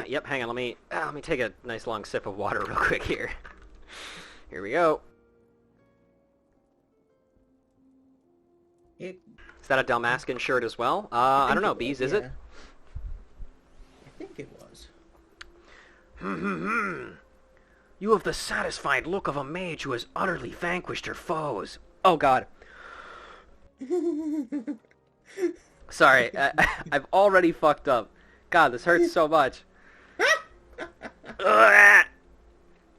Yep, hang on, let me take a nice long sip of water real quick here. Here we go. It... Is that a Dalmascan shirt as well? I don't know, Bees, is it? I think it was. You have the satisfied look of a mage who has utterly vanquished her foes. Oh god. Sorry, I've already fucked up. God, this hurts so much.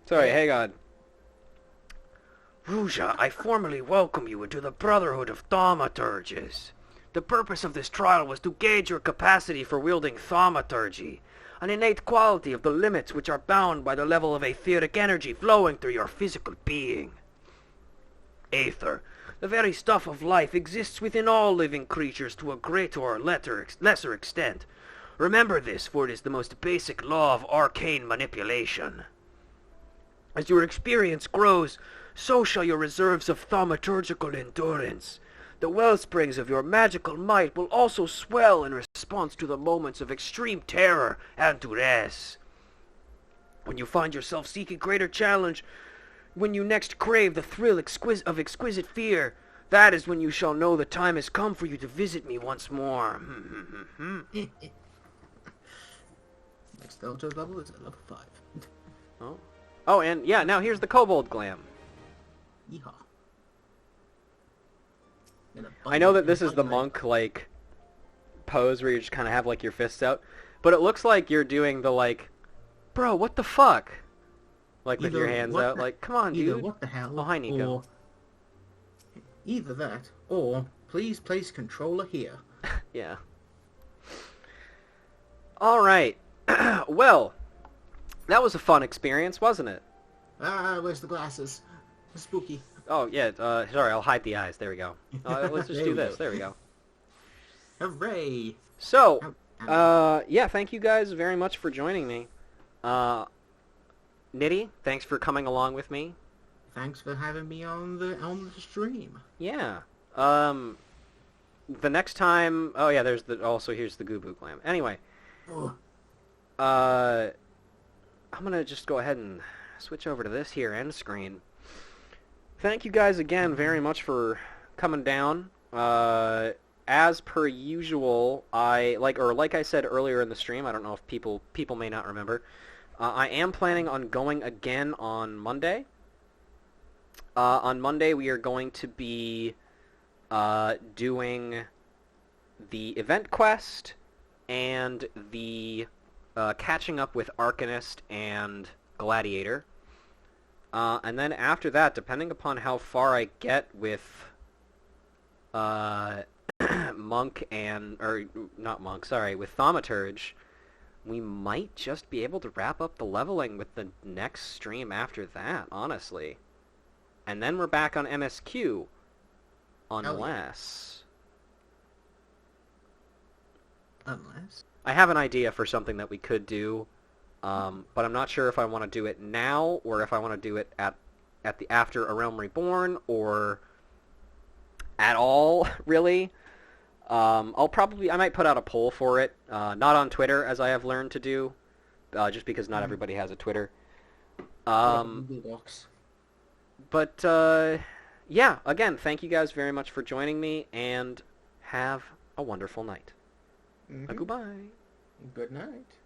Sorry, hang on. Ruja, I formally welcome you into the Brotherhood of Thaumaturges. The purpose of this trial was to gauge your capacity for wielding Thaumaturgy, an innate quality of the limits which are bound by the level of aetheric energy flowing through your physical being. Aether, the very stuff of life, exists within all living creatures to a greater or lesser extent. Remember this, for it is the most basic law of arcane manipulation. As your experience grows, so shall your reserves of thaumaturgical endurance. The wellsprings of your magical might will also swell in response to the moments of extreme terror and duress. When you find yourself seeking greater challenge, when you next crave the thrill of exquisite fear, that is when you shall know the time has come for you to visit me once more. Next Thaumaturge level is at level 5. Oh, and yeah, now here's the kobold glam. Yeehaw. I know that this is the monk, like, pose where you just kind of have, like, your fists out, but it looks like you're doing the, like, bro, what the fuck? Like, with your hands out, like, come on, Either dude. what the hell, Oh, hi, Nico. or... Either that, or please place controller here. Yeah. Alright. Well, that was a fun experience, wasn't it? Ah, where's the glasses? Spooky. Oh, yeah, sorry, I'll hide the eyes. There we go. Let's just There do we this. go. There we go. Hooray! So, yeah, thank you guys very much for joining me. Nitty, thanks for coming along with me. Thanks for having me on the stream. Yeah. The next time... Oh, yeah, here's the Gooboo Glam. Anyway. Oh. I'm gonna just go ahead and switch over to this here end screen. Thank you guys again very much for coming down. As per usual, like I said earlier in the stream, I don't know if people may not remember, I am planning on going again on Monday. On Monday we are going to be doing the event quest and the catching up with Arcanist and Gladiator. And then after that, depending upon how far I get with Monk with Thaumaturge, we might just be able to wrap up the leveling with the next stream after that, honestly. And then we're back on MSQ, unless Unless... I have an idea for something that we could do, but I'm not sure if I want to do it now or if I want to do it at the after A Realm Reborn or at all, really. I might put out a poll for it, not on Twitter as I have learned to do, just because not everybody has a Twitter. But yeah, again, thank you guys very much for joining me, and have a wonderful night. Mm-hmm. Goodbye. Good night.